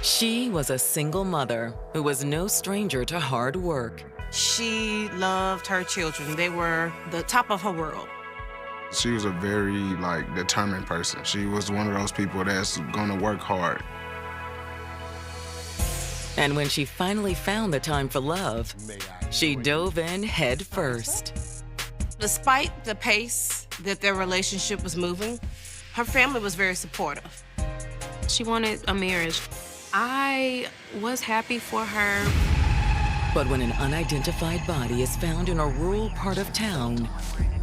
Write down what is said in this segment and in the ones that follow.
She was a single mother who was no stranger to hard work. She loved her children. They were the top of her world. She was a very, determined person. She was one of those people that's gonna work hard. And when she finally found the time for love, she dove in head first. Despite the pace that their relationship was moving, her family was very supportive. She wanted a marriage. I was happy for her. But when an unidentified body is found in a rural part of town,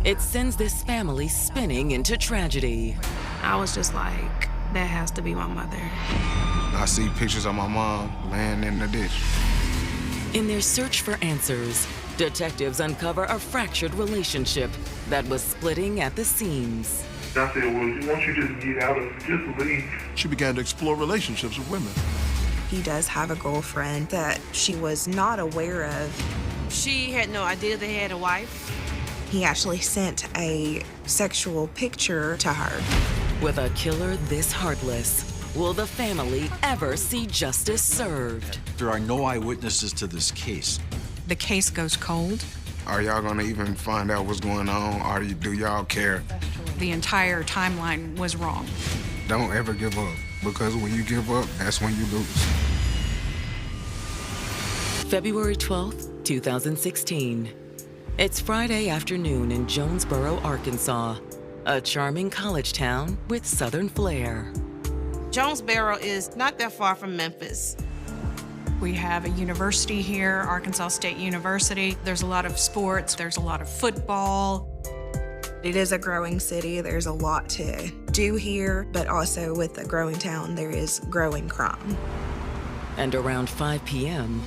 it sends this family spinning into tragedy. I was just like, that has to be my mother. I see pictures of my mom laying in the ditch. In their search for answers, detectives uncover a fractured relationship that was splitting at the seams. I said, well, once you just get out of it, just leave. She began to explore relationships with women. He does have a girlfriend that she was not aware of. She had no idea they had a wife. He actually sent a sexual picture to her. With a killer this heartless, will the family ever see justice served? There are no eyewitnesses to this case. The case goes cold. Are y'all gonna even find out what's going on, or do y'all care? The entire timeline was wrong. Don't ever give up, because when you give up, that's when you lose. February 12th, 2016. It's Friday afternoon in Jonesboro, Arkansas, a charming college town with Southern flair. Jonesboro is not that far from Memphis. We have a university here, Arkansas State University. There's a lot of sports, there's a lot of football. It is a growing city. There's a lot to do here, but also with a growing town, there is growing crime. And around 5 p.m.,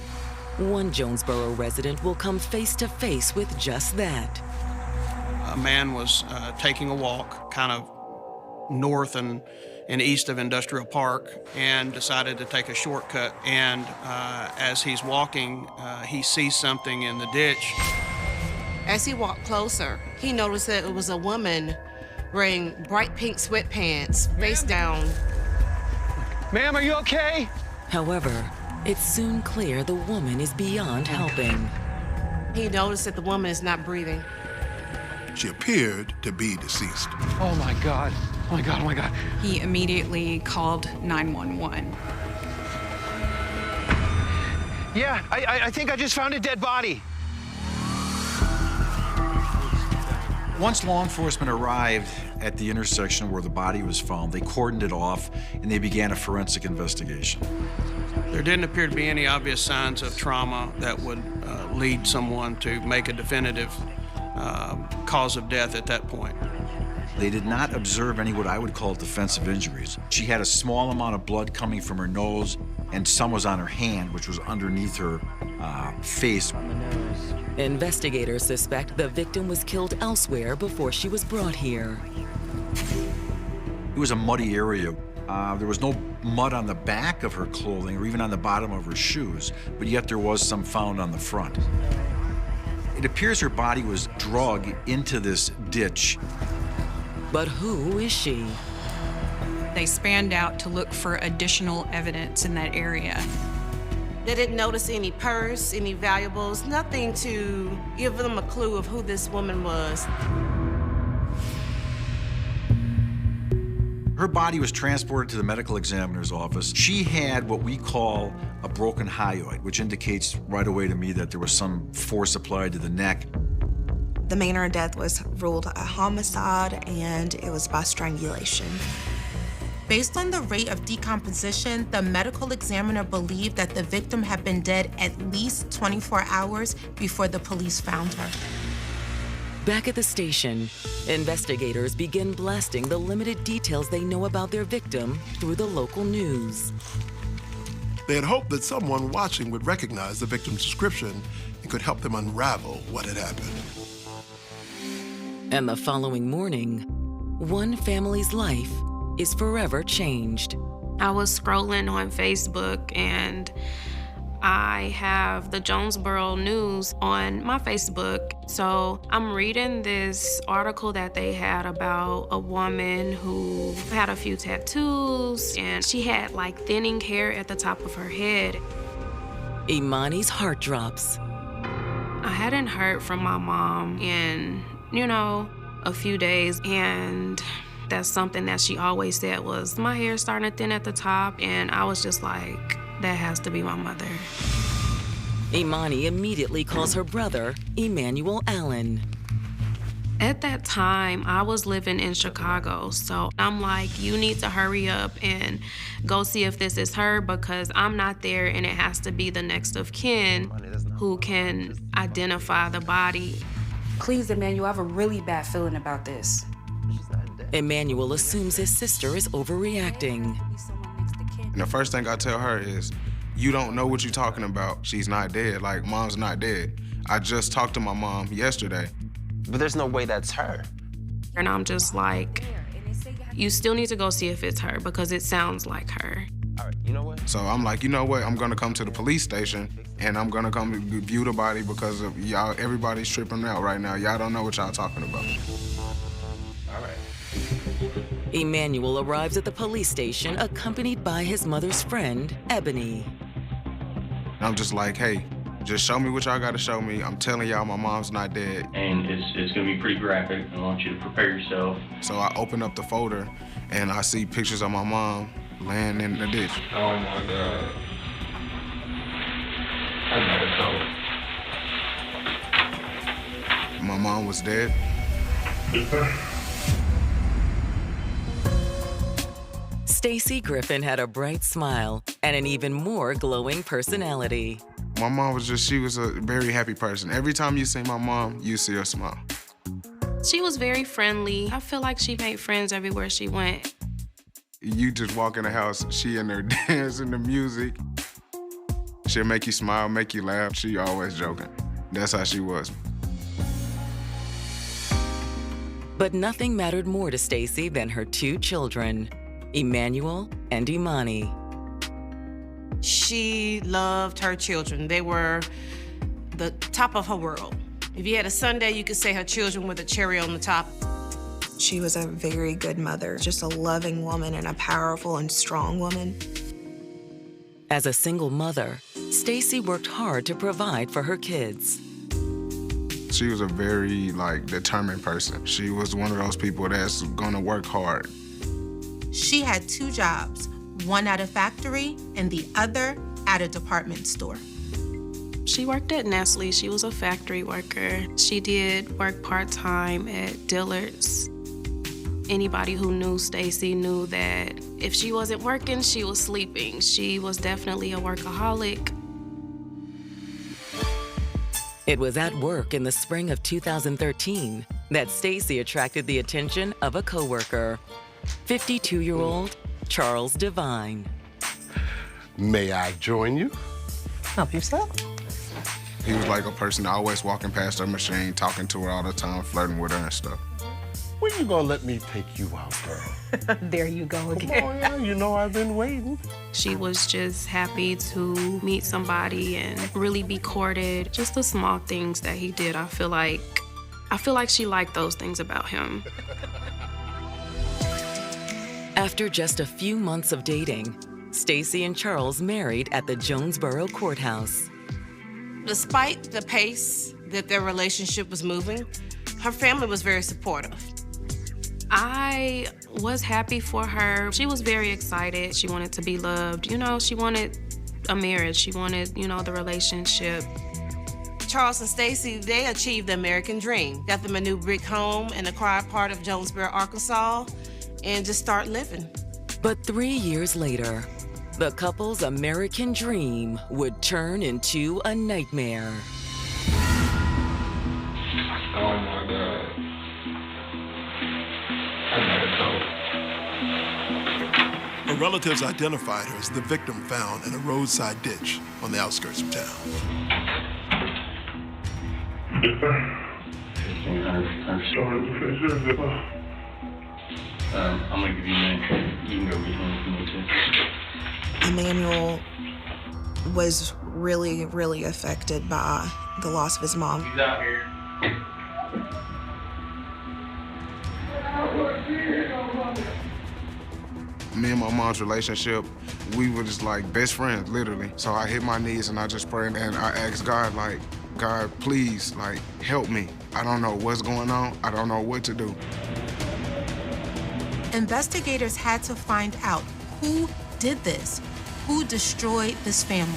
one Jonesboro resident will come face to face with just that. A man was taking a walk kind of north and east of Industrial Park and decided to take a shortcut. And as he's walking, he sees something in the ditch. As he walked closer, he noticed that it was a woman wearing bright pink sweatpants, face down. Ma'am, are you okay? However, it's soon clear the woman is beyond helping. He noticed that the woman is not breathing. She appeared to be deceased. Oh my God. Oh my God, oh my God. He immediately called 911. Yeah, I think I just found a dead body. Once law enforcement arrived at the intersection where the body was found, they cordoned it off and they began a forensic investigation. There didn't appear to be any obvious signs of trauma that would lead someone to make a definitive cause of death at that point. They did not observe any what I would call defensive injuries. She had a small amount of blood coming from her nose, and some was on her hand, which was underneath her face. Investigators suspect the victim was killed elsewhere before she was brought here. It was a muddy area. There was no mud on the back of her clothing or even on the bottom of her shoes, but yet there was some found on the front. It appears her body was dragged into this ditch. But who is she? They spanned out to look for additional evidence in that area. They didn't notice any purse, any valuables, nothing to give them a clue of who this woman was. Her body was transported to the medical examiner's office. She had what we call a broken hyoid, which indicates right away to me that there was some force applied to the neck. The manner of death was ruled a homicide, and it was by strangulation. Based on the rate of decomposition, the medical examiner believed that the victim had been dead at least 24 hours before the police found her. Back at the station, investigators begin blasting the limited details they know about their victim through the local news. They had hoped that someone watching would recognize the victim's description and could help them unravel what had happened. And the following morning, one family's life is forever changed. I was scrolling on Facebook and I have the Jonesboro News on my Facebook. So I'm reading this article that they had about a woman who had a few tattoos and she had like thinning hair at the top of her head. Imani's heart drops. I hadn't heard from my mom in, a few days, and that's something that she always said was, my hair's starting to thin at the top, and I was just like, that has to be my mother. Imani immediately calls her brother, Emmanuel Allen. At that time, I was living in Chicago, so I'm like, you need to hurry up and go see if this is her because I'm not there and it has to be the next of kin who can identify the body. Please, Emmanuel, I have a really bad feeling about this. Emmanuel assumes his sister is overreacting. And the first thing I tell her is, you don't know what you're talking about. She's not dead. Like, mom's not dead. I just talked to my mom yesterday. But there's no way that's her. And I'm just like, you still need to go see if it's her because it sounds like her. All right, you know what? So I'm like, you know what? I'm gonna come to the police station and I'm gonna come view the body because of y'all, everybody's tripping out right now. Y'all don't know what y'all talking about. All right. Emmanuel arrives at the police station accompanied by his mother's friend, Ebony. And I'm just like, hey, just show me what y'all gotta show me. I'm telling y'all my mom's not dead. And it's gonna be pretty graphic. I want you to prepare yourself. So I open up the folder and I see pictures of my mom laying in the ditch. Oh my God. I gotta go. My mom was dead. Stacy Griffin had a bright smile and an even more glowing personality. My mom was she was a very happy person. Every time you see my mom, you see her smile. She was very friendly. I feel like she made friends everywhere she went. You just walk in the house, she in there dancing to music. She'll make you smile, make you laugh. She always joking. That's how she was. But nothing mattered more to Stacy than her two children, Emmanuel and Imani. She loved her children. They were the top of her world. If you had a Sunday, you could say her children were the cherry on the top. She was a very good mother, just a loving woman and a powerful and strong woman. As a single mother, Stacy worked hard to provide for her kids. She was a very, determined person. She was one of those people that's gonna work hard. She had 2 jobs, one at a factory and the other at a department store. She worked at Nestle. She was a factory worker. She did work part-time at Dillard's. Anybody who knew Stacy knew that if she wasn't working, she was sleeping. She was definitely a workaholic. It was at work in the spring of 2013 that Stacy attracted the attention of a coworker, 52-year-old Charles Devine. May I join you? Help yourself. He was like a person always walking past her machine, talking to her all the time, flirting with her and stuff. When you gonna let me take you out, girl? There you go again. Come on, yeah, you know I've been waiting. She was just happy to meet somebody and really be courted. Just the small things that he did, I feel like she liked those things about him. After just a few months of dating, Stacy and Charles married at the Jonesboro courthouse. Despite the pace that their relationship was moving, her family was very supportive. I was happy for her. She was very excited. She wanted to be loved. She wanted a marriage. She wanted, the relationship. Charles and Stacy, they achieved the American dream. Got them a new brick home in the quiet part of Jonesboro, Arkansas, and just start living. But 3 years later, the couple's American dream would turn into a nightmare. Oh my God. Her relatives identified her as the victim found in a roadside ditch on the outskirts of town. 1,500. I'm gonna give you a minute. You can go get him if you need to. Emmanuel was really, really affected by the loss of his mom. He's out here. Me and my mom's relationship, we were just like best friends, literally. So I hit my knees and I just prayed and I asked God, like, God, please, like, help me. I don't know what's going on. I don't know what to do. Investigators had to find out who did this, who destroyed this family.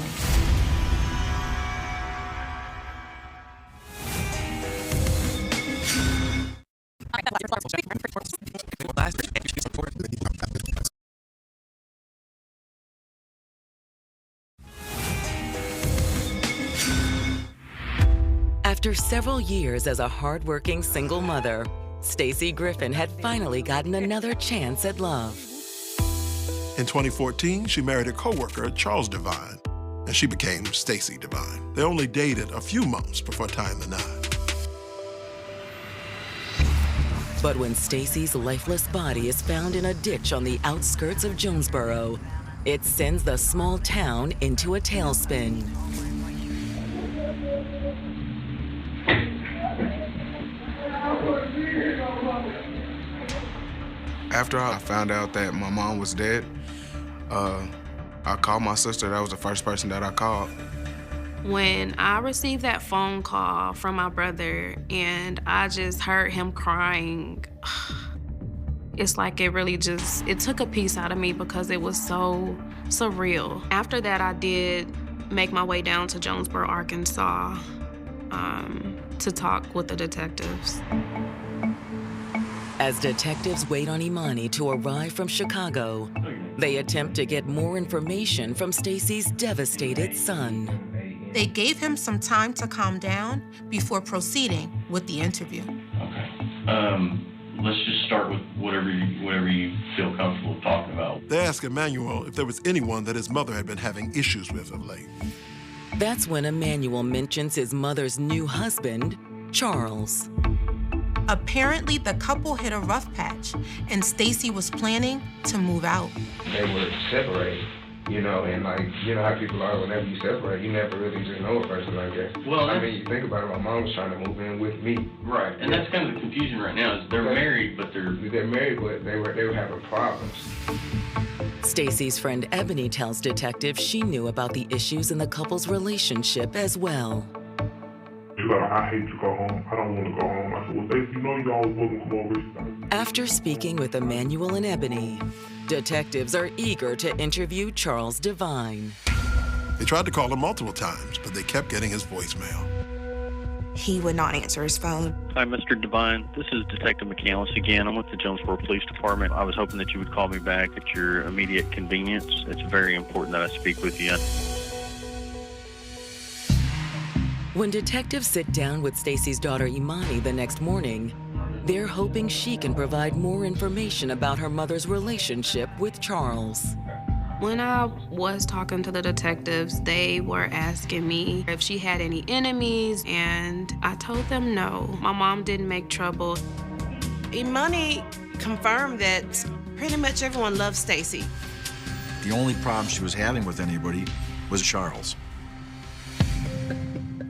After several years as a hardworking single mother, Stacy Griffin had finally gotten another chance at love. In 2014, she married a coworker, Charles Devine, and she became Stacy Devine. They only dated a few months before tying the knot. But when Stacy's lifeless body is found in a ditch on the outskirts of Jonesboro, it sends the small town into a tailspin. After I found out that my mom was dead, I called my sister. That was the first person that I called. When I received that phone call from my brother and I just heard him crying, it's like it took a piece out of me because it was so surreal. After that, I did make my way down to Jonesboro, Arkansas, to talk with the detectives. As detectives wait on Imani to arrive from Chicago, they attempt to get more information from Stacy's devastated son. They gave him some time to calm down before proceeding with the interview. Okay. Let's just start with whatever you feel comfortable talking about. They asked Emmanuel if there was anyone that his mother had been having issues with of late. That's when Emmanuel mentions his mother's new husband, Charles. Apparently, the couple hit a rough patch, and Stacy was planning to move out. They were separated, you know, and like, you know how people are whenever you separate, you never really just know a person like that. Well, I mean, you think about it, my mom was trying to move in with me. Right, and that's kind of the confusion right now, is they're married, but they're married, but they were having problems. Stacy's friend Ebony tells detectives she knew about the issues in the couple's relationship as well. She's like, I hate to go home. I don't want to go home. I said, well, Stacey, you know you always welcome to come over. After speaking with Emmanuel and Ebony, detectives are eager to interview Charles Devine. They tried to call him multiple times, but they kept getting his voicemail. He would not answer his phone. Hi, Mr. Devine. This is Detective McCandless again. I'm with the Jonesboro Police Department. I was hoping that you would call me back at your immediate convenience. It's very important that I speak with you. When detectives sit down with Stacy's daughter Imani the next morning, they're hoping she can provide more information about her mother's relationship with Charles. When I was talking to the detectives, they were asking me if she had any enemies, and I told them no. My mom didn't make trouble. Imani confirmed that pretty much everyone loved Stacy. The only problem she was having with anybody was Charles.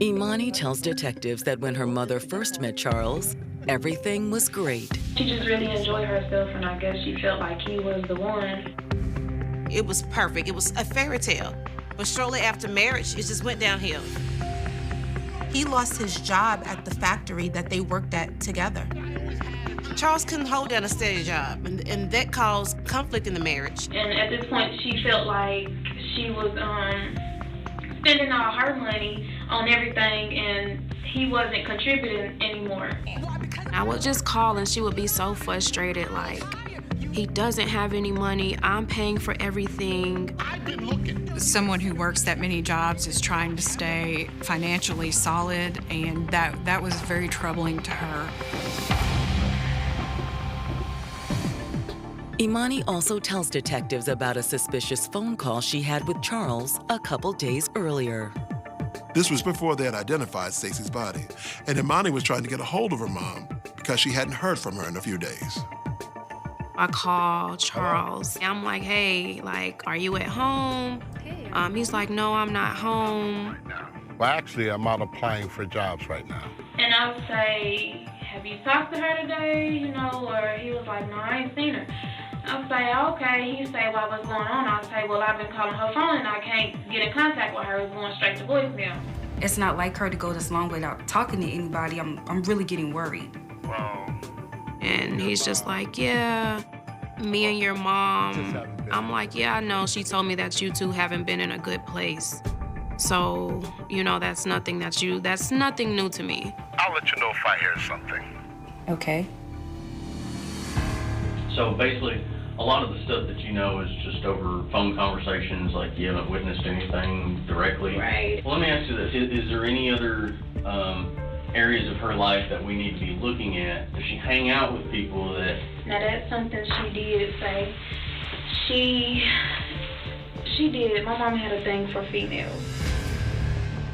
Imani tells detectives that when her mother first met Charles, everything was great. She just really enjoyed herself, and I guess she felt like he was the one. It was perfect. It was a fairy tale. But shortly after marriage, it just went downhill. He lost his job at the factory that they worked at together. Charles couldn't hold down a steady job, and that caused conflict in the marriage. And at this point, she felt like she was spending all her money on everything, and he wasn't contributing anymore. I would just call, and she would be so frustrated, like, he doesn't have any money, I'm paying for everything. Someone who works that many jobs is trying to stay financially solid, and that was very troubling to her. Imani also tells detectives about a suspicious phone call she had with Charles a couple days earlier. This was before they had identified Stacy's body, and Imani was trying to get a hold of her mom because she hadn't heard from her in a few days. I called Charles. I'm like, hey, like, are you at home? He's like, no, I'm not home. Well, actually, I'm out applying for jobs right now. And I would say, have you talked to her today? You know, or he was like, no, I ain't seen her. I would say, okay. He'd say, well, what's going on? I'd say, well, I've been calling her phone and I can't get in contact with her. It's going straight to voicemail. It's not like her to go this long without talking to anybody. I'm really getting worried. And he's just like, yeah, me and your mom. I'm like, yeah, I know. She told me that you two haven't been in a good place. So, you know, that's nothing new to me. I'll let you know if I hear something. Okay. So basically, a lot of the stuff that you know is just over phone conversations, like you haven't witnessed anything directly. Right. Well, let me ask you this. Is there any other areas of her life that we need to be looking at? Does she hang out with people that... Now, that's something she did say. She did. My mom had a thing for females.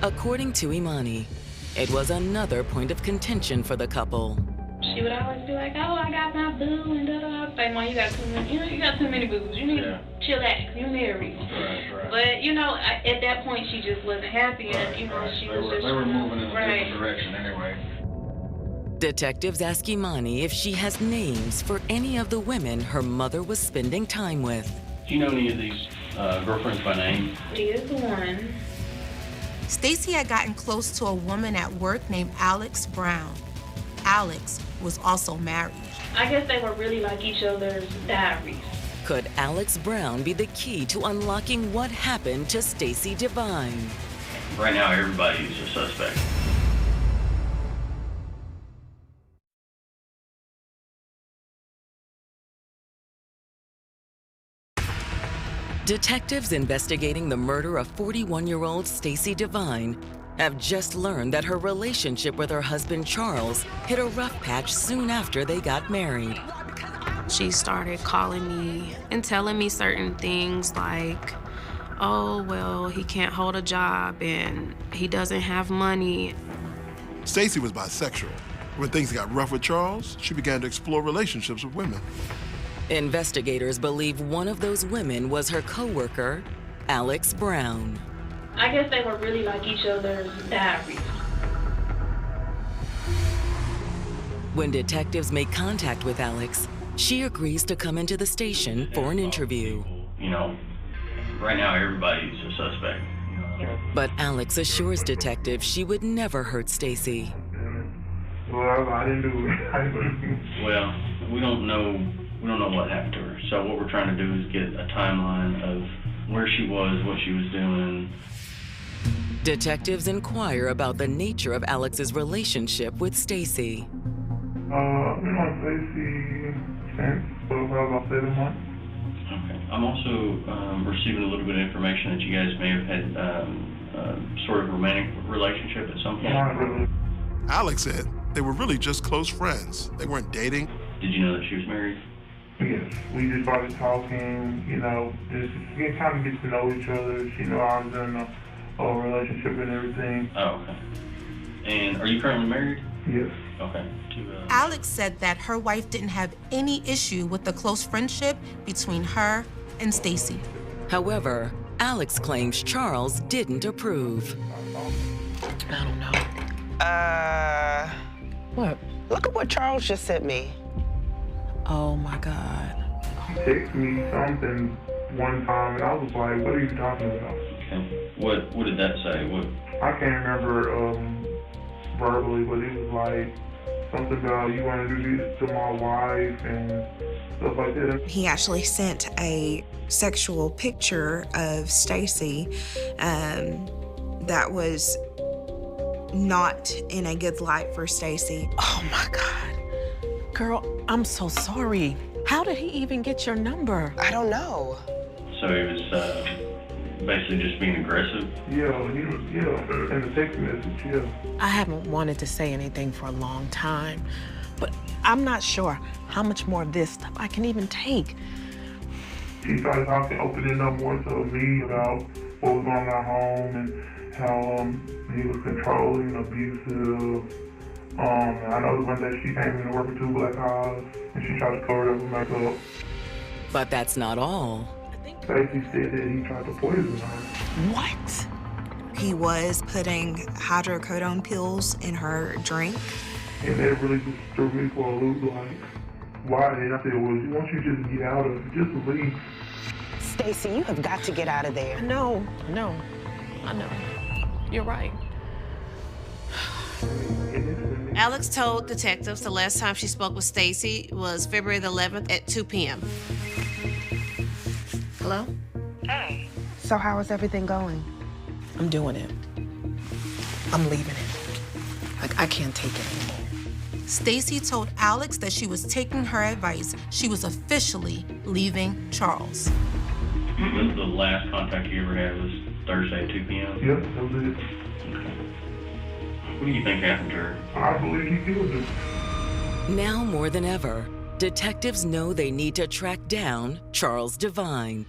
According to Imani, it was another point of contention for the couple. She would always be like, oh, I got my boo, and da-da. I'd say, Mom, you got too many boos. You need to chillax. You're married. Right. But, you know, at that point, she just wasn't happy, and, you know, she was just... They were moving in a different direction anyway. Detectives ask Imani if she has names for any of the women her mother was spending time with. Do you know any of these girlfriends by name? She is the one. Stacy had gotten close to a woman at work named Alex Brown. Alex was also married. I guess they were really like each other's diaries. Could Alex Brown be the key to unlocking what happened to Stacy Devine? Right now, everybody's a suspect. Detectives investigating the murder of 41-year-old Stacy Devine have just learned that her relationship with her husband Charles hit a rough patch soon after they got married. She started calling me and telling me certain things like, oh, well, he can't hold a job and he doesn't have money. Stacy was bisexual. When things got rough with Charles, she began to explore relationships with women. Investigators believe one of those women was her co-worker, Alex Brown. I guess they were really like each other's diaries. When detectives make contact with Alex, she agrees to come into the station for an interview. You know, right now everybody's a suspect. But Alex assures detectives she would never hurt Stacy. Well, I didn't do it. Well, we don't know what happened to her. So what we're trying to do is get a timeline of where she was, what she was doing. Detectives inquire about the nature of Alex's relationship with Stacy. I've been on Stacy since about 7 months. Okay. I'm also receiving a little bit of information that you guys may have had sort of romantic relationship at some point. Not really. Alex said they were really just close friends. They weren't dating. Did you know that she was married? Yes, we just started talking, you know, just kind of get to know each other. She know I was in a relationship and everything. Oh, okay. And are you currently married? Yes. Okay. Alex said that her wife didn't have any issue with the close friendship between her and Stacy. However, Alex claims Charles didn't approve. I don't know. What? Look at what Charles just sent me. Oh my God. He texted me something one time, and I was like, what are you talking about? Okay. What did that say? What? I can't remember verbally, but it was like something about you want to do this to my wife and stuff like that. He actually sent a sexual picture of Stacy that was not in a good light for Stacy. Oh my God. Girl, I'm so sorry. How did he even get your number? I don't know. So he was basically just being aggressive? Yeah, in the text message, yeah. I haven't wanted to say anything for a long time, but I'm not sure how much more of this stuff I can even take. She started talking, opening up more to me about what was going on at home and how he was controlling, abusive. I know one day she came in to work with 2 black eyes and she tried to cover it up with makeup. But that's not all. Stacy said that he tried to poison her. What? He was putting hydrocodone pills in her drink. And that really just threw me for a loop, like, why? And I said, well, why don't you just get out of it? Just leave. Stacy, you have got to get out of there. No, I know. You're right. Alex told detectives the last time she spoke with Stacy was February the 11th at 2 p.m. Hello? Hey. So how is everything going? I'm doing it. I'm leaving it. Like, I can't take it anymore. Stacy told Alex that she was taking her advice. She was officially leaving Charles. Was the last contact you ever had was Thursday at 2 p.m.? Yep, that was it. Okay. What do you think happened to her? I believe he killed her. Now more than ever, detectives know they need to track down Charles Devine.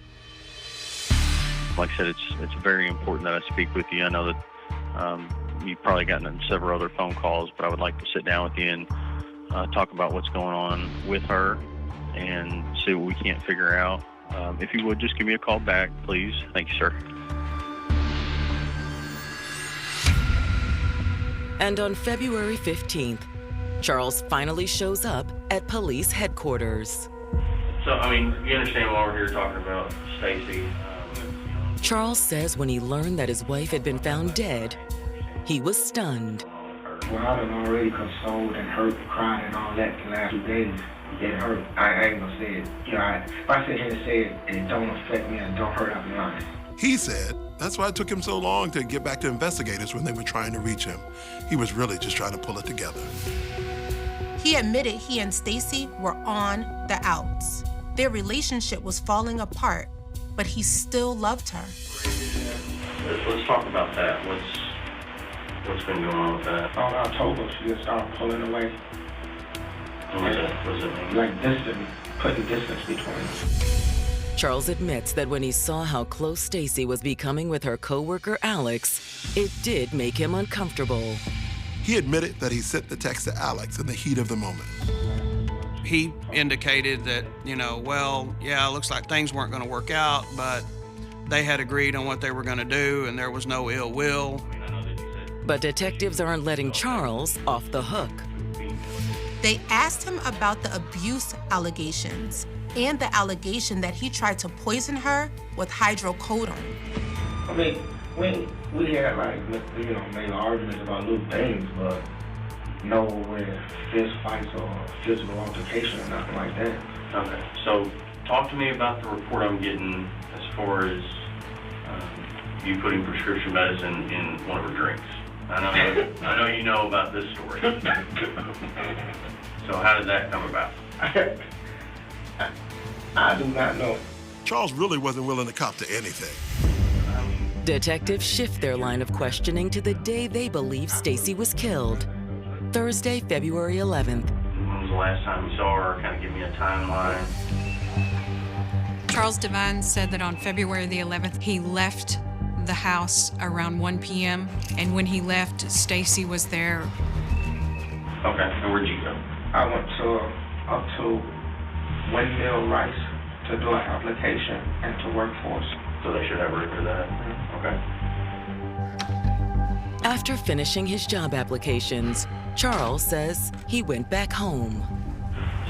Like I said, it's very important that I speak with you. I know that you've probably gotten several other phone calls, but I would like to sit down with you and talk about what's going on with her and see what we can't figure out. If you would, just give me a call back, please. Thank you, sir. And on February 15th, Charles finally shows up at police headquarters. So, I mean, you understand why we're here talking about Stacy. Charles says when he learned that his wife had been found dead, he was stunned. Well, I've been already consoled and hurt, cried and all that the last 2 days. It hurt. I ain't gonna say it. You know, if I sit here and say it, it don't affect me and don't hurt, I'll be lying. He said that's why it took him so long to get back to investigators when they were trying to reach him. He was really just trying to pull it together. He admitted he and Stacy were on the outs. Their relationship was falling apart, but he still loved her. Let's talk about that. What's been going on with that? On October, she just started pulling away. What does it mean? Like distance, putting distance between us. Charles admits that when he saw how close Stacy was becoming with her coworker Alex, it did make him uncomfortable. He admitted that he sent the text to Alex in the heat of the moment. He indicated that, well, yeah, it looks like things weren't going to work out, but they had agreed on what they were going to do and there was no ill will. But detectives aren't letting Charles off the hook. They asked him about the abuse allegations and the allegation that he tried to poison her with hydrocodone. I mean, we had maybe arguments about little things, but nowhere fist fights or physical altercation or nothing like that. Okay, so talk to me about the report I'm getting as far as you putting prescription medicine in one of her drinks. I know you know about this story. So how did that come about? I do not know. Charles really wasn't willing to cop to anything. Detectives shift their line of questioning to the day they believe Stacy was killed, Thursday, February 11th. When was the last time you saw her? Kind of give me a timeline. Charles Devine said that on February the 11th, he left the house around 1 p.m. And when he left, Stacy was there. Okay, and where'd you go? I went up to Windmill Rice to do an application into workforce. So they should have record of that? Mm-hmm. Okay. After finishing his job applications, Charles says he went back home.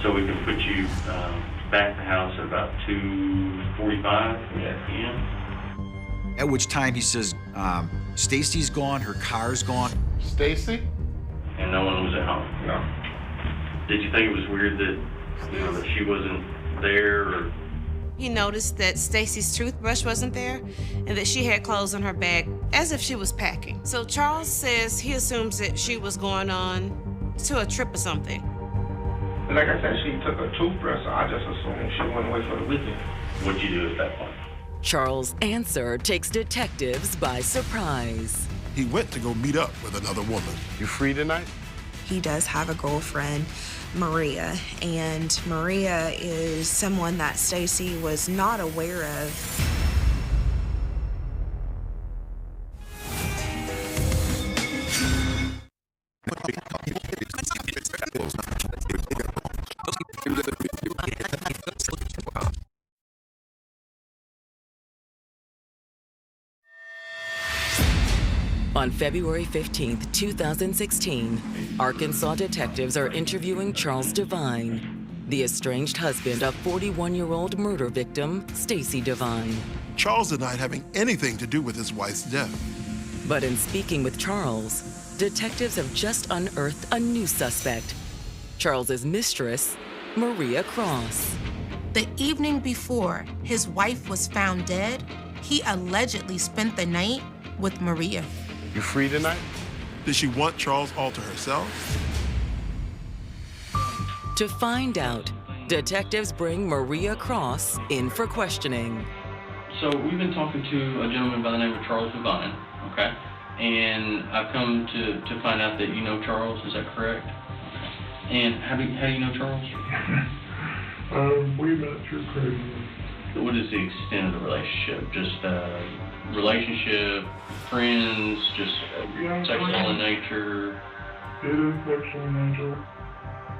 So we can put you back at the house at about 2:45 p.m.? At which time he says, Stacy's gone, her car's gone. Stacy? And no one was at home? No. Did you think it was weird that, that she wasn't there? Or? He noticed that Stacy's toothbrush wasn't there and that she had clothes in her bag as if she was packing. So Charles says he assumes that she was going on to a trip or something. Like I said, she took a toothbrush, so I just assumed she went away for the weekend. What'd you do at that point? Charles' answer takes detectives by surprise. He went to go meet up with another woman. You free tonight? He does have a girlfriend, Maria, and Maria is someone that Stacy was not aware of. On February 15, 2016, Arkansas detectives are interviewing Charles Devine, the estranged husband of 41-year-old murder victim Stacy Devine. Charles denied having anything to do with his wife's death. But in speaking with Charles, detectives have just unearthed a new suspect, Charles's mistress, Maria Cross. The evening before his wife was found dead, he allegedly spent the night with Maria. You free tonight? Did she want Charles all to herself? To find out, detectives bring Maria Cross in for questioning. So we've been talking to a gentleman by the name of Charles Devine, okay? And I've come to find out that you know Charles, is that correct? Okay. And how do you know Charles? We met through crazy. What is the extent of the relationship? Just relationship, friends, just sexual in nature? It is sexual in nature.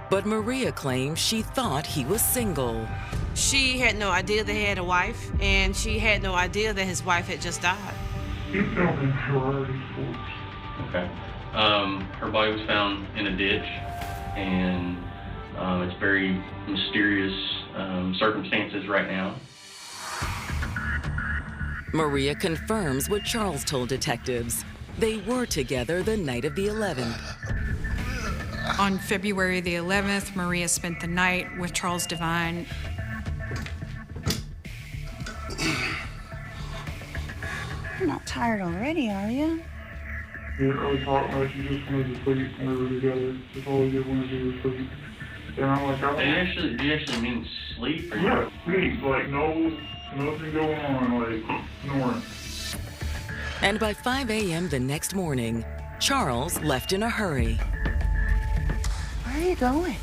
But Maria claims she thought he was single. She had no idea that he had a wife, and she had no idea that his wife had just died. He fell in sorority sports. Okay. Her body was found in a ditch, and it's very mysterious circumstances right now. Maria confirms what Charles told detectives. They were together the night of the 11th. On February the 11th, Maria spent the night with Charles Devine. You're not tired already, are you? We didn't really talk much. He just wanted to sleep when we were together. That's all he did wanted to do was sleep. And I'm like, Do you actually mean sleep? Or yeah, sleep. Like, nothing going on, like, snoring. And by 5 a.m. the next morning, Charles left in a hurry. Where are you going?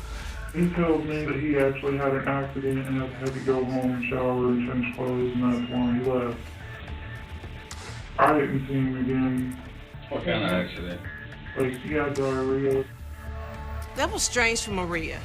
He told me that he actually had an accident and had to go home and shower and change clothes, and that's why he left. I didn't see him again. What kind of accident? Like, he had diarrhea. That was strange for Maria.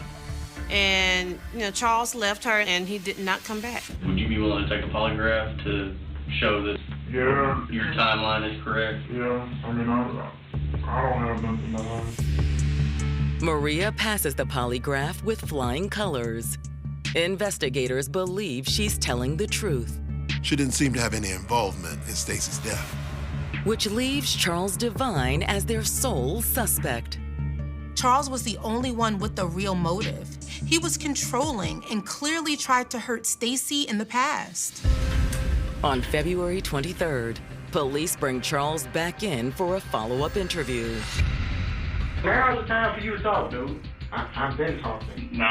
And, Charles left her and he did not come back. Would you be willing to take a polygraph to show that your timeline is correct? Yeah, I mean, I don't have nothing to hide. Maria passes the polygraph with flying colors. Investigators believe she's telling the truth. She didn't seem to have any involvement in Stacy's death. Which leaves Charles Devine as their sole suspect. Charles was the only one with the real motive. He was controlling and clearly tried to hurt Stacy in the past. On February 23rd, police bring Charles back in for a follow-up interview. Now's the time for you to talk, dude. I've been talking. No.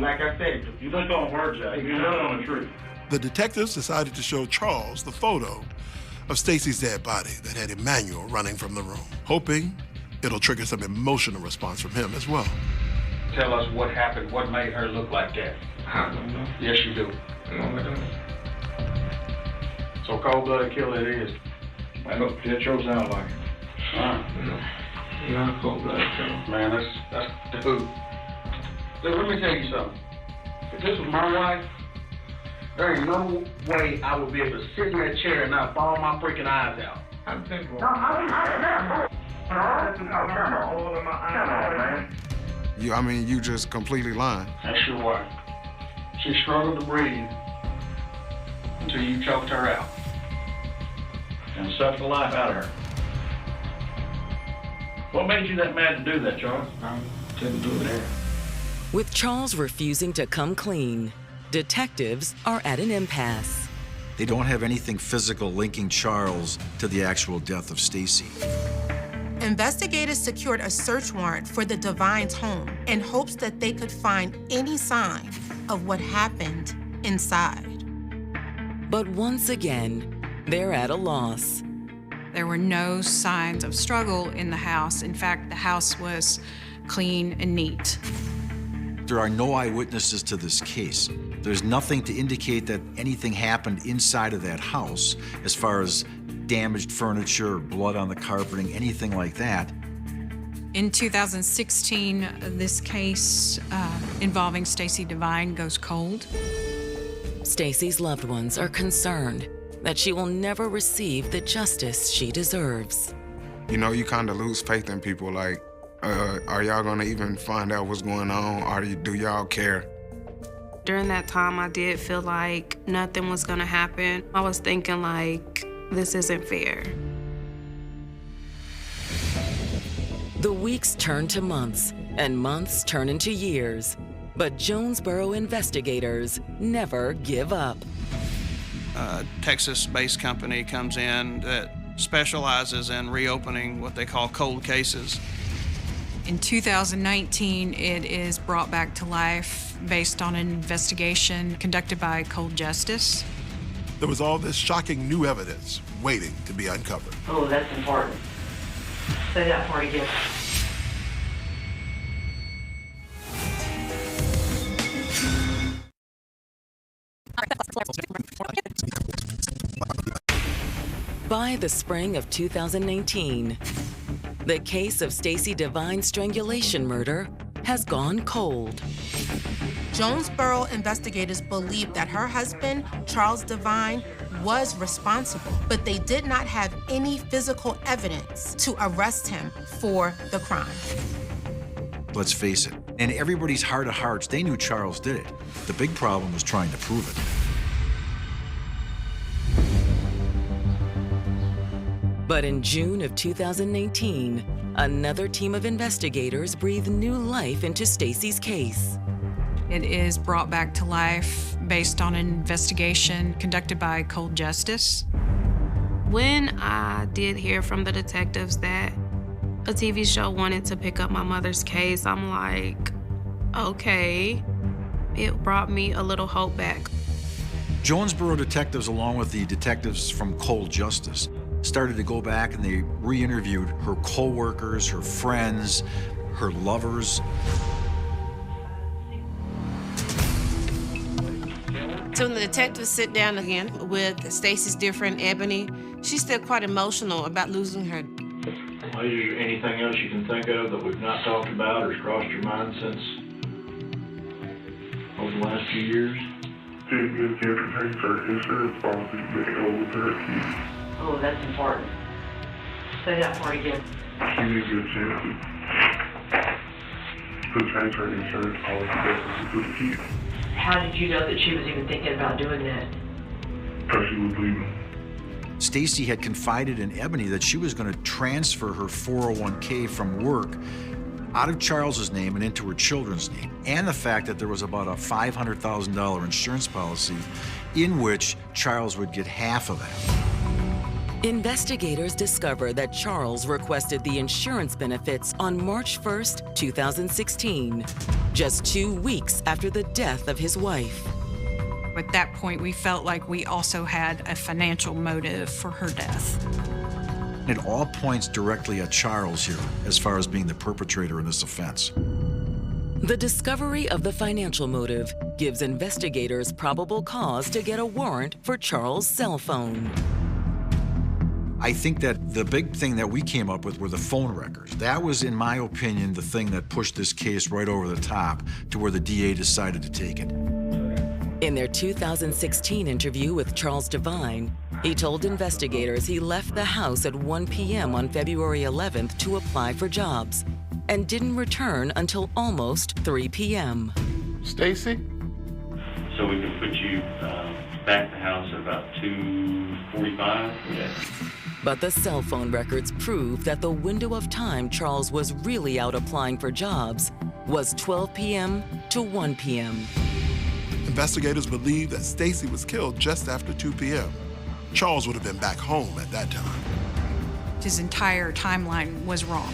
Like I said, you look on words, Jack. You're not on the truth. The detectives decided to show Charles the photo of Stacy's dead body that had Emmanuel running from the room, hoping it'll trigger some emotional response from him as well. Tell us what happened, what made her look like that. I don't know. Yes, you do. No, I don't. So cold-blooded killer it is. I know, that sure sounds like it. Yeah, cold-blooded killer. Man, that's dude. Dude, let me tell you something. If this was my wife, there ain't no way I would be able to sit in that chair and not bawl my freaking eyes out. I'm thinking. You just completely lying. That's your wife. She struggled to breathe until you choked her out and sucked the life out of her. What made you that mad to do that, Charles? I didn't do it. With Charles refusing to come clean, detectives are at an impasse. They don't have anything physical linking Charles to the actual death of Stacy. Investigators secured a search warrant for the Devines' home in hopes that they could find any sign of what happened inside. But once again, they're at a loss. There were no signs of struggle in the house. In fact, the house was clean and neat. There are no eyewitnesses to this case. There's nothing to indicate that anything happened inside of that house as far as damaged furniture, blood on the carpeting, anything like that. In 2016, this case involving Stacy Devine goes cold. Stacy's loved ones are concerned that she will never receive the justice she deserves. You know, you kind of lose faith in people. Like, are y'all gonna even find out what's going on? Do y'all care? During that time, I did feel like nothing was gonna happen. I was thinking like, this isn't fair. The weeks turn to months, and months turn into years. But Jonesboro investigators never give up. A Texas-based company comes in that specializes in reopening what they call cold cases. In 2019, it is brought back to life based on an investigation conducted by Cold Justice. There was all this shocking new evidence waiting to be uncovered. Oh, that's important. Say that part again. By the spring of 2019, the case of Stacy Devine's strangulation murder has gone cold. Jonesboro investigators believe that her husband, Charles Devine, was responsible, but they did not have any physical evidence to arrest him for the crime. Let's face it, in everybody's heart of hearts, they knew Charles did it. The big problem was trying to prove it. But in June of 2019, another team of investigators breathed new life into Stacy's case. It is brought back to life based on an investigation conducted by Cold Justice. When I did hear from the detectives that a TV show wanted to pick up my mother's case, I'm like, okay. It brought me a little hope back. Jonesboro detectives, along with the detectives from Cold Justice, started to go back and they re-interviewed her co-workers, her friends, her lovers. So when the detectives sit down again with Stacy's dear friend Ebony, she's still quite emotional about losing her. Well, is there anything else you can think of that we've not talked about or has crossed your mind since over the last few years? Didn't get a chance to change her insurance policy back over to her kids. Oh, that's important. Say that part again. She didn't get a chance to change her insurance policy back to the kids. How did you know that she was even thinking about doing that? Because she was leaving. Stacy had confided in Ebony that she was going to transfer her 401k from work out of Charles's name and into her children's name, and the fact that there was about a $500,000 insurance policy in which Charles would get half of that. Investigators discovered that Charles requested the insurance benefits on March 1st, 2016, just 2 weeks after the death of his wife. At that point, we felt like we also had a financial motive for her death. It all points directly at Charles here, as far as being the perpetrator in this offense. The discovery of the financial motive gives investigators probable cause to get a warrant for Charles' cell phone. I think that the big thing that we came up with were the phone records. That was, in my opinion, the thing that pushed this case right over the top to where the DA decided to take it. In their 2016 interview with Charles Devine, he told investigators he left the house at 1 p.m. on February 11th to apply for jobs and didn't return until almost 3 p.m. Stacy? So we can put you back at the house at about 2:45? Yeah. But the cell phone records prove that the window of time Charles was really out applying for jobs was 12 p.m. to 1 p.m. Investigators believe that Stacy was killed just after 2 p.m. Charles would have been back home at that time. His entire timeline was wrong.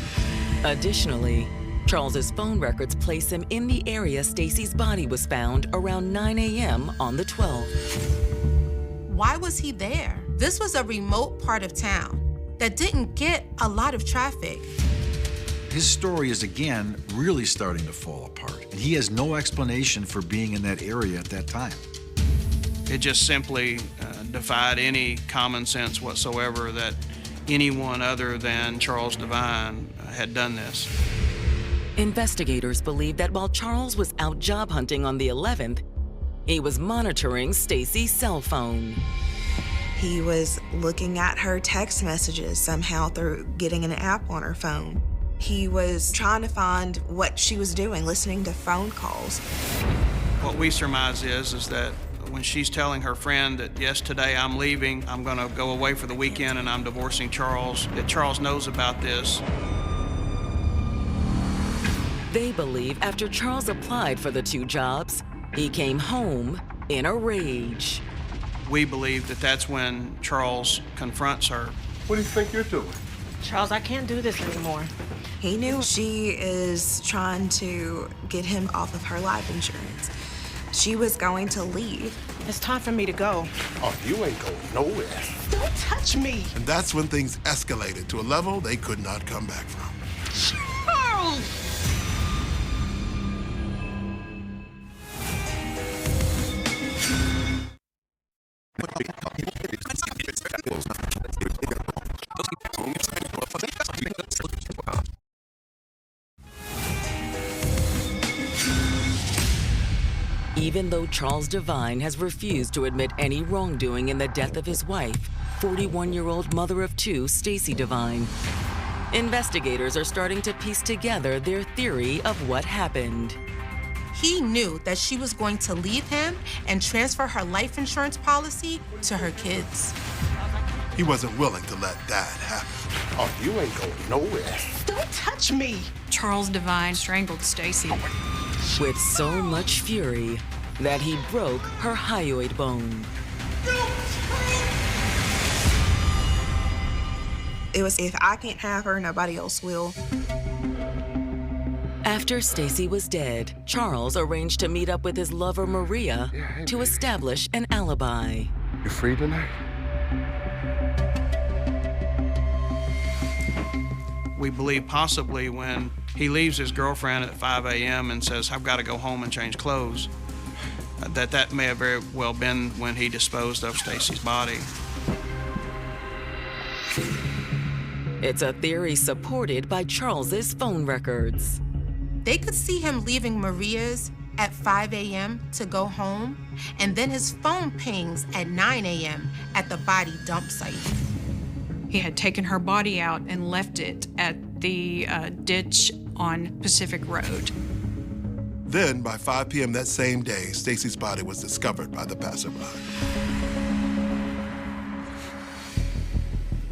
Additionally, Charles's phone records place him in the area Stacy's body was found around 9 a.m. on the 12th. Why was he there? This was a remote part of town that didn't get a lot of traffic. His story is, again, really starting to fall apart. And he has no explanation for being in that area at that time. It just simply defied any common sense whatsoever that anyone other than Charles Devine had done this. Investigators believe that while Charles was out job hunting on the 11th, he was monitoring Stacy's cell phone. He was looking at her text messages somehow through getting an app on her phone. He was trying to find what she was doing, listening to phone calls. What we surmise is that when she's telling her friend that, yes, today I'm leaving, I'm gonna go away for the weekend and I'm divorcing Charles, that Charles knows about this. They believe after Charles applied for the 2 jobs, he came home in a rage. We believe that that's when Charles confronts her. What do you think you're doing? Charles, I can't do this anymore. He knew she is trying to get him off of her life insurance. She was going to leave. It's time for me to go. Oh, you ain't going nowhere. Don't touch me. And that's when things escalated to a level they could not come back from. Charles! Even though Charles Devine has refused to admit any wrongdoing in the death of his wife, 41-year-old mother of 2, Stacy Devine, investigators are starting to piece together their theory of what happened. He knew that she was going to leave him and transfer her life insurance policy to her kids. He wasn't willing to let that happen. Oh, you ain't going nowhere. Don't touch me. Charles Devine strangled Stacy. With so much fury that he broke her hyoid bone. It was, if I can't have her, nobody else will. After Stacy was dead, Charles arranged to meet up with his lover Maria to establish an alibi. You free tonight? We believe possibly when he leaves his girlfriend at 5 a.m. and says, I've got to go home and change clothes, that may have very well been when he disposed of Stacy's body. It's a theory supported by Charles's phone records. They could see him leaving Maria's at 5 a.m. to go home, and then his phone pings at 9 a.m. at the body dump site. He had taken her body out and left it at the ditch on Pacific Road. Then, by 5 p.m. that same day, Stacy's body was discovered by the passerby.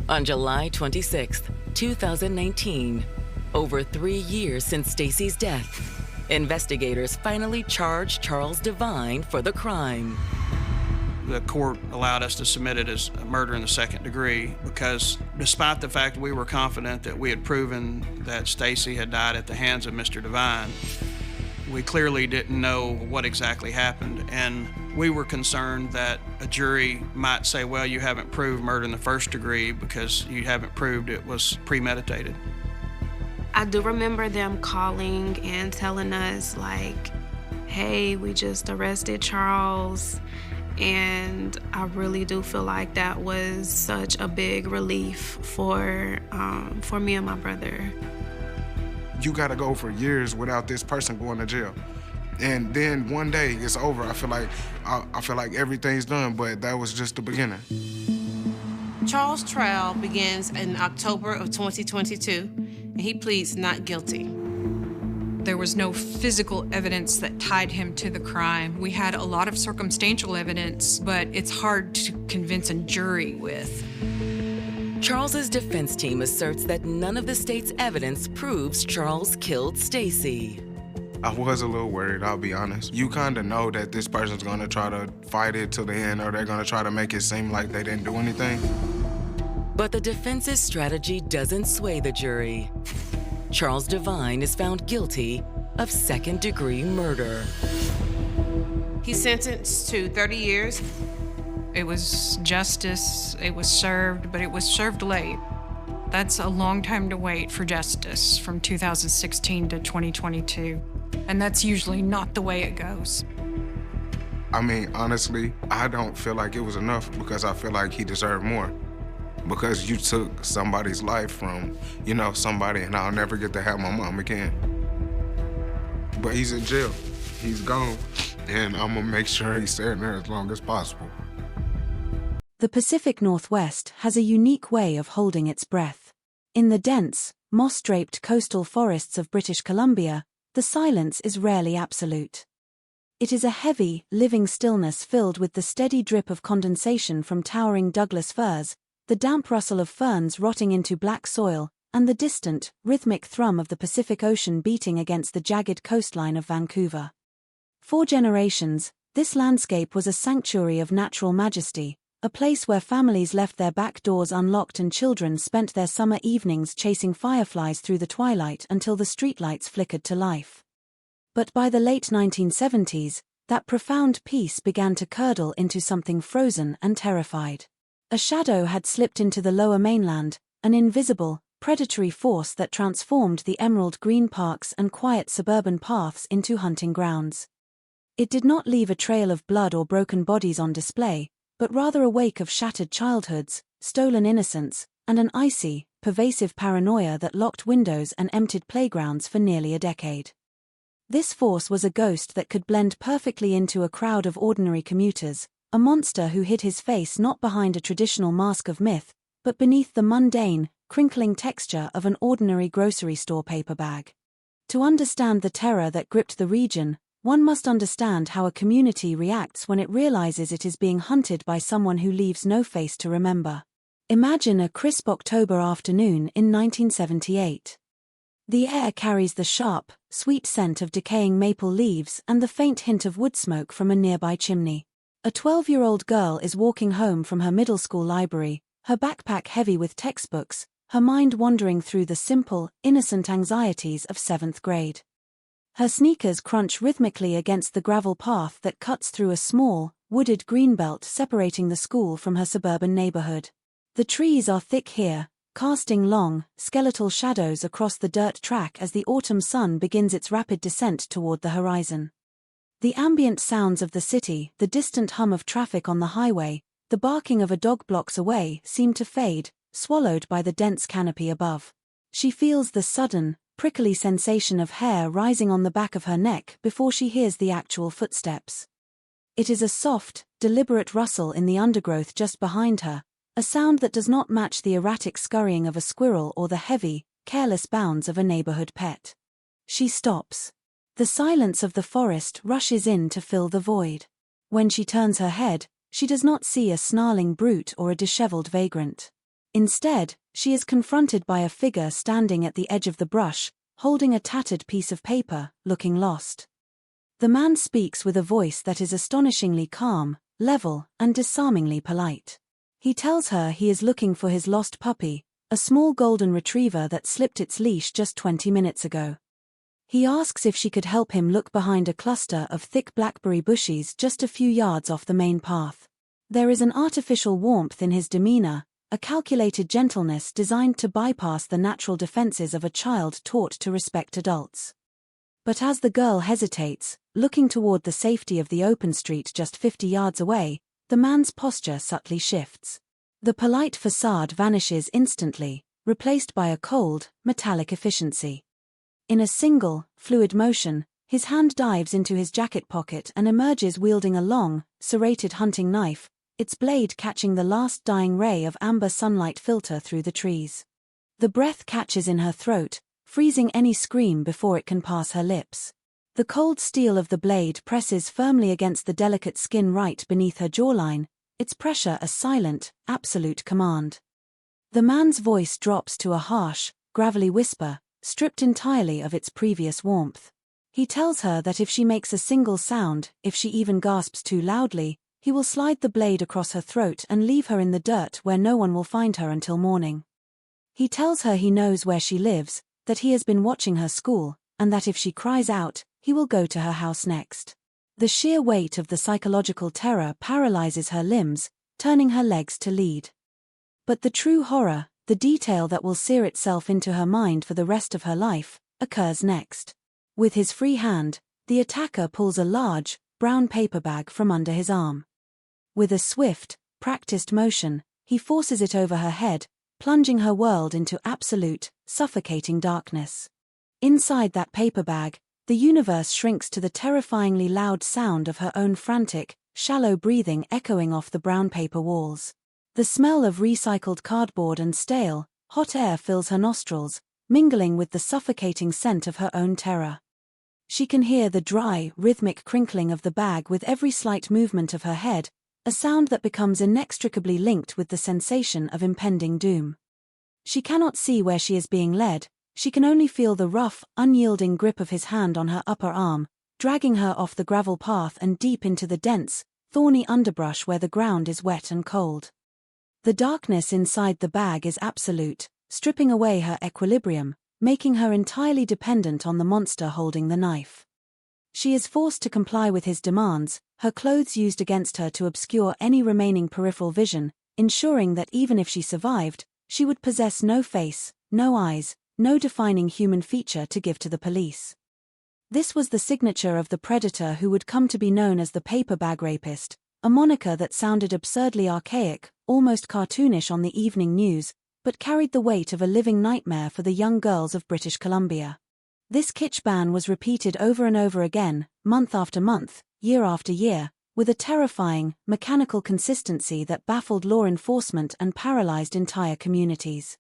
On July 26, 2019, over 3 years since Stacy's death, investigators finally charged Charles Devine for the crime. The court allowed us to submit it as a murder in the 2nd degree because despite the fact we were confident that we had proven that Stacy had died at the hands of Mr. Devine, we clearly didn't know what exactly happened, and we were concerned that a jury might say, well, you haven't proved murder in the 1st degree because you haven't proved it was premeditated. I do remember them calling and telling us, like, hey, we just arrested Charles. And I really do feel like that was such a big relief for me and my brother. You gotta go for years without this person going to jail. And then one day it's over. I feel like everything's done, but that was just the beginning. Charles' trial begins in October of 2022, and he pleads not guilty. There was no physical evidence that tied him to the crime. We had a lot of circumstantial evidence, but it's hard to convince a jury with. Charles's defense team asserts that none of the state's evidence proves Charles killed Stacy. I was a little worried, I'll be honest. You kind of know that this person's gonna try to fight it to the end, or they're gonna try to make it seem like they didn't do anything. But the defense's strategy doesn't sway the jury. Charles Devine is found guilty of 2nd-degree murder. He's sentenced to 30 years. It was justice, it was served, but it was served late. That's a long time to wait for justice from 2016 to 2022. And that's usually not the way it goes. I mean, honestly, I don't feel like it was enough because I feel like he deserved more. Because you took somebody's life from, somebody, and I'll never get to have my mom again. But he's in jail. He's gone. And I'm gonna make sure he's staying there as long as possible. The Pacific Northwest has a unique way of holding its breath. In the dense, moss-draped coastal forests of British Columbia, the silence is rarely absolute. It is a heavy, living stillness filled with the steady drip of condensation from towering Douglas firs, the damp rustle of ferns rotting into black soil, and the distant, rhythmic thrum of the Pacific Ocean beating against the jagged coastline of Vancouver. For generations, this landscape was a sanctuary of natural majesty, a place where families left their back doors unlocked and children spent their summer evenings chasing fireflies through the twilight until the streetlights flickered to life. But by the late 1970s, that profound peace began to curdle into something frozen and terrified. A shadow had slipped into the lower mainland, an invisible, predatory force that transformed the emerald green parks and quiet suburban paths into hunting grounds. It did not leave a trail of blood or broken bodies on display, but rather a wake of shattered childhoods, stolen innocence, and an icy, pervasive paranoia that locked windows and emptied playgrounds for nearly a decade. This force was a ghost that could blend perfectly into a crowd of ordinary commuters, a monster who hid his face not behind a traditional mask of myth, but beneath the mundane, crinkling texture of an ordinary grocery store paper bag. To understand the terror that gripped the region, one must understand how a community reacts when it realizes it is being hunted by someone who leaves no face to remember. Imagine a crisp October afternoon in 1978. The air carries the sharp, sweet scent of decaying maple leaves and the faint hint of wood smoke from a nearby chimney. A 12-year-old girl is walking home from her middle school library, her backpack heavy with textbooks, her mind wandering through the simple, innocent anxieties of 7th grade. Her sneakers crunch rhythmically against the gravel path that cuts through a small, wooded greenbelt separating the school from her suburban neighborhood. The trees are thick here, casting long, skeletal shadows across the dirt track as the autumn sun begins its rapid descent toward the horizon. The ambient sounds of the city, the distant hum of traffic on the highway, the barking of a dog blocks away, seem to fade, swallowed by the dense canopy above. She feels the sudden, prickly sensation of hair rising on the back of her neck before she hears the actual footsteps. It is a soft, deliberate rustle in the undergrowth just behind her, a sound that does not match the erratic scurrying of a squirrel or the heavy, careless bounds of a neighborhood pet. She stops. The silence of the forest rushes in to fill the void. When she turns her head, she does not see a snarling brute or a disheveled vagrant. Instead, she is confronted by a figure standing at the edge of the brush, holding a tattered piece of paper, looking lost. The man speaks with a voice that is astonishingly calm, level, and disarmingly polite. He tells her he is looking for his lost puppy, a small golden retriever that slipped its leash just 20 minutes ago. He asks if she could help him look behind a cluster of thick blackberry bushes just a few yards off the main path. There is an artificial warmth in his demeanor, a calculated gentleness designed to bypass the natural defenses of a child taught to respect adults. But as the girl hesitates, looking toward the safety of the open street just 50 yards away, the man's posture subtly shifts. The polite facade vanishes instantly, replaced by a cold, metallic efficiency. In a single, fluid motion, his hand dives into his jacket pocket and emerges wielding a long, serrated hunting knife, its blade catching the last dying ray of amber sunlight filter through the trees. The breath catches in her throat, freezing any scream before it can pass her lips. The cold steel of the blade presses firmly against the delicate skin right beneath her jawline, its pressure a silent, absolute command. The man's voice drops to a harsh, gravelly whisper, stripped entirely of its previous warmth. He tells her that if she makes a single sound, if she even gasps too loudly, he will slide the blade across her throat and leave her in the dirt where no one will find her until morning. He tells her he knows where she lives, that he has been watching her school, and that if she cries out, he will go to her house next. The sheer weight of the psychological terror paralyzes her limbs, turning her legs to lead. But the true horror, the detail that will sear itself into her mind for the rest of her life, occurs next. With his free hand, the attacker pulls a large, brown paper bag from under his arm. With a swift, practiced motion, he forces it over her head, plunging her world into absolute, suffocating darkness. Inside that paper bag, the universe shrinks to the terrifyingly loud sound of her own frantic, shallow breathing echoing off the brown paper walls. The smell of recycled cardboard and stale, hot air fills her nostrils, mingling with the suffocating scent of her own terror. She can hear the dry, rhythmic crinkling of the bag with every slight movement of her head, a sound that becomes inextricably linked with the sensation of impending doom. She cannot see where she is being led, she can only feel the rough, unyielding grip of his hand on her upper arm, dragging her off the gravel path and deep into the dense, thorny underbrush where the ground is wet and cold. The darkness inside the bag is absolute, stripping away her equilibrium, making her entirely dependent on the monster holding the knife. She is forced to comply with his demands, her clothes used against her to obscure any remaining peripheral vision, ensuring that even if she survived, she would possess no face, no eyes, no defining human feature to give to the police. This was the signature of the predator who would come to be known as the paper bag rapist, a moniker that sounded absurdly archaic, almost cartoonish on the evening news, but carried the weight of a living nightmare for the young girls of British Columbia. This kitsch ban was repeated over and over again, month after month, year after year, with a terrifying, mechanical consistency that baffled law enforcement and paralyzed entire communities.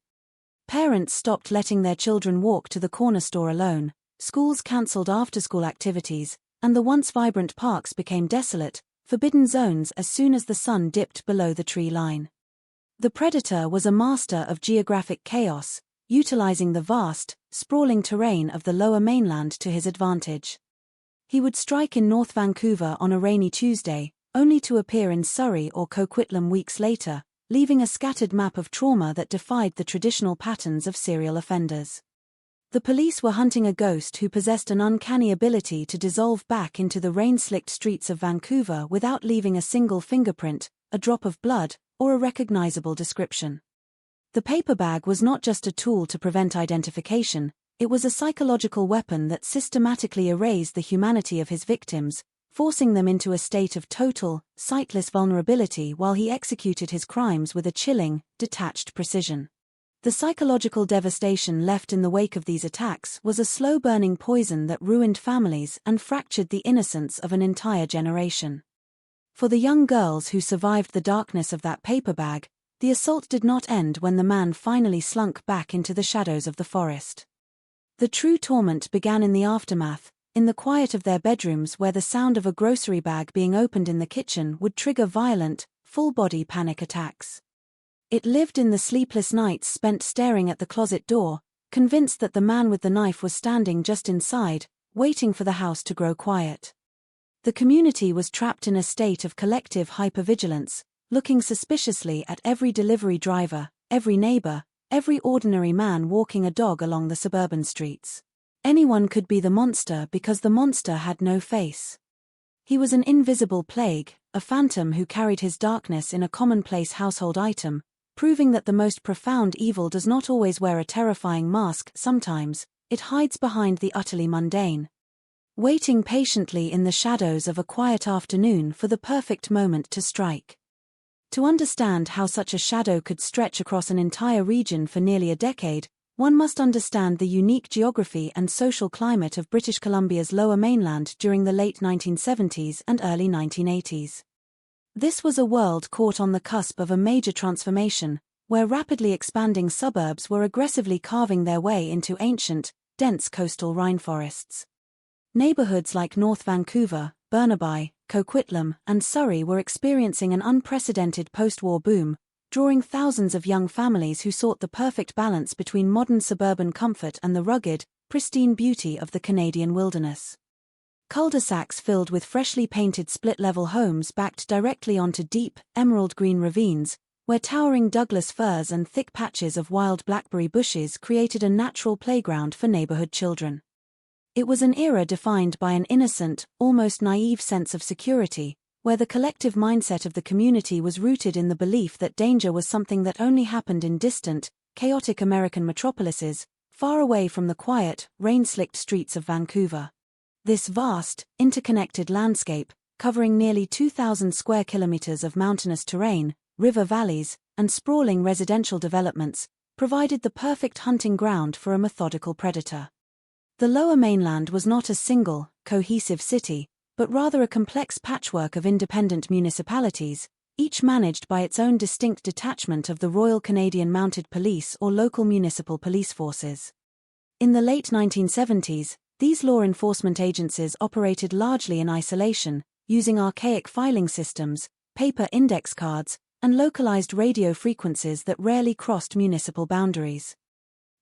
Parents stopped letting their children walk to the corner store alone, schools cancelled after-school activities, and the once vibrant parks became desolate, forbidden zones as soon as the sun dipped below the tree line. The predator was a master of geographic chaos, utilizing the vast, sprawling terrain of the Lower Mainland to his advantage. He would strike in North Vancouver on a rainy Tuesday, only to appear in Surrey or Coquitlam weeks later, leaving a scattered map of trauma that defied the traditional patterns of serial offenders. The police were hunting a ghost who possessed an uncanny ability to dissolve back into the rain-slicked streets of Vancouver without leaving a single fingerprint, a drop of blood, or a recognizable description. The paper bag was not just a tool to prevent identification, it was a psychological weapon that systematically erased the humanity of his victims, forcing them into a state of total, sightless vulnerability while he executed his crimes with a chilling, detached precision. The psychological devastation left in the wake of these attacks was a slow-burning poison that ruined families and fractured the innocence of an entire generation. For the young girls who survived the darkness of that paper bag, the assault did not end when the man finally slunk back into the shadows of the forest. The true torment began in the aftermath, in the quiet of their bedrooms where the sound of a grocery bag being opened in the kitchen would trigger violent, full-body panic attacks. It lived in the sleepless nights spent staring at the closet door, convinced that the man with the knife was standing just inside, waiting for the house to grow quiet. The community was trapped in a state of collective hypervigilance, looking suspiciously at every delivery driver, every neighbor, every ordinary man walking a dog along the suburban streets. Anyone could be the monster because the monster had no face. He was an invisible plague, a phantom who carried his darkness in a commonplace household item, proving that the most profound evil does not always wear a terrifying mask. Sometimes, it hides behind the utterly mundane, waiting patiently in the shadows of a quiet afternoon for the perfect moment to strike. To understand how such a shadow could stretch across an entire region for nearly a decade, one must understand the unique geography and social climate of British Columbia's Lower Mainland during the late 1970s and early 1980s. This was a world caught on the cusp of a major transformation, where rapidly expanding suburbs were aggressively carving their way into ancient, dense coastal rainforests. Neighborhoods like North Vancouver, Burnaby, Coquitlam, and Surrey were experiencing an unprecedented post-war boom, drawing thousands of young families who sought the perfect balance between modern suburban comfort and the rugged, pristine beauty of the Canadian wilderness. Cul-de-sacs filled with freshly painted split-level homes backed directly onto deep, emerald-green ravines, where towering Douglas firs and thick patches of wild blackberry bushes created a natural playground for neighborhood children. It was an era defined by an innocent, almost naive sense of security, where the collective mindset of the community was rooted in the belief that danger was something that only happened in distant, chaotic American metropolises, far away from the quiet, rain-slicked streets of Vancouver. This vast, interconnected landscape, covering nearly 2,000 square kilometers of mountainous terrain, river valleys, and sprawling residential developments, provided the perfect hunting ground for a methodical predator. The Lower Mainland was not a single, cohesive city, but rather a complex patchwork of independent municipalities, each managed by its own distinct detachment of the Royal Canadian Mounted Police or local municipal police forces. In the late 1970s, these law enforcement agencies operated largely in isolation, using archaic filing systems, paper index cards, and localized radio frequencies that rarely crossed municipal boundaries.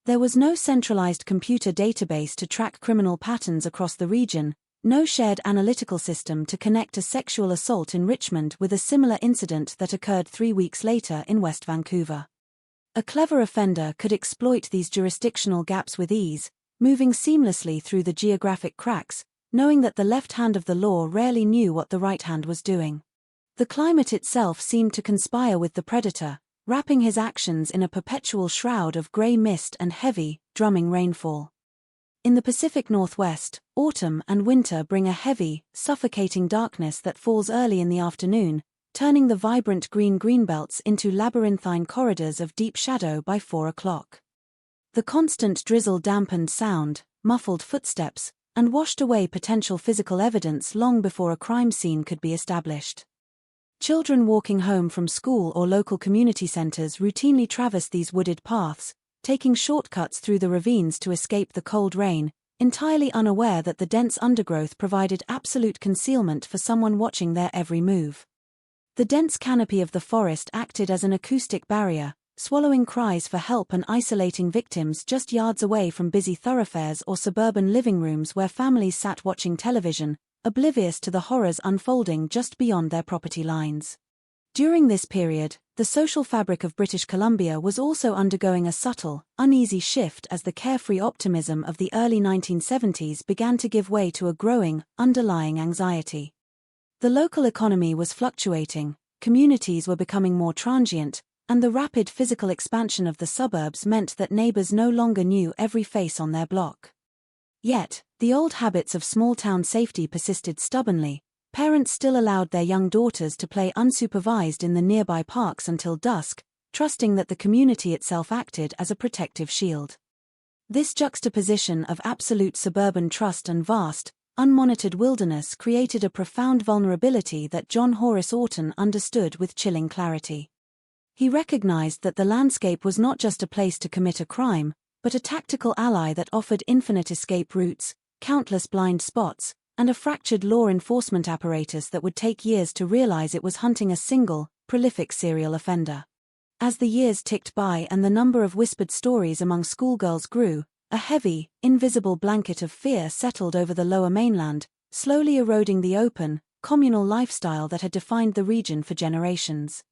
There was no centralized computer database to track criminal patterns across the region, no shared analytical system to connect a sexual assault in Richmond with a similar incident that occurred 3 weeks later in West Vancouver. A clever offender could exploit these jurisdictional gaps with ease, moving seamlessly through the geographic cracks, knowing that the left hand of the law rarely knew what the right hand was doing. The climate itself seemed to conspire with the predator, wrapping his actions in a perpetual shroud of grey mist and heavy, drumming rainfall. In the Pacific Northwest, autumn and winter bring a heavy, suffocating darkness that falls early in the afternoon, turning the vibrant green greenbelts into labyrinthine corridors of deep shadow by 4 o'clock. The constant drizzle dampened sound, muffled footsteps, and washed away potential physical evidence long before a crime scene could be established. Children walking home from school or local community centers routinely traverse these wooded paths, taking shortcuts through the ravines to escape the cold rain, entirely unaware that the dense undergrowth provided absolute concealment for someone watching their every move. The dense canopy of the forest acted as an acoustic barrier, swallowing cries for help and isolating victims just yards away from busy thoroughfares or suburban living rooms where families sat watching television, oblivious to the horrors unfolding just beyond their property lines. During this period, the social fabric of British Columbia was also undergoing a subtle, uneasy shift as the carefree optimism of the early 1970s began to give way to a growing, underlying anxiety. The local economy was fluctuating, communities were becoming more transient, and the rapid physical expansion of the suburbs meant that neighbors no longer knew every face on their block. Yet, the old habits of small-town safety persisted stubbornly. Parents still allowed their young daughters to play unsupervised in the nearby parks until dusk, trusting that the community itself acted as a protective shield. This juxtaposition of absolute suburban trust and vast, unmonitored wilderness created a profound vulnerability that John Horace Orton understood with chilling clarity. He recognized that the landscape was not just a place to commit a crime, but a tactical ally that offered infinite escape routes, countless blind spots, and a fractured law enforcement apparatus that would take years to realize it was hunting a single, prolific serial offender. As the years ticked by and the number of whispered stories among schoolgirls grew, a heavy, invisible blanket of fear settled over the Lower Mainland, slowly eroding the open, communal lifestyle that had defined the region for generations.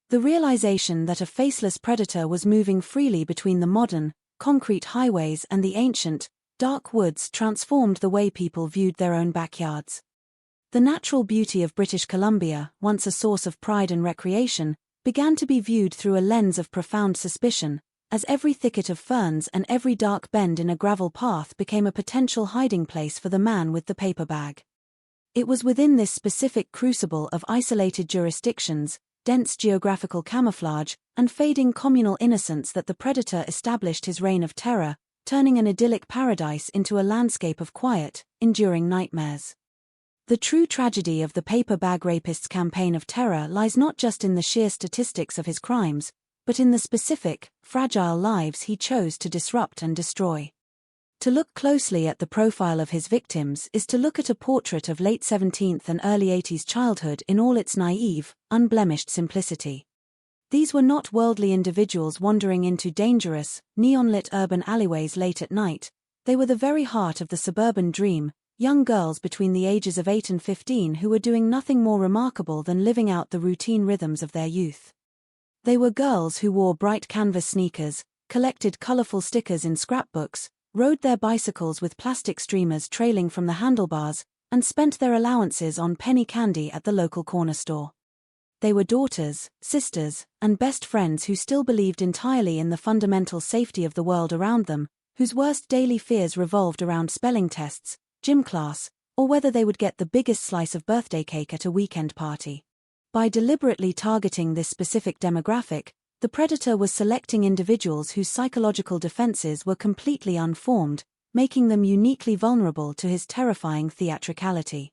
The realization that a faceless predator was moving freely between the modern, concrete highways and the ancient, dark woods transformed the way people viewed their own backyards. The natural beauty of British Columbia, once a source of pride and recreation, began to be viewed through a lens of profound suspicion, as every thicket of ferns and every dark bend in a gravel path became a potential hiding place for the man with the paper bag. It was within this specific crucible of isolated jurisdictions, dense geographical camouflage, and fading communal innocence that the predator established his reign of terror, turning an idyllic paradise into a landscape of quiet, enduring nightmares. The true tragedy of the paper bag rapist's campaign of terror lies not just in the sheer statistics of his crimes, but in the specific, fragile lives he chose to disrupt and destroy. To look closely at the profile of his victims is to look at a portrait of late 17th and early 80s childhood in all its naive, unblemished simplicity. These were not worldly individuals wandering into dangerous, neon-lit urban alleyways late at night. They were the very heart of the suburban dream, young girls between the ages of 8 and 15 who were doing nothing more remarkable than living out the routine rhythms of their youth. They were girls who wore bright canvas sneakers, collected colorful stickers in scrapbooks, rode their bicycles with plastic streamers trailing from the handlebars, and spent their allowances on penny candy at the local corner store. They were daughters, sisters, and best friends who still believed entirely in the fundamental safety of the world around them, whose worst daily fears revolved around spelling tests, gym class, or whether they would get the biggest slice of birthday cake at a weekend party. By deliberately targeting this specific demographic, the predator was selecting individuals whose psychological defenses were completely unformed, making them uniquely vulnerable to his terrifying theatricality.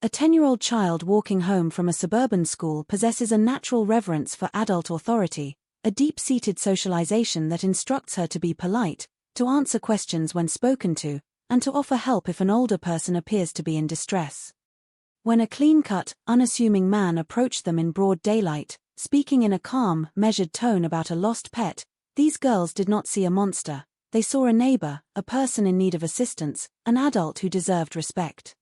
A 10-year-old child walking home from a suburban school possesses a natural reverence for adult authority, a deep-seated socialization that instructs her to be polite, to answer questions when spoken to, and to offer help if an older person appears to be in distress. When a clean-cut, unassuming man approached them in broad daylight, speaking in a calm, measured tone about a lost pet, these girls did not see a monster. They saw a neighbor, a person in need of assistance, an adult who deserved respect.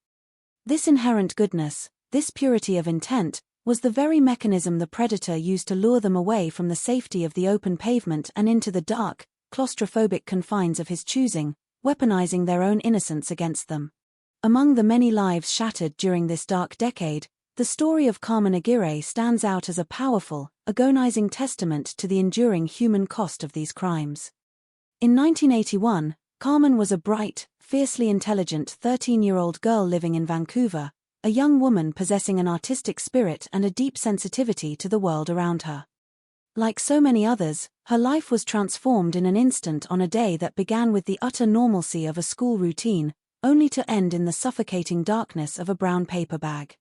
This inherent goodness, this purity of intent, was the very mechanism the predator used to lure them away from the safety of the open pavement and into the dark, claustrophobic confines of his choosing, weaponizing their own innocence against them. Among the many lives shattered during this dark decade, the story of Carmen Aguirre stands out as a powerful, agonizing testament to the enduring human cost of these crimes. In 1981, Carmen was a bright, fiercely intelligent 13-year-old girl living in Vancouver, a young woman possessing an artistic spirit and a deep sensitivity to the world around her. Like so many others, her life was transformed in an instant on a day that began with the utter normalcy of a school routine, only to end in the suffocating darkness of a brown paper bag.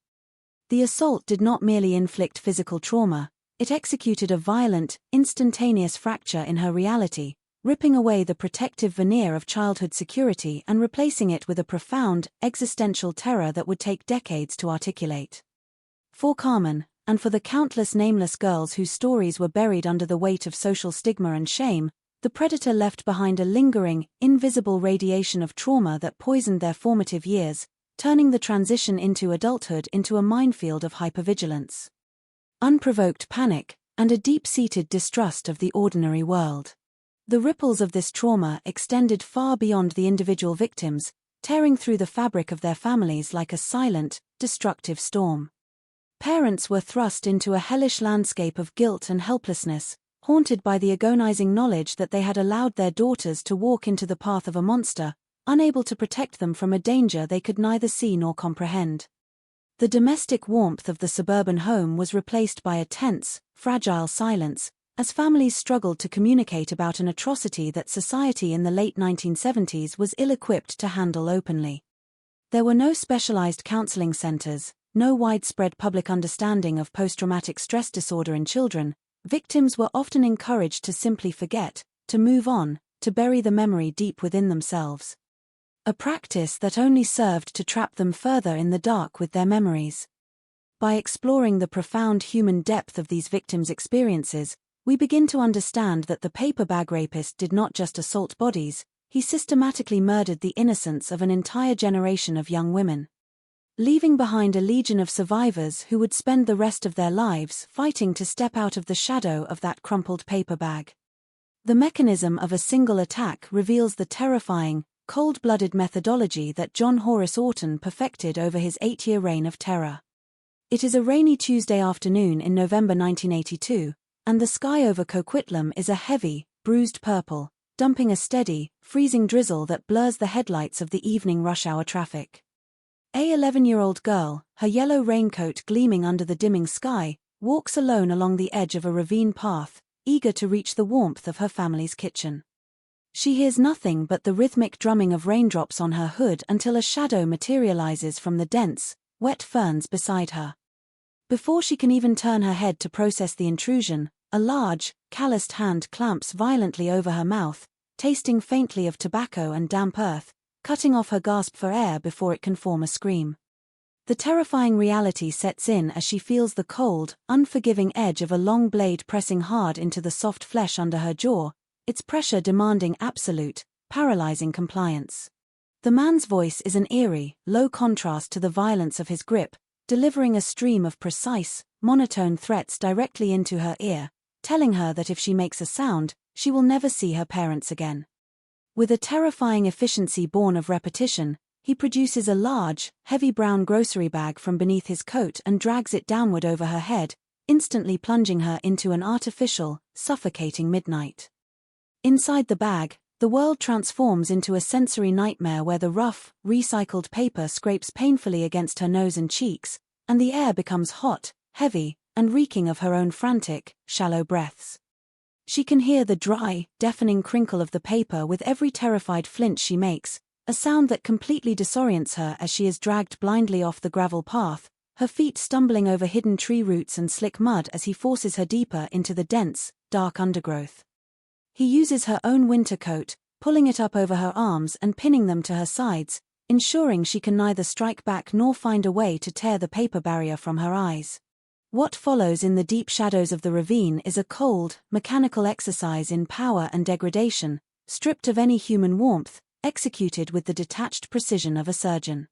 The assault did not merely inflict physical trauma, it executed a violent, instantaneous fracture in her reality, ripping away the protective veneer of childhood security and replacing it with a profound, existential terror that would take decades to articulate. For Carmen, and for the countless nameless girls whose stories were buried under the weight of social stigma and shame, the predator left behind a lingering, invisible radiation of trauma that poisoned their formative years, turning the transition into adulthood into a minefield of hypervigilance, unprovoked panic, and a deep-seated distrust of the ordinary world. The ripples of this trauma extended far beyond the individual victims, tearing through the fabric of their families like a silent, destructive storm. Parents were thrust into a hellish landscape of guilt and helplessness, haunted by the agonizing knowledge that they had allowed their daughters to walk into the path of a monster, unable to protect them from a danger they could neither see nor comprehend. The domestic warmth of the suburban home was replaced by a tense, fragile silence, as families struggled to communicate about an atrocity that society in the late 1970s was ill-equipped to handle openly. There were no specialized counseling centers, no widespread public understanding of post-traumatic stress disorder in children. Victims were often encouraged to simply forget, to move on, to bury the memory deep within themselves. A practice that only served to trap them further in the dark with their memories. By exploring the profound human depth of these victims' experiences, we begin to understand that the paper bag rapist did not just assault bodies, he systematically murdered the innocence of an entire generation of young women, leaving behind a legion of survivors who would spend the rest of their lives fighting to step out of the shadow of that crumpled paper bag. The mechanism of a single attack reveals the terrifying, cold-blooded methodology that John Horace Orton perfected over his 8-year reign of terror. It is a rainy Tuesday afternoon in November 1982, and the sky over Coquitlam is a heavy, bruised purple, dumping a steady, freezing drizzle that blurs the headlights of the evening rush-hour traffic. A 11-year-old girl, her yellow raincoat gleaming under the dimming sky, walks alone along the edge of a ravine path, eager to reach the warmth of her family's kitchen. She hears nothing but the rhythmic drumming of raindrops on her hood until a shadow materializes from the dense, wet ferns beside her. Before she can even turn her head to process the intrusion, a large, calloused hand clamps violently over her mouth, tasting faintly of tobacco and damp earth, cutting off her gasp for air before it can form a scream. The terrifying reality sets in as she feels the cold, unforgiving edge of a long blade pressing hard into the soft flesh under her jaw, its pressure demanding absolute, paralyzing compliance. The man's voice is an eerie, low contrast to the violence of his grip, delivering a stream of precise, monotone threats directly into her ear, telling her that if she makes a sound, she will never see her parents again. With a terrifying efficiency born of repetition, he produces a large, heavy brown grocery bag from beneath his coat and drags it downward over her head, instantly plunging her into an artificial, suffocating midnight. Inside the bag, the world transforms into a sensory nightmare where the rough, recycled paper scrapes painfully against her nose and cheeks, and the air becomes hot, heavy, and reeking of her own frantic, shallow breaths. She can hear the dry, deafening crinkle of the paper with every terrified flinch she makes, a sound that completely disorients her as she is dragged blindly off the gravel path, her feet stumbling over hidden tree roots and slick mud as he forces her deeper into the dense, dark undergrowth. He uses her own winter coat, pulling it up over her arms and pinning them to her sides, ensuring she can neither strike back nor find a way to tear the paper barrier from her eyes. What follows in the deep shadows of the ravine is a cold, mechanical exercise in power and degradation, stripped of any human warmth, executed with the detached precision of a surgeon.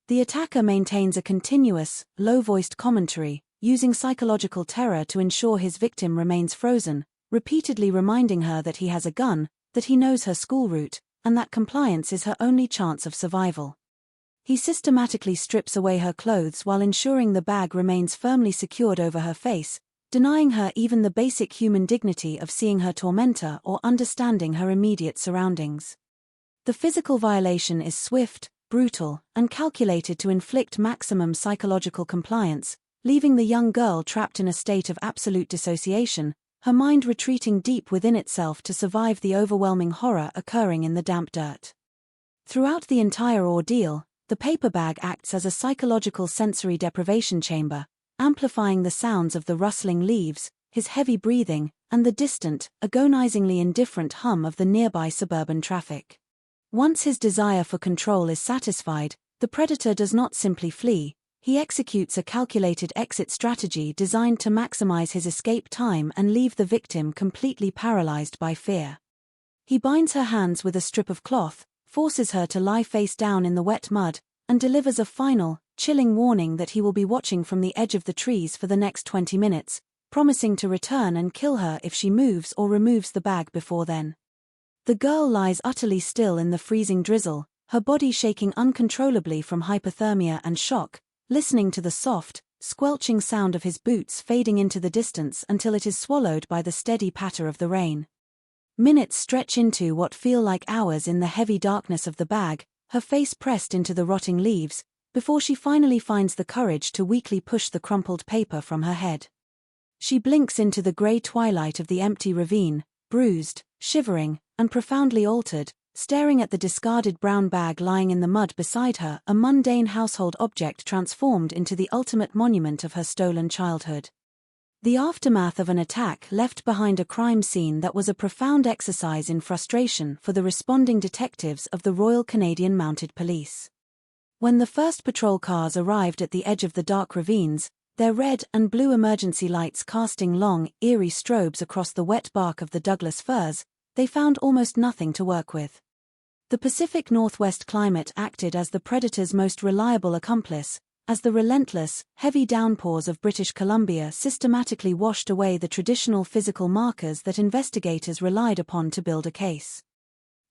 The attacker maintains a continuous, low-voiced commentary, using psychological terror to ensure his victim remains frozen, repeatedly reminding her that he has a gun, that he knows her school route, and that compliance is her only chance of survival. He systematically strips away her clothes while ensuring the bag remains firmly secured over her face, denying her even the basic human dignity of seeing her tormentor or understanding her immediate surroundings. The physical violation is swift, brutal, and calculated to inflict maximum psychological compliance, leaving the young girl trapped in a state of absolute dissociation, her mind retreating deep within itself to survive the overwhelming horror occurring in the damp dirt. Throughout the entire ordeal, the paper bag acts as a psychological sensory deprivation chamber, amplifying the sounds of the rustling leaves, his heavy breathing, and the distant, agonizingly indifferent hum of the nearby suburban traffic. Once his desire for control is satisfied, the predator does not simply flee, he executes a calculated exit strategy designed to maximize his escape time and leave the victim completely paralyzed by fear. He binds her hands with a strip of cloth, forces her to lie face down in the wet mud, and delivers a final, chilling warning that he will be watching from the edge of the trees for the next 20 minutes, promising to return and kill her if she moves or removes the bag before then. The girl lies utterly still in the freezing drizzle, her body shaking uncontrollably from hypothermia and shock, listening to the soft, squelching sound of his boots fading into the distance until it is swallowed by the steady patter of the rain. Minutes stretch into what feel like hours in the heavy darkness of the bag, her face pressed into the rotting leaves, before she finally finds the courage to weakly push the crumpled paper from her head. She blinks into the grey twilight of the empty ravine, bruised, shivering, and profoundly altered, staring at the discarded brown bag lying in the mud beside her, a mundane household object transformed into the ultimate monument of her stolen childhood. The aftermath of an attack left behind a crime scene that was a profound exercise in frustration for the responding detectives of the Royal Canadian Mounted Police. When the first patrol cars arrived at the edge of the dark ravines, their red and blue emergency lights casting long, eerie strobes across the wet bark of the Douglas firs, they found almost nothing to work with. The Pacific Northwest climate acted as the predator's most reliable accomplice, as the relentless, heavy downpours of British Columbia systematically washed away the traditional physical markers that investigators relied upon to build a case.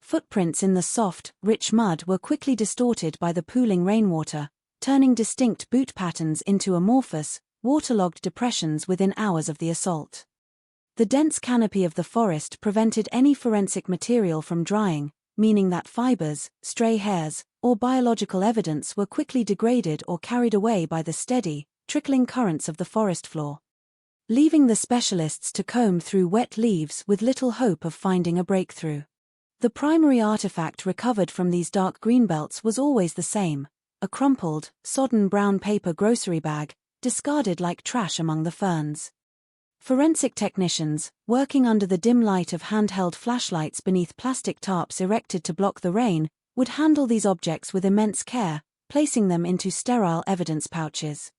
Footprints in the soft, rich mud were quickly distorted by the pooling rainwater, turning distinct boot patterns into amorphous, waterlogged depressions within hours of the assault. The dense canopy of the forest prevented any forensic material from drying, meaning that fibers, stray hairs, or biological evidence were quickly degraded or carried away by the steady, trickling currents of the forest floor, leaving the specialists to comb through wet leaves with little hope of finding a breakthrough. The primary artifact recovered from these dark greenbelts was always the same, a crumpled, sodden brown paper grocery bag, discarded like trash among the ferns. Forensic technicians, working under the dim light of handheld flashlights beneath plastic tarps erected to block the rain, would handle these objects with immense care, placing them into sterile evidence pouches.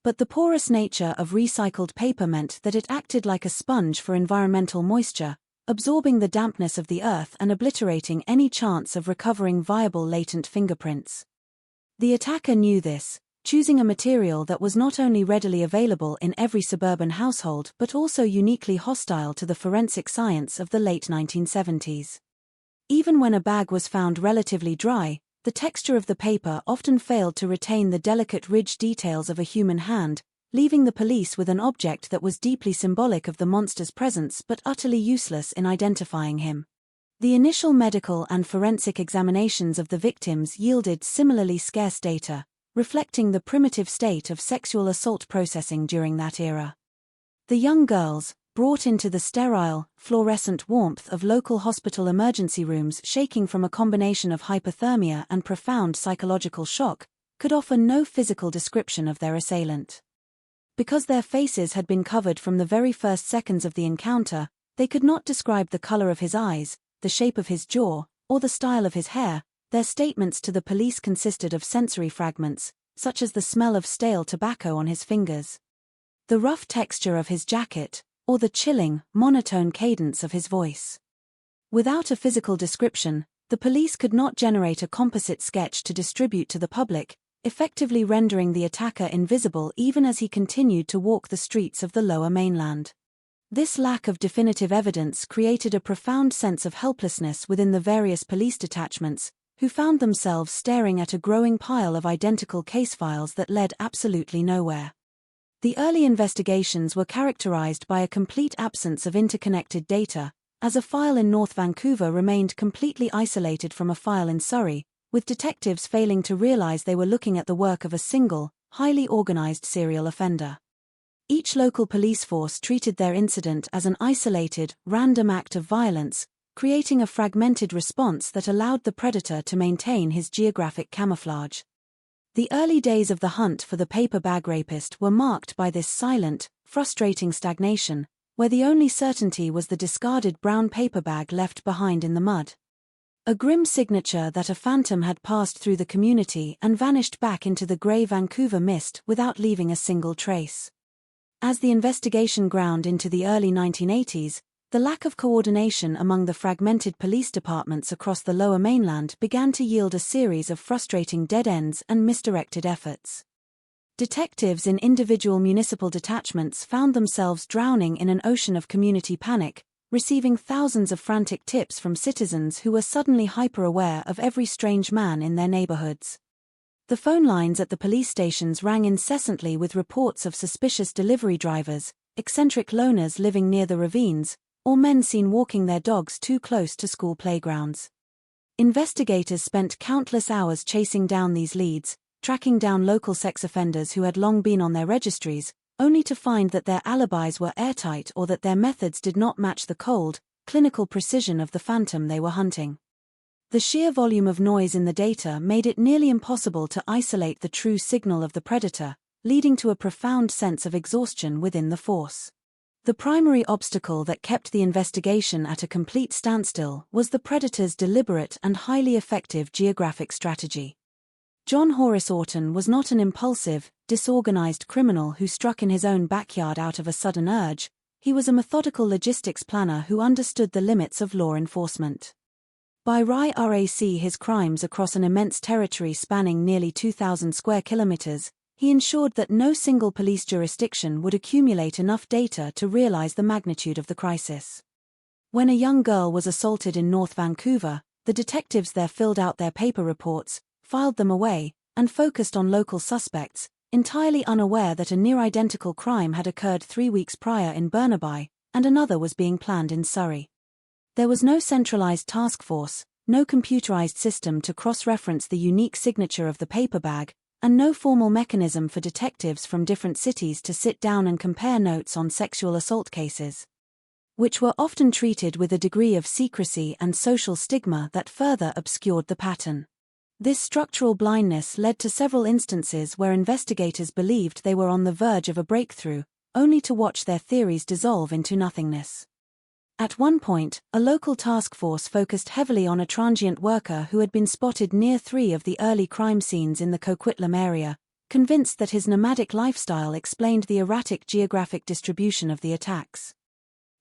But the porous nature of recycled paper meant that it acted like a sponge for environmental moisture, absorbing the dampness of the earth and obliterating any chance of recovering viable latent fingerprints. The attacker knew this, choosing a material that was not only readily available in every suburban household but also uniquely hostile to the forensic science of the late 1970s. Even when a bag was found relatively dry, the texture of the paper often failed to retain the delicate ridge details of a human hand, leaving the police with an object that was deeply symbolic of the monster's presence but utterly useless in identifying him. The initial medical and forensic examinations of the victims yielded similarly scarce data, reflecting the primitive state of sexual assault processing during that era. The young girls, brought into the sterile, fluorescent warmth of local hospital emergency rooms shaking from a combination of hypothermia and profound psychological shock, could offer no physical description of their assailant. Because their faces had been covered from the very first seconds of the encounter, they could not describe the color of his eyes, the shape of his jaw, or the style of his hair. Their statements to the police consisted of sensory fragments, such as the smell of stale tobacco on his fingers, the rough texture of his jacket, or the chilling, monotone cadence of his voice. Without a physical description, the police could not generate a composite sketch to distribute to the public, effectively rendering the attacker invisible even as he continued to walk the streets of the Lower Mainland. This lack of definitive evidence created a profound sense of helplessness within the various police detachments, who found themselves staring at a growing pile of identical case files that led absolutely nowhere. The early investigations were characterized by a complete absence of interconnected data, as a file in North Vancouver remained completely isolated from a file in Surrey, with detectives failing to realize they were looking at the work of a single, highly organized serial offender. Each local police force treated their incident as an isolated, random act of violence, creating a fragmented response that allowed the predator to maintain his geographic camouflage. The early days of the hunt for the paper bag rapist were marked by this silent, frustrating stagnation, where the only certainty was the discarded brown paper bag left behind in the mud. A grim signature that a phantom had passed through the community and vanished back into the grey Vancouver mist without leaving a single trace. As the investigation ground into the early 1980s, the lack of coordination among the fragmented police departments across the Lower Mainland began to yield a series of frustrating dead ends and misdirected efforts. Detectives in individual municipal detachments found themselves drowning in an ocean of community panic, receiving thousands of frantic tips from citizens who were suddenly hyper-aware of every strange man in their neighborhoods. The phone lines at the police stations rang incessantly with reports of suspicious delivery drivers, eccentric loners living near the ravines, or men seen walking their dogs too close to school playgrounds. Investigators spent countless hours chasing down these leads, tracking down local sex offenders who had long been on their registries, only to find that their alibis were airtight or that their methods did not match the cold, clinical precision of the phantom they were hunting. The sheer volume of noise in the data made it nearly impossible to isolate the true signal of the predator, leading to a profound sense of exhaustion within the force. The primary obstacle that kept the investigation at a complete standstill was the predator's deliberate and highly effective geographic strategy. John Horace Orton was not an impulsive, disorganized criminal who struck in his own backyard out of a sudden urge. He was a methodical logistics planner who understood the limits of law enforcement. By rac his crimes across an immense territory spanning nearly 2,000 square kilometers, he ensured that no single police jurisdiction would accumulate enough data to realize the magnitude of the crisis. When a young girl was assaulted in North Vancouver, the detectives there filled out their paper reports, filed them away, and focused on local suspects, entirely unaware that a near-identical crime had occurred 3 weeks prior in Burnaby, and another was being planned in Surrey. There was no centralized task force, no computerized system to cross-reference the unique signature of the paper bag, and no formal mechanism for detectives from different cities to sit down and compare notes on sexual assault cases, which were often treated with a degree of secrecy and social stigma that further obscured the pattern. This structural blindness led to several instances where investigators believed they were on the verge of a breakthrough, only to watch their theories dissolve into nothingness. At one point, a local task force focused heavily on a transient worker who had been spotted near 3 of the early crime scenes in the Coquitlam area, convinced that his nomadic lifestyle explained the erratic geographic distribution of the attacks.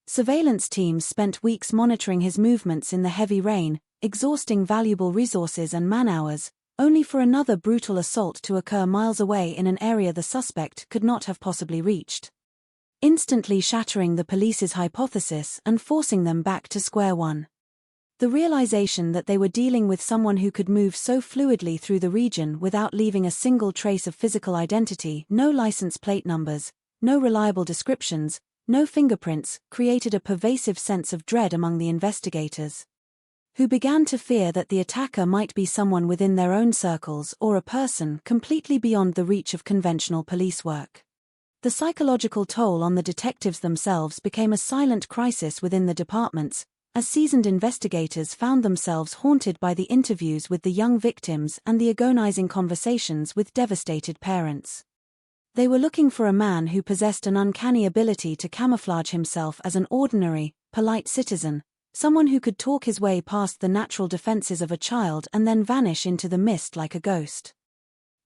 Surveillance teams spent weeks monitoring his movements in the heavy rain, exhausting valuable resources and man-hours, only for another brutal assault to occur miles away in an area the suspect could not have possibly reached, instantly shattering the police's hypothesis and forcing them back to square one. The realization that they were dealing with someone who could move so fluidly through the region without leaving a single trace of physical identity, no license plate numbers, no reliable descriptions, no fingerprints, created a pervasive sense of dread among the investigators, who began to fear that the attacker might be someone within their own circles or a person completely beyond the reach of conventional police work. The psychological toll on the detectives themselves became a silent crisis within the departments, as seasoned investigators found themselves haunted by the interviews with the young victims and the agonizing conversations with devastated parents. They were looking for a man who possessed an uncanny ability to camouflage himself as an ordinary, polite citizen, someone who could talk his way past the natural defenses of a child and then vanish into the mist like a ghost.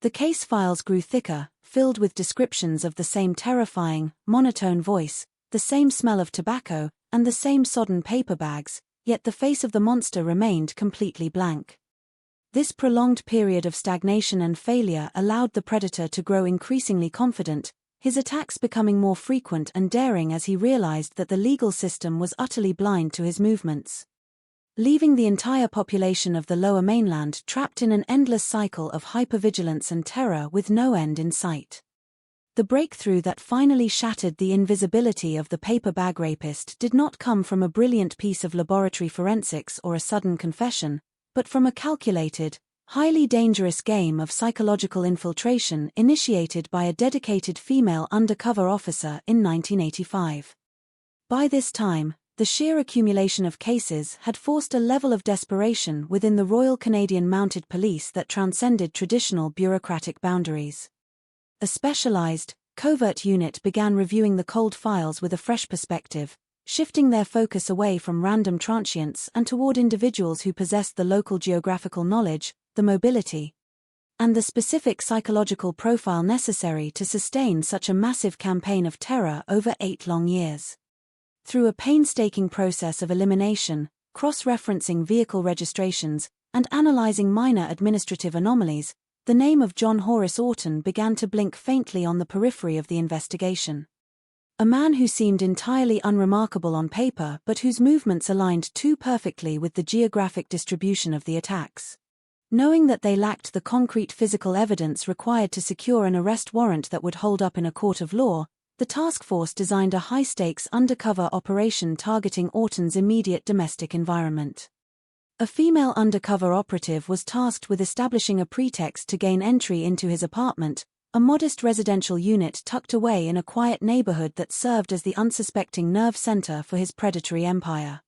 The case files grew thicker, filled with descriptions of the same terrifying, monotone voice, the same smell of tobacco, and the same sodden paper bags, yet the face of the monster remained completely blank. This prolonged period of stagnation and failure allowed the predator to grow increasingly confident, his attacks becoming more frequent and daring as he realized that the legal system was utterly blind to his movements, leaving the entire population of the Lower Mainland trapped in an endless cycle of hypervigilance and terror with no end in sight. The breakthrough that finally shattered the invisibility of the paper bag rapist did not come from a brilliant piece of laboratory forensics or a sudden confession, but from a calculated, highly dangerous game of psychological infiltration initiated by a dedicated female undercover officer in 1985. By this time, the sheer accumulation of cases had forced a level of desperation within the Royal Canadian Mounted Police that transcended traditional bureaucratic boundaries. A specialized, covert unit began reviewing the cold files with a fresh perspective, shifting their focus away from random transients and toward individuals who possessed the local geographical knowledge, the mobility, and the specific psychological profile necessary to sustain such a massive campaign of terror over 8 long years. Through a painstaking process of elimination, cross-referencing vehicle registrations, and analyzing minor administrative anomalies, the name of John Horace Orton began to blink faintly on the periphery of the investigation. A man who seemed entirely unremarkable on paper but whose movements aligned too perfectly with the geographic distribution of the attacks. Knowing that they lacked the concrete physical evidence required to secure an arrest warrant that would hold up in a court of law, the task force designed a high-stakes undercover operation targeting Orton's immediate domestic environment. A female undercover operative was tasked with establishing a pretext to gain entry into his apartment, a modest residential unit tucked away in a quiet neighborhood that served as the unsuspecting nerve center for his predatory empire.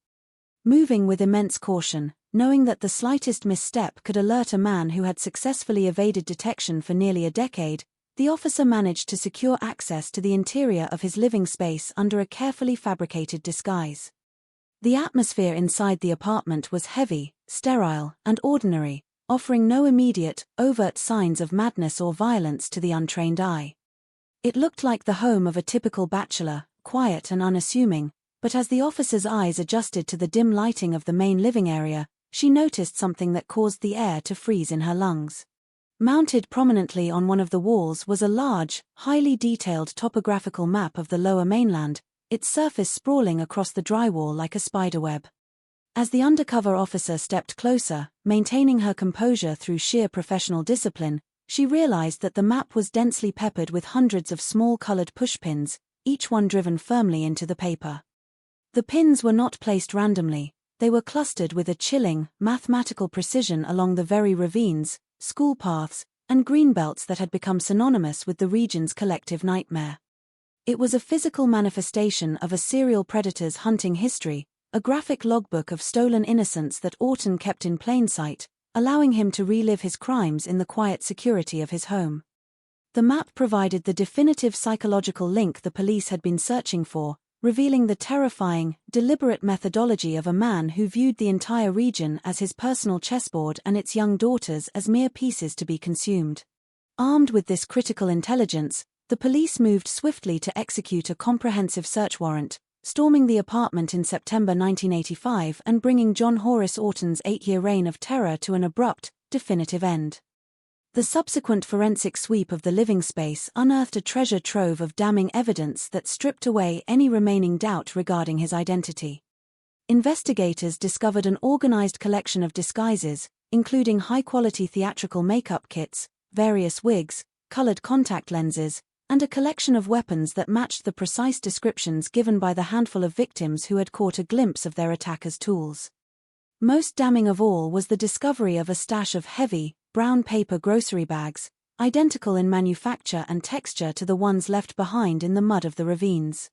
Moving with immense caution, knowing that the slightest misstep could alert a man who had successfully evaded detection for nearly a decade, the officer managed to secure access to the interior of his living space under a carefully fabricated disguise. The atmosphere inside the apartment was heavy, sterile, and ordinary, offering no immediate, overt signs of madness or violence to the untrained eye. It looked like the home of a typical bachelor, quiet and unassuming, but as the officer's eyes adjusted to the dim lighting of the main living area, she noticed something that caused the air to freeze in her lungs. Mounted prominently on one of the walls was a large, highly detailed topographical map of the Lower Mainland, its surface sprawling across the drywall like a spiderweb. As the undercover officer stepped closer, maintaining her composure through sheer professional discipline, she realized that the map was densely peppered with hundreds of small colored pushpins, each one driven firmly into the paper. The pins were not placed randomly, they were clustered with a chilling, mathematical precision along the very ravines, school paths, and greenbelts that had become synonymous with the region's collective nightmare. It was a physical manifestation of a serial predator's hunting history, a graphic logbook of stolen innocence that Orton kept in plain sight, allowing him to relive his crimes in the quiet security of his home. The map provided the definitive psychological link the police had been searching for, revealing the terrifying, deliberate methodology of a man who viewed the entire region as his personal chessboard and its young daughters as mere pieces to be consumed. Armed with this critical intelligence, the police moved swiftly to execute a comprehensive search warrant, storming the apartment in September 1985 and bringing John Horace Orton's 8-year reign of terror to an abrupt, definitive end. The subsequent forensic sweep of the living space unearthed a treasure trove of damning evidence that stripped away any remaining doubt regarding his identity. Investigators discovered an organized collection of disguises, including high-quality theatrical makeup kits, various wigs, colored contact lenses, and a collection of weapons that matched the precise descriptions given by the handful of victims who had caught a glimpse of their attackers' tools. Most damning of all was the discovery of a stash of heavy, brown paper grocery bags, identical in manufacture and texture to the ones left behind in the mud of the ravines.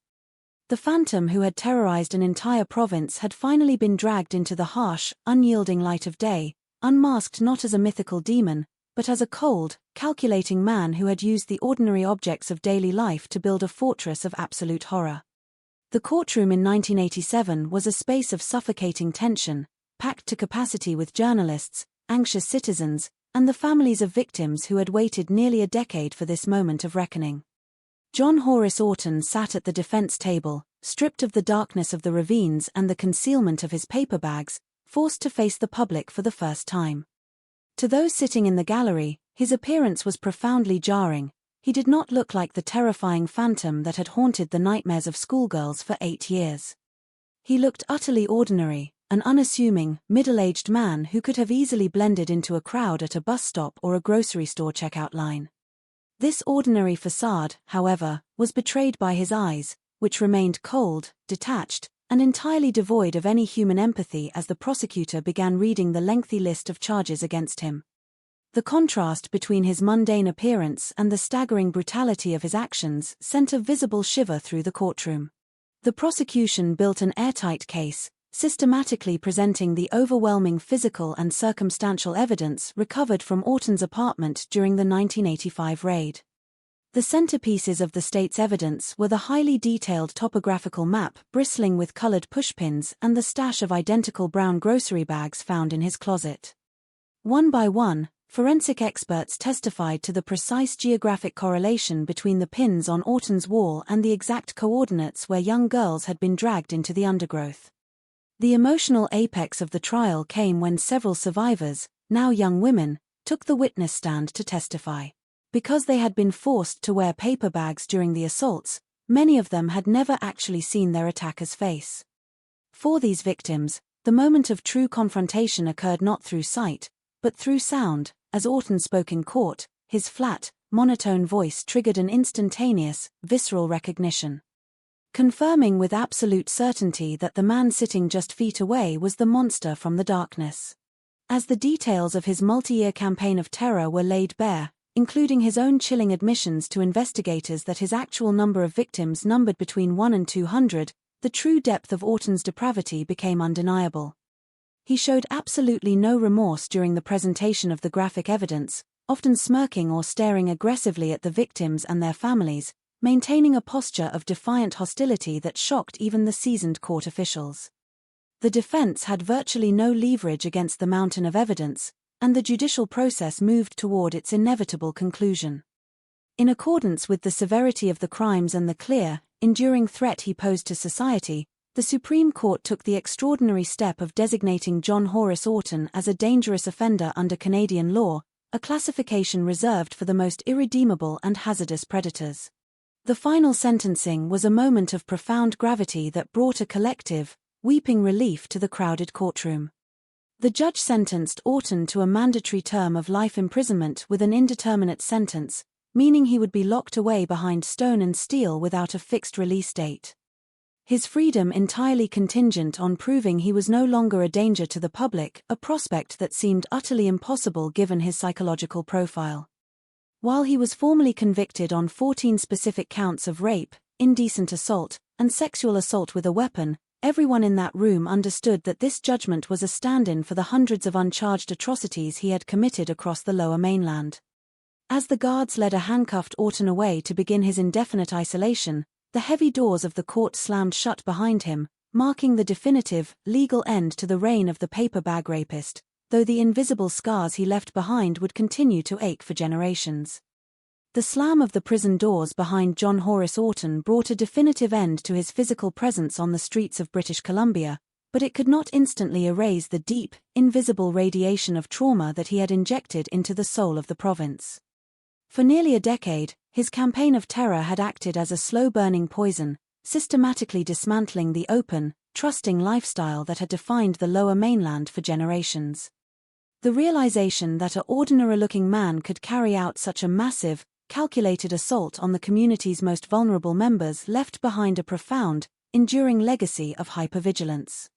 The phantom who had terrorized an entire province had finally been dragged into the harsh, unyielding light of day, unmasked not as a mythical demon, but as a cold, calculating man who had used the ordinary objects of daily life to build a fortress of absolute horror. The courtroom in 1987 was a space of suffocating tension, packed to capacity with journalists, anxious citizens, and the families of victims who had waited nearly a decade for this moment of reckoning. John Horace Orton sat at the defense table, stripped of the darkness of the ravines and the concealment of his paper bags, forced to face the public for the first time. To those sitting in the gallery, his appearance was profoundly jarring. He did not look like the terrifying phantom that had haunted the nightmares of schoolgirls for 8 years. He looked utterly ordinary, an unassuming, middle-aged man who could have easily blended into a crowd at a bus stop or a grocery store checkout line. This ordinary facade, however, was betrayed by his eyes, which remained cold, detached, and entirely devoid of any human empathy as the prosecutor began reading the lengthy list of charges against him. The contrast between his mundane appearance and the staggering brutality of his actions sent a visible shiver through the courtroom. The prosecution built an airtight case, systematically presenting the overwhelming physical and circumstantial evidence recovered from Orton's apartment during the 1985 raid. The centerpieces of the state's evidence were the highly detailed topographical map bristling with colored pushpins and the stash of identical brown grocery bags found in his closet. One by one, forensic experts testified to the precise geographic correlation between the pins on Orton's wall and the exact coordinates where young girls had been dragged into the undergrowth. The emotional apex of the trial came when several survivors, now young women, took the witness stand to testify. Because they had been forced to wear paper bags during the assaults, many of them had never actually seen their attacker's face. For these victims, the moment of true confrontation occurred not through sight, but through sound. As Orton spoke in court, his flat, monotone voice triggered an instantaneous, visceral recognition. Confirming with absolute certainty that the man sitting just feet away was the monster from the darkness. As the details of his multi-year campaign of terror were laid bare, including his own chilling admissions to investigators that his actual number of victims numbered between 1 and 200, the true depth of Orton's depravity became undeniable. He showed absolutely no remorse during the presentation of the graphic evidence, often smirking or staring aggressively at the victims and their families, maintaining a posture of defiant hostility that shocked even the seasoned court officials. The defense had virtually no leverage against the mountain of evidence, and the judicial process moved toward its inevitable conclusion. In accordance with the severity of the crimes and the clear, enduring threat he posed to society, the Supreme Court took the extraordinary step of designating John Horace Orton as a dangerous offender under Canadian law, a classification reserved for the most irredeemable and hazardous predators. The final sentencing was a moment of profound gravity that brought a collective, weeping relief to the crowded courtroom. The judge sentenced Orton to a mandatory term of life imprisonment with an indeterminate sentence, meaning he would be locked away behind stone and steel without a fixed release date. His freedom entirely contingent on proving he was no longer a danger to the public, a prospect that seemed utterly impossible given his psychological profile. While he was formally convicted on 14 specific counts of rape, indecent assault, and sexual assault with a weapon, everyone in that room understood that this judgment was a stand-in for the hundreds of uncharged atrocities he had committed across the Lower Mainland. As the guards led a handcuffed Orton away to begin his indefinite isolation, the heavy doors of the court slammed shut behind him, marking the definitive, legal end to the reign of the paper bag rapist, though the invisible scars he left behind would continue to ache for generations. The slam of the prison doors behind John Horace Orton brought a definitive end to his physical presence on the streets of British Columbia, but it could not instantly erase the deep, invisible radiation of trauma that he had injected into the soul of the province. For nearly a decade, his campaign of terror had acted as a slow-burning poison, systematically dismantling the open, trusting lifestyle that had defined the Lower Mainland for generations. The realization that an ordinary-looking man could carry out such a massive, calculated assault on the community's most vulnerable members left behind a profound, enduring legacy of hypervigilance.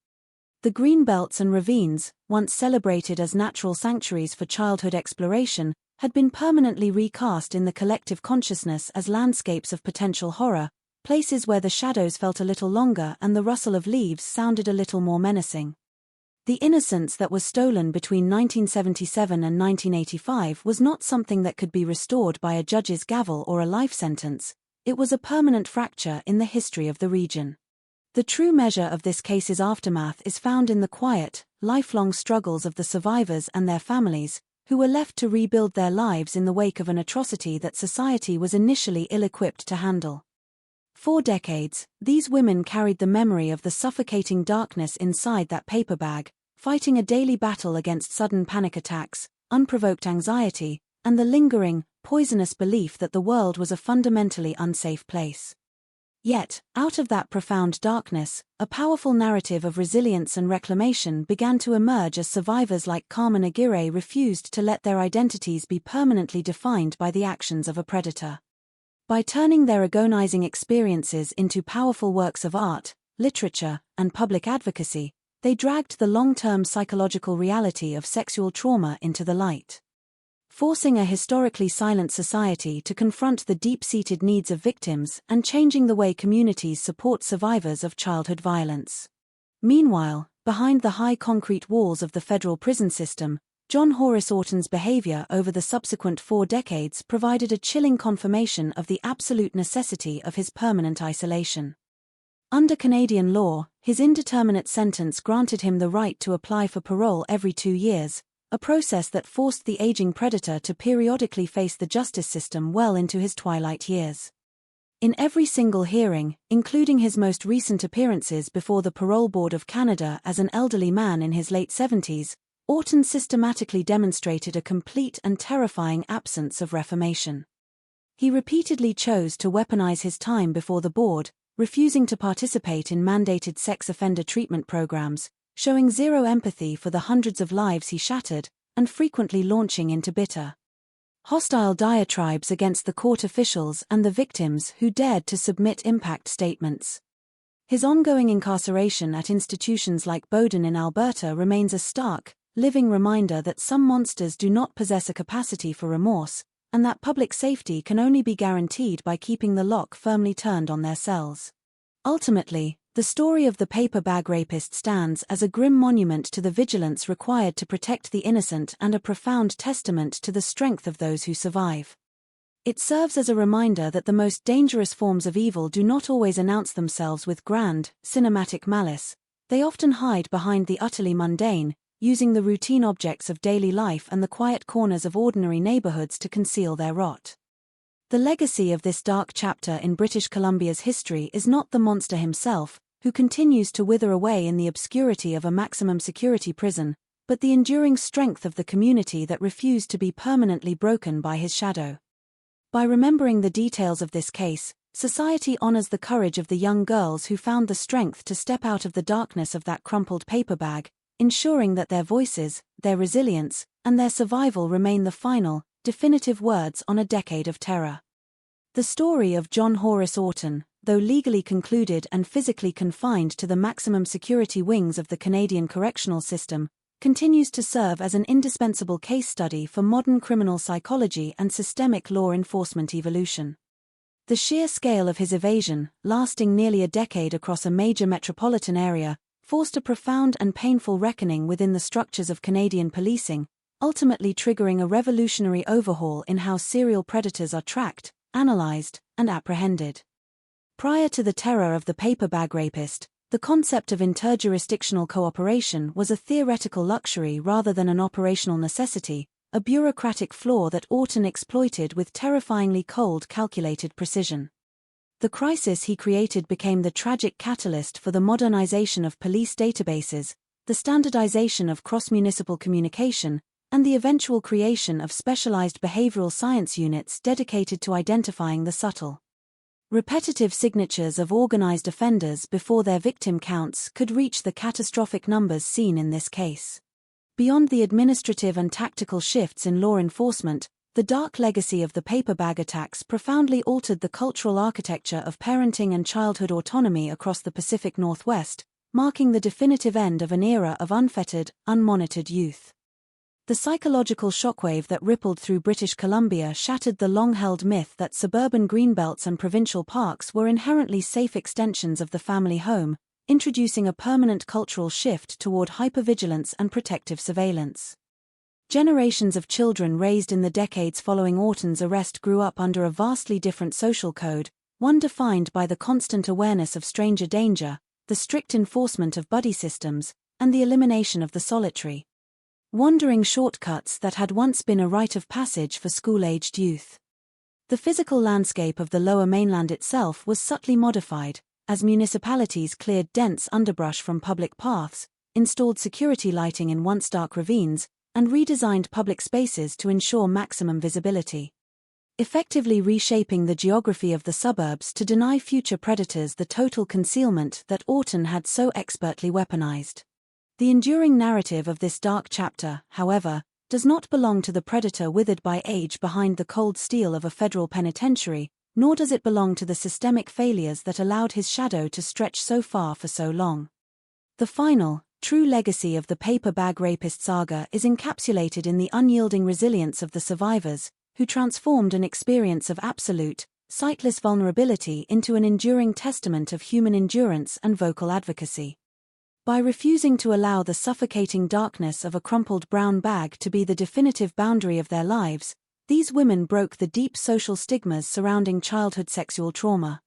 The green belts and ravines, once celebrated as natural sanctuaries for childhood exploration, had been permanently recast in the collective consciousness as landscapes of potential horror, places where the shadows felt a little longer and the rustle of leaves sounded a little more menacing. The innocence that was stolen between 1977 and 1985 was not something that could be restored by a judge's gavel or a life sentence. It was a permanent fracture in the history of the region. The true measure of this case's aftermath is found in the quiet, lifelong struggles of the survivors and their families, who were left to rebuild their lives in the wake of an atrocity that society was initially ill-equipped to handle. For decades, these women carried the memory of the suffocating darkness inside that paper bag, fighting a daily battle against sudden panic attacks, unprovoked anxiety, and the lingering, poisonous belief that the world was a fundamentally unsafe place. Yet, out of that profound darkness, a powerful narrative of resilience and reclamation began to emerge as survivors like Carmen Aguirre refused to let their identities be permanently defined by the actions of a predator. By turning their agonizing experiences into powerful works of art, literature, and public advocacy, they dragged the long-term psychological reality of sexual trauma into the light. Forcing a historically silent society to confront the deep-seated needs of victims and changing the way communities support survivors of childhood violence. Meanwhile, behind the high concrete walls of the federal prison system, John Horace Orton's behavior over the subsequent 4 decades provided a chilling confirmation of the absolute necessity of his permanent isolation. Under Canadian law, his indeterminate sentence granted him the right to apply for parole every 2 years, a process that forced the aging predator to periodically face the justice system well into his twilight years. In every single hearing, including his most recent appearances before the Parole Board of Canada as an elderly man in his late 70s, Orton systematically demonstrated a complete and terrifying absence of reformation. He repeatedly chose to weaponize his time before the board, refusing to participate in mandated sex offender treatment programs, showing zero empathy for the hundreds of lives he shattered, and frequently launching into bitter, hostile diatribes against the court officials and the victims who dared to submit impact statements. His ongoing incarceration at institutions like Bowden in Alberta remains a stark, living reminder that some monsters do not possess a capacity for remorse, and that public safety can only be guaranteed by keeping the lock firmly turned on their cells. Ultimately, the story of the paper bag rapist stands as a grim monument to the vigilance required to protect the innocent and a profound testament to the strength of those who survive. It serves as a reminder that the most dangerous forms of evil do not always announce themselves with grand, cinematic malice. They often hide behind the utterly mundane, using the routine objects of daily life and the quiet corners of ordinary neighborhoods to conceal their rot. The legacy of this dark chapter in British Columbia's history is not the monster himself, who continues to wither away in the obscurity of a maximum security prison, but the enduring strength of the community that refused to be permanently broken by his shadow. By remembering the details of this case, society honors the courage of the young girls who found the strength to step out of the darkness of that crumpled paper bag, ensuring that their voices, their resilience, and their survival remain the final, definitive words on a decade of terror. The story of John Horace Orton, though legally concluded and physically confined to the maximum security wings of the Canadian correctional system, continues to serve as an indispensable case study for modern criminal psychology and systemic law enforcement evolution. The sheer scale of his evasion, lasting nearly a decade across a major metropolitan area, forced a profound and painful reckoning within the structures of Canadian policing, ultimately triggering a revolutionary overhaul in how serial predators are tracked, analyzed, and apprehended. Prior to the terror of the paper bag rapist, the concept of interjurisdictional cooperation was a theoretical luxury rather than an operational necessity, a bureaucratic flaw that Orton exploited with terrifyingly cold, calculated precision. The crisis he created became the tragic catalyst for the modernization of police databases, the standardization of cross-municipal communication, and the eventual creation of specialized behavioral science units dedicated to identifying the subtle, repetitive signatures of organized offenders before their victim counts could reach the catastrophic numbers seen in this case. Beyond the administrative and tactical shifts in law enforcement, the dark legacy of the paper bag attacks profoundly altered the cultural architecture of parenting and childhood autonomy across the Pacific Northwest, marking the definitive end of an era of unfettered, unmonitored youth. The psychological shockwave that rippled through British Columbia shattered the long-held myth that suburban greenbelts and provincial parks were inherently safe extensions of the family home, introducing a permanent cultural shift toward hypervigilance and protective surveillance. Generations of children raised in the decades following Orton's arrest grew up under a vastly different social code, one defined by the constant awareness of stranger danger, the strict enforcement of buddy systems, and the elimination of the solitary wandering shortcuts that had once been a rite of passage for school-aged youth. The physical landscape of the Lower Mainland itself was subtly modified, as municipalities cleared dense underbrush from public paths, installed security lighting in once dark ravines, and redesigned public spaces to ensure maximum visibility, effectively reshaping the geography of the suburbs to deny future predators the total concealment that Orton had so expertly weaponized. The enduring narrative of this dark chapter, however, does not belong to the predator withered by age behind the cold steel of a federal penitentiary, nor does it belong to the systemic failures that allowed his shadow to stretch so far for so long. The final, true legacy of the paper bag rapist saga is encapsulated in the unyielding resilience of the survivors, who transformed an experience of absolute, sightless vulnerability into an enduring testament of human endurance and vocal advocacy. By refusing to allow the suffocating darkness of a crumpled brown bag to be the definitive boundary of their lives, these women broke the deep social stigmas surrounding childhood sexual trauma,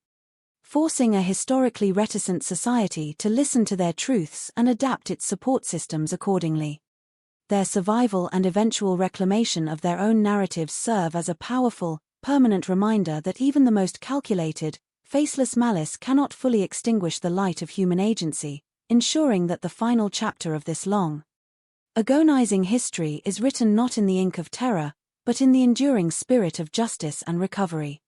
forcing a historically reticent society to listen to their truths and adapt its support systems accordingly. Their survival and eventual reclamation of their own narratives serve as a powerful, permanent reminder that even the most calculated, faceless malice cannot fully extinguish the light of human agency, ensuring that the final chapter of this long, agonizing history is written not in the ink of terror, but in the enduring spirit of justice and recovery.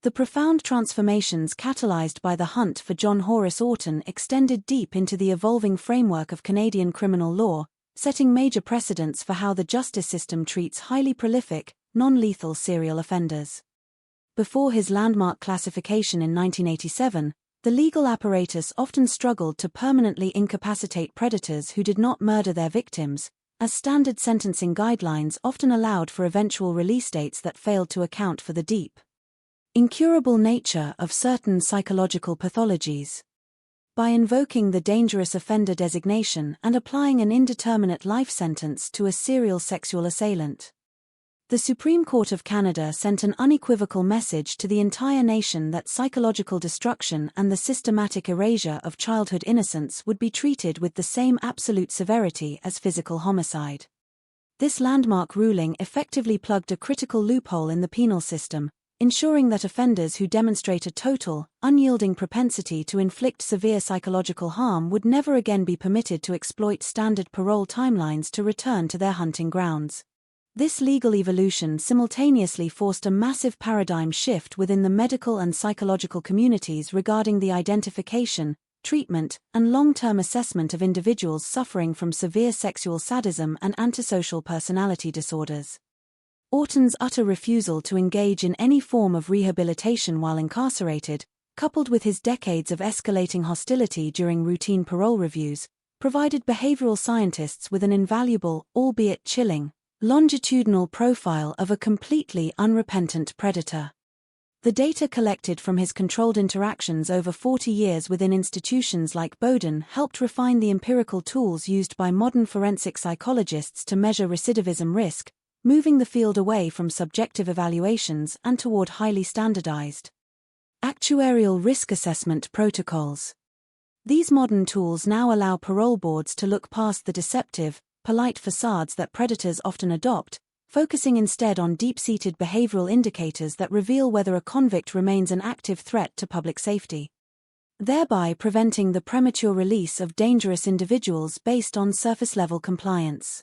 The profound transformations catalyzed by the hunt for John Horace Orton extended deep into the evolving framework of Canadian criminal law, setting major precedents for how the justice system treats highly prolific, non-lethal serial offenders. Before his landmark classification in 1987, the legal apparatus often struggled to permanently incapacitate predators who did not murder their victims, as standard sentencing guidelines often allowed for eventual release dates that failed to account for the deep, incurable nature of certain psychological pathologies. By invoking the dangerous offender designation and applying an indeterminate life sentence to a serial sexual assailant, the Supreme Court of Canada sent an unequivocal message to the entire nation that psychological destruction and the systematic erasure of childhood innocence would be treated with the same absolute severity as physical homicide. This landmark ruling effectively plugged a critical loophole in the penal system, ensuring that offenders who demonstrate a total, unyielding propensity to inflict severe psychological harm would never again be permitted to exploit standard parole timelines to return to their hunting grounds. This legal evolution simultaneously forced a massive paradigm shift within the medical and psychological communities regarding the identification, treatment, and long-term assessment of individuals suffering from severe sexual sadism and antisocial personality disorders. Orton's utter refusal to engage in any form of rehabilitation while incarcerated, coupled with his decades of escalating hostility during routine parole reviews, provided behavioral scientists with an invaluable, albeit chilling, longitudinal profile of a completely unrepentant predator. The data collected from his controlled interactions over 40 years within institutions like Bowdoin helped refine the empirical tools used by modern forensic psychologists to measure recidivism risk, moving the field away from subjective evaluations and toward highly standardized actuarial risk assessment protocols. These modern tools now allow parole boards to look past the deceptive, polite facades that predators often adopt, focusing instead on deep-seated behavioral indicators that reveal whether a convict remains an active threat to public safety, thereby preventing the premature release of dangerous individuals based on surface-level compliance.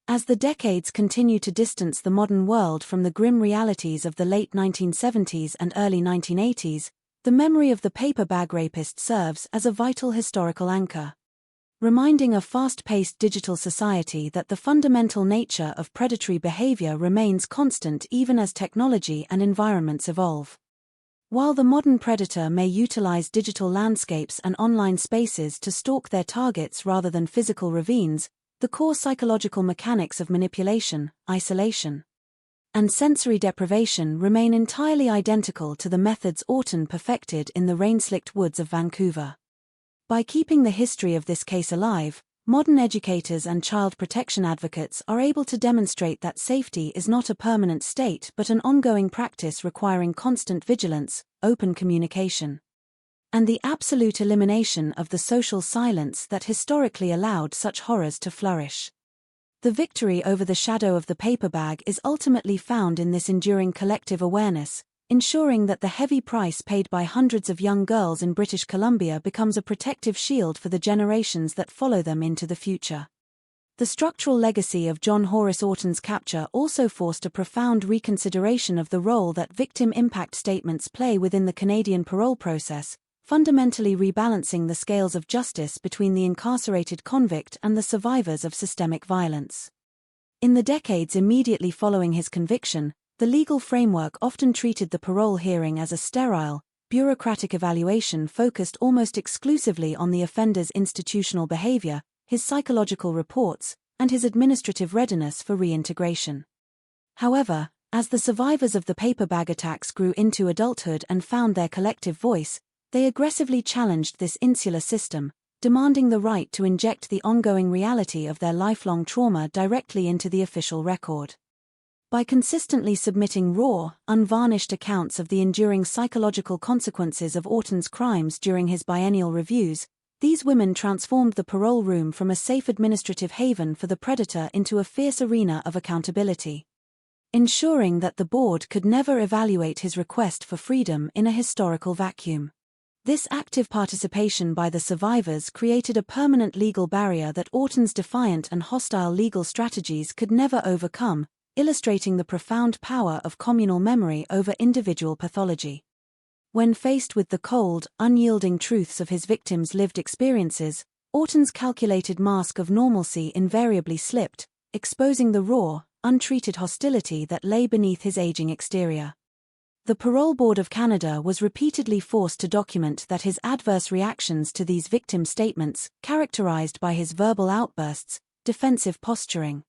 As the decades continue to distance the modern world from the grim realities of the late 1970s and early 1980s, the memory of the paper bag rapist serves as a vital historical anchor, reminding a fast-paced digital society that the fundamental nature of predatory behavior remains constant even as technology and environments evolve. While the modern predator may utilize digital landscapes and online spaces to stalk their targets rather than physical ravines, the core psychological mechanics of manipulation, isolation, and sensory deprivation remain entirely identical to the methods Orton perfected in the rain-slicked woods of Vancouver. By keeping the history of this case alive, modern educators and child protection advocates are able to demonstrate that safety is not a permanent state but an ongoing practice requiring constant vigilance, open communication, and the absolute elimination of the social silence that historically allowed such horrors to flourish. The victory over the shadow of the paper bag is ultimately found in this enduring collective awareness, ensuring that the heavy price paid by hundreds of young girls in British Columbia becomes a protective shield for the generations that follow them into the future. The structural legacy of John Horace Orton's capture also forced a profound reconsideration of the role that victim impact statements play within the Canadian parole process, fundamentally rebalancing the scales of justice between the incarcerated convict and the survivors of systemic violence. In the decades immediately following his conviction, the legal framework often treated the parole hearing as a sterile, bureaucratic evaluation focused almost exclusively on the offender's institutional behavior, his psychological reports, and his administrative readiness for reintegration. However, as the survivors of the paper bag attacks grew into adulthood and found their collective voice, they aggressively challenged this insular system, demanding the right to inject the ongoing reality of their lifelong trauma directly into the official record. By consistently submitting raw, unvarnished accounts of the enduring psychological consequences of Orton's crimes during his biennial reviews, these women transformed the parole room from a safe administrative haven for the predator into a fierce arena of accountability, ensuring that the board could never evaluate his request for freedom in a historical vacuum. This active participation by the survivors created a permanent legal barrier that Orton's defiant and hostile legal strategies could never overcome, illustrating the profound power of communal memory over individual pathology. When faced with the cold, unyielding truths of his victims' lived experiences, Orton's calculated mask of normalcy invariably slipped, exposing the raw, untreated hostility that lay beneath his aging exterior. The Parole Board of Canada was repeatedly forced to document that his adverse reactions to these victim statements, characterized by his verbal outbursts, defensive posturing,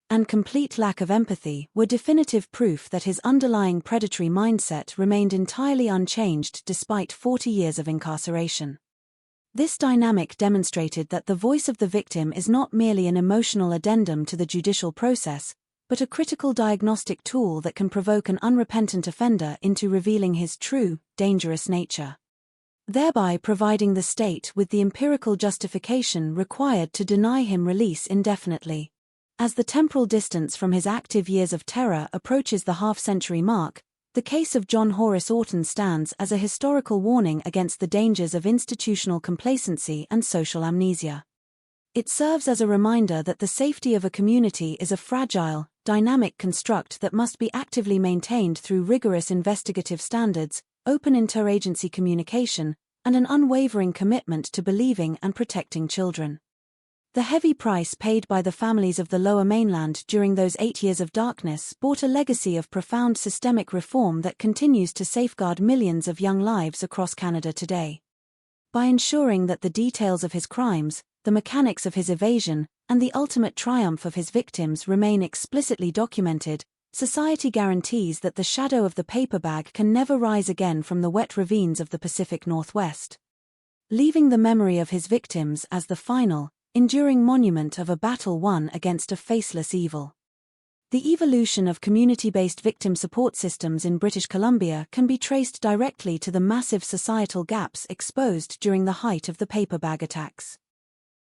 and complete lack of empathy, were definitive proof that his underlying predatory mindset remained entirely unchanged despite 40 years of incarceration. This dynamic demonstrated that the voice of the victim is not merely an emotional addendum to the judicial process, but a critical diagnostic tool that can provoke an unrepentant offender into revealing his true, dangerous nature, thereby providing the state with the empirical justification required to deny him release indefinitely. As the temporal distance from his active years of terror approaches the half-century mark, the case of John Horace Orton stands as a historical warning against the dangers of institutional complacency and social amnesia. It serves as a reminder that the safety of a community is a fragile, dynamic construct that must be actively maintained through rigorous investigative standards, open interagency communication, and an unwavering commitment to believing and protecting children. The heavy price paid by the families of the Lower Mainland during those 8 years of darkness brought a legacy of profound systemic reform that continues to safeguard millions of young lives across Canada today. By ensuring that the details of his crimes, the mechanics of his evasion, and the ultimate triumph of his victims remain explicitly documented, society guarantees that the shadow of the paper bag can never rise again from the wet ravines of the Pacific Northwest, leaving the memory of his victims as the final, enduring monument of a battle won against a faceless evil. The evolution of community-based victim support systems in British Columbia can be traced directly to the massive societal gaps exposed during the height of the paper bag attacks.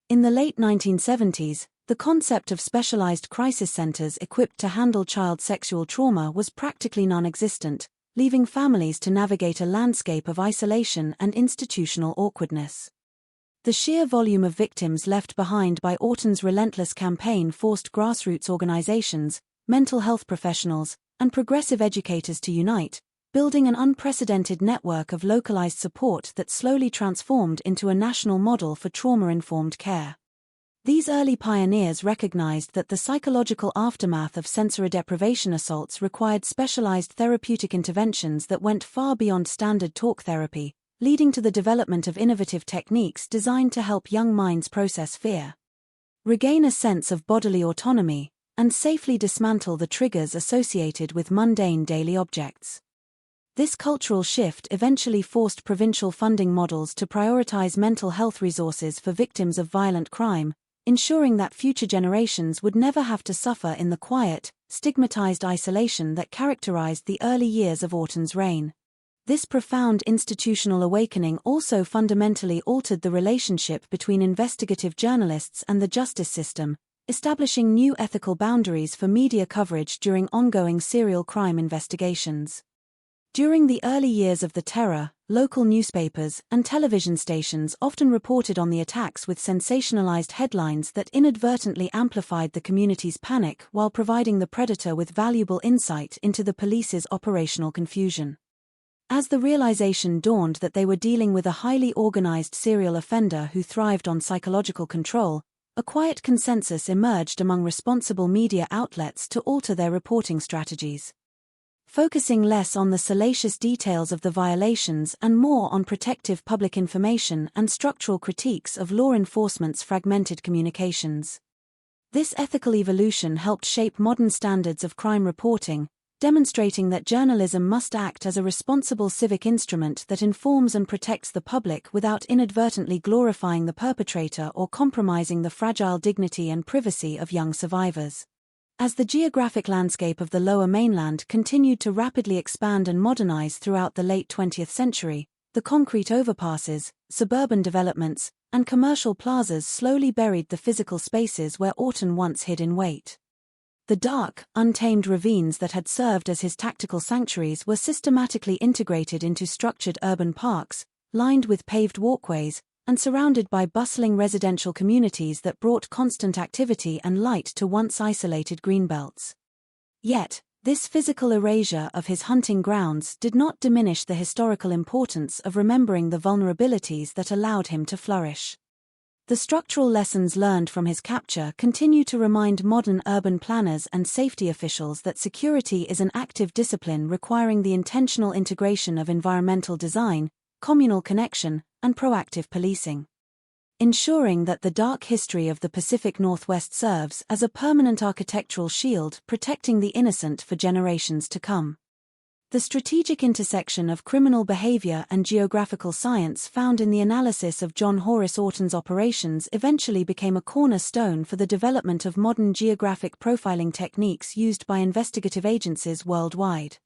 In the late 1970s, the concept of specialized crisis centers equipped to handle child sexual trauma was practically non-existent, leaving families to navigate a landscape of isolation and institutional awkwardness. The sheer volume of victims left behind by Orton's relentless campaign forced grassroots organizations, mental health professionals, and progressive educators to unite, building an unprecedented network of localized support that slowly transformed into a national model for trauma-informed care. These early pioneers recognized that the psychological aftermath of sensory deprivation assaults required specialized therapeutic interventions that went far beyond standard talk therapy, leading to the development of innovative techniques designed to help young minds process fear, regain a sense of bodily autonomy, and safely dismantle the triggers associated with mundane daily objects. This cultural shift eventually forced provincial funding models to prioritize mental health resources for victims of violent crime, ensuring that future generations would never have to suffer in the quiet, stigmatized isolation that characterized the early years of Orton's reign. This profound institutional awakening also fundamentally altered the relationship between investigative journalists and the justice system, establishing new ethical boundaries for media coverage during ongoing serial crime investigations. During the early years of the Terror, local newspapers and television stations often reported on the attacks with sensationalized headlines that inadvertently amplified the community's panic while providing the predator with valuable insight into the police's operational confusion. As the realization dawned that they were dealing with a highly organized serial offender who thrived on psychological control, a quiet consensus emerged among responsible media outlets to alter their reporting strategies. Focusing less on the salacious details of the violations and more on protective public information and structural critiques of law enforcement's fragmented communications. This ethical evolution helped shape modern standards of crime reporting, demonstrating that journalism must act as a responsible civic instrument that informs and protects the public without inadvertently glorifying the perpetrator or compromising the fragile dignity and privacy of young survivors. As the geographic landscape of the Lower Mainland continued to rapidly expand and modernize throughout the late 20th century, the concrete overpasses, suburban developments, and commercial plazas slowly buried the physical spaces where Orton once hid in wait. The dark, untamed ravines that had served as his tactical sanctuaries were systematically integrated into structured urban parks, lined with paved walkways, and surrounded by bustling residential communities that brought constant activity and light to once isolated greenbelts. Yet, this physical erasure of his hunting grounds did not diminish the historical importance of remembering the vulnerabilities that allowed him to flourish. The structural lessons learned from his capture continue to remind modern urban planners and safety officials that security is an active discipline requiring the intentional integration of environmental design, communal connection, and proactive policing. Ensuring that the dark history of the Pacific Northwest serves as a permanent architectural shield protecting the innocent for generations to come. The strategic intersection of criminal behavior and geographical science found in the analysis of John Horace Orton's operations eventually became a cornerstone for the development of modern geographic profiling techniques used by investigative agencies worldwide.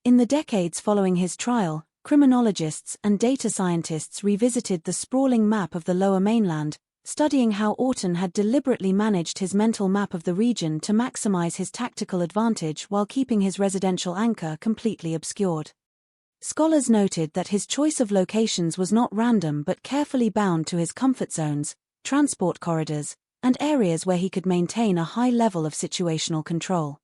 In the decades following his trial, criminologists and data scientists revisited the sprawling map of the Lower Mainland, studying how Orton had deliberately managed his mental map of the region to maximize his tactical advantage while keeping his residential anchor completely obscured. Scholars noted that his choice of locations was not random but carefully bound to his comfort zones, transport corridors, and areas where he could maintain a high level of situational control.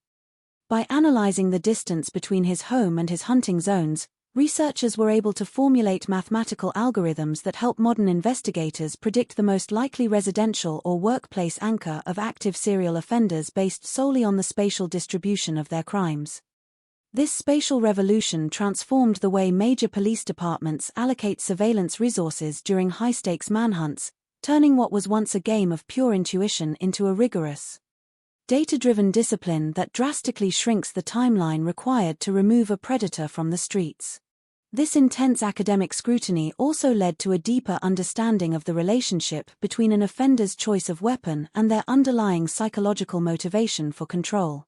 By analyzing the distance between his home and his hunting zones, researchers were able to formulate mathematical algorithms that help modern investigators predict the most likely residential or workplace anchor of active serial offenders based solely on the spatial distribution of their crimes. This spatial revolution transformed the way major police departments allocate surveillance resources during high-stakes manhunts, turning what was once a game of pure intuition into a rigorous, data-driven discipline that drastically shrinks the timeline required to remove a predator from the streets. This intense academic scrutiny also led to a deeper understanding of the relationship between an offender's choice of weapon and their underlying psychological motivation for control.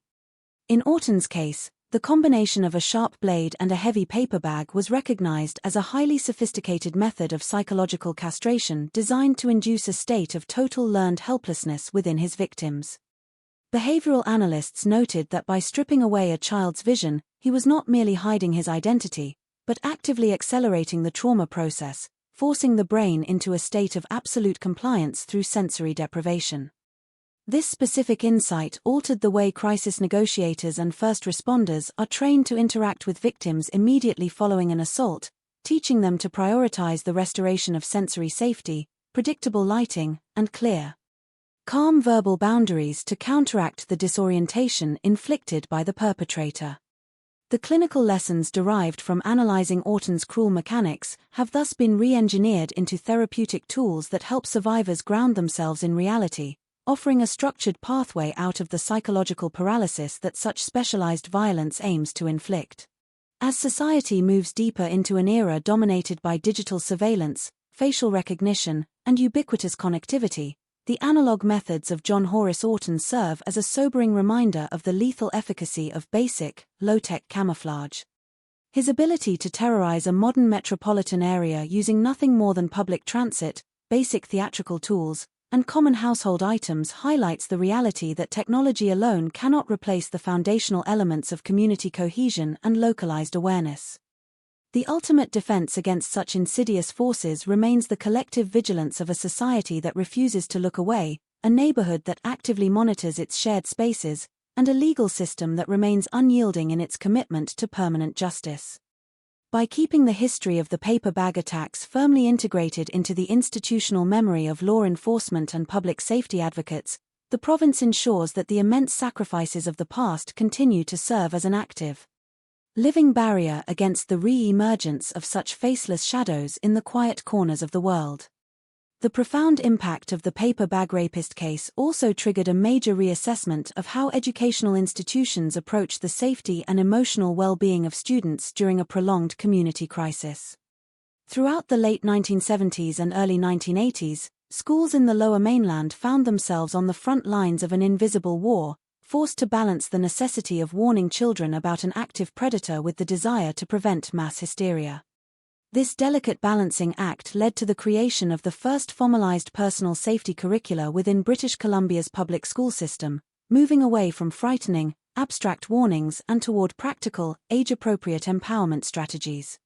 In Orton's case, the combination of a sharp blade and a heavy paper bag was recognized as a highly sophisticated method of psychological castration designed to induce a state of total learned helplessness within his victims. Behavioral analysts noted that by stripping away a child's vision, he was not merely hiding his identity, but actively accelerating the trauma process, forcing the brain into a state of absolute compliance through sensory deprivation. This specific insight altered the way crisis negotiators and first responders are trained to interact with victims immediately following an assault, teaching them to prioritize the restoration of sensory safety, predictable lighting, and clear, calm verbal boundaries to counteract the disorientation inflicted by the perpetrator. The clinical lessons derived from analyzing Orton's cruel mechanics have thus been re-engineered into therapeutic tools that help survivors ground themselves in reality, offering a structured pathway out of the psychological paralysis that such specialized violence aims to inflict. As society moves deeper into an era dominated by digital surveillance, facial recognition, and ubiquitous connectivity, the analog methods of John Horace Orton serve as a sobering reminder of the lethal efficacy of basic, low-tech camouflage. His ability to terrorize a modern metropolitan area using nothing more than public transit, basic theatrical tools, and common household items highlights the reality that technology alone cannot replace the foundational elements of community cohesion and localized awareness. The ultimate defense against such insidious forces remains the collective vigilance of a society that refuses to look away, a neighborhood that actively monitors its shared spaces, and a legal system that remains unyielding in its commitment to permanent justice. By keeping the history of the paper bag attacks firmly integrated into the institutional memory of law enforcement and public safety advocates, the province ensures that the immense sacrifices of the past continue to serve as an active, living barrier against the re-emergence of such faceless shadows in the quiet corners of the world. The profound impact of the paper bag rapist case also triggered a major reassessment of how educational institutions approach the safety and emotional well-being of students during a prolonged community crisis. Throughout the late 1970s and early 1980s, schools in the Lower Mainland found themselves on the front lines of an invisible war, forced to balance the necessity of warning children about an active predator with the desire to prevent mass hysteria. This delicate balancing act led to the creation of the first formalized personal safety curricula within British Columbia's public school system, moving away from frightening, abstract warnings and toward practical, age-appropriate empowerment strategies.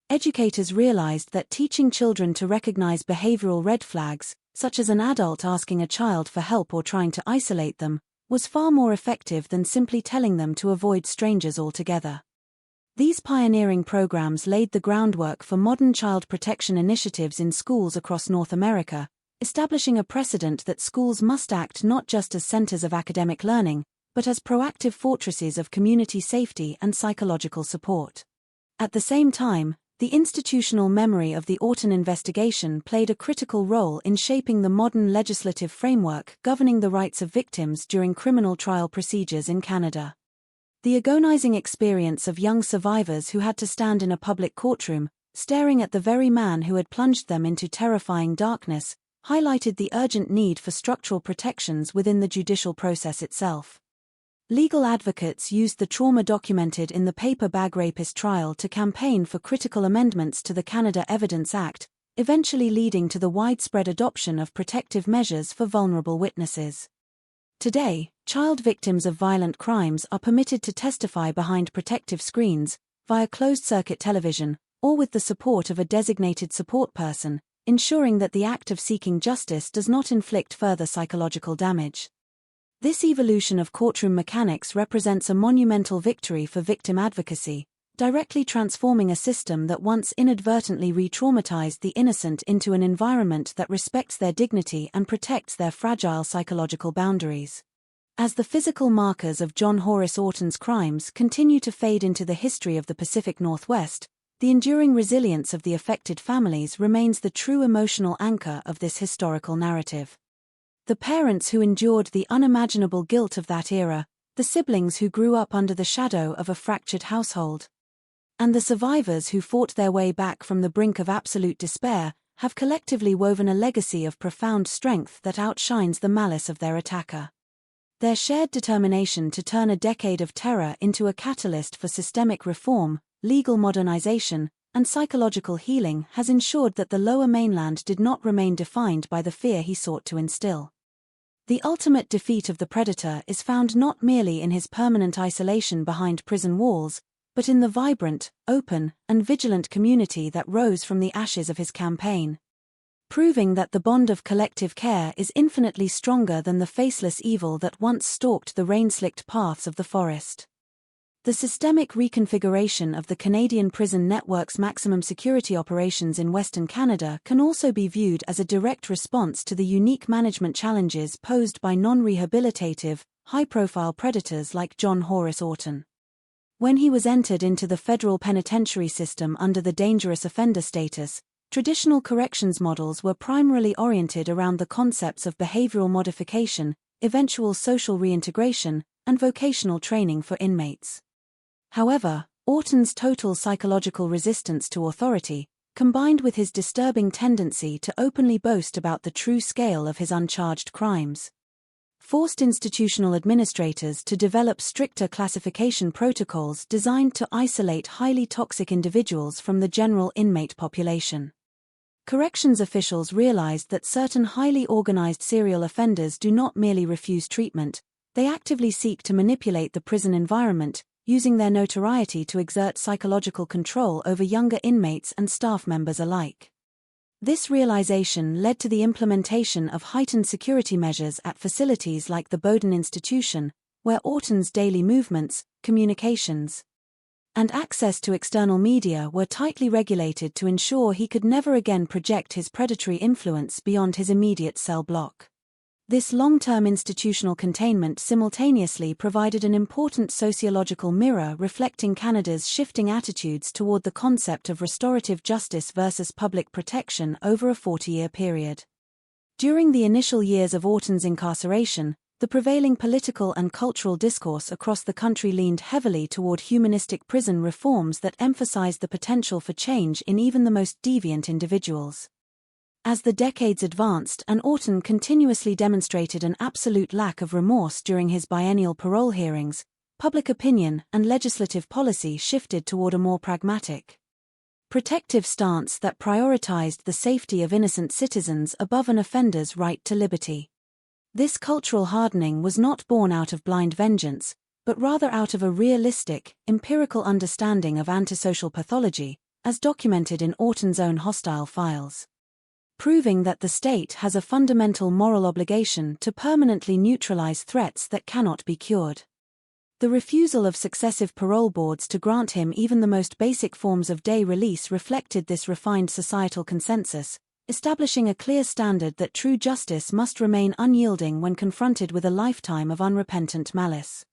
Educators realized that teaching children to recognize behavioral red flags, such as an adult asking a child for help or trying to isolate them, was far more effective than simply telling them to avoid strangers altogether. These pioneering programs laid the groundwork for modern child protection initiatives in schools across North America, establishing a precedent that schools must act not just as centers of academic learning, but as proactive fortresses of community safety and psychological support. At the same time, the institutional memory of the Orton investigation played a critical role in shaping the modern legislative framework governing the rights of victims during criminal trial procedures in Canada. The agonizing experience of young survivors who had to stand in a public courtroom, staring at the very man who had plunged them into terrifying darkness, highlighted the urgent need for structural protections within the judicial process itself. Legal advocates used the trauma documented in the paper bag rapist trial to campaign for critical amendments to the Canada Evidence Act, eventually leading to the widespread adoption of protective measures for vulnerable witnesses. Today, child victims of violent crimes are permitted to testify behind protective screens, via closed-circuit television, or with the support of a designated support person, ensuring that the act of seeking justice does not inflict further psychological damage. This evolution of courtroom mechanics represents a monumental victory for victim advocacy, directly transforming a system that once inadvertently re-traumatized the innocent into an environment that respects their dignity and protects their fragile psychological boundaries. As the physical markers of John Horace Orton's crimes continue to fade into the history of the Pacific Northwest, the enduring resilience of the affected families remains the true emotional anchor of this historical narrative. The parents who endured the unimaginable guilt of that era, the siblings who grew up under the shadow of a fractured household, and the survivors who fought their way back from the brink of absolute despair, have collectively woven a legacy of profound strength that outshines the malice of their attacker. Their shared determination to turn a decade of terror into a catalyst for systemic reform, legal modernization, and psychological healing has ensured that the Lower Mainland did not remain defined by the fear he sought to instill. The ultimate defeat of the predator is found not merely in his permanent isolation behind prison walls, but in the vibrant, open, and vigilant community that rose from the ashes of his campaign, proving that the bond of collective care is infinitely stronger than the faceless evil that once stalked the rain-slicked paths of the forest. The systemic reconfiguration of the Canadian prison network's maximum security operations in Western Canada can also be viewed as a direct response to the unique management challenges posed by non-rehabilitative, high-profile predators like John Horace Orton. When he was entered into the federal penitentiary system under the dangerous offender status, traditional corrections models were primarily oriented around the concepts of behavioral modification, eventual social reintegration, and vocational training for inmates. However, Orton's total psychological resistance to authority, combined with his disturbing tendency to openly boast about the true scale of his uncharged crimes, forced institutional administrators to develop stricter classification protocols designed to isolate highly toxic individuals from the general inmate population. Corrections officials realized that certain highly organized serial offenders do not merely refuse treatment, they actively seek to manipulate the prison environment, using their notoriety to exert psychological control over younger inmates and staff members alike. This realization led to the implementation of heightened security measures at facilities like the Bowdoin Institution, where Orton's daily movements, communications, and access to external media were tightly regulated to ensure he could never again project his predatory influence beyond his immediate cell block. This long-term institutional containment simultaneously provided an important sociological mirror reflecting Canada's shifting attitudes toward the concept of restorative justice versus public protection over a 40-year period. During the initial years of Orton's incarceration, the prevailing political and cultural discourse across the country leaned heavily toward humanistic prison reforms that emphasized the potential for change in even the most deviant individuals. As the decades advanced and Orton continuously demonstrated an absolute lack of remorse during his biennial parole hearings, public opinion and legislative policy shifted toward a more pragmatic, protective stance that prioritized the safety of innocent citizens above an offender's right to liberty. This cultural hardening was not born out of blind vengeance, but rather out of a realistic, empirical understanding of antisocial pathology, as documented in Orton's own hostile files, proving that the state has a fundamental moral obligation to permanently neutralize threats that cannot be cured. The refusal of successive parole boards to grant him even the most basic forms of day release reflected this refined societal consensus, establishing a clear standard that true justice must remain unyielding when confronted with a lifetime of unrepentant malice.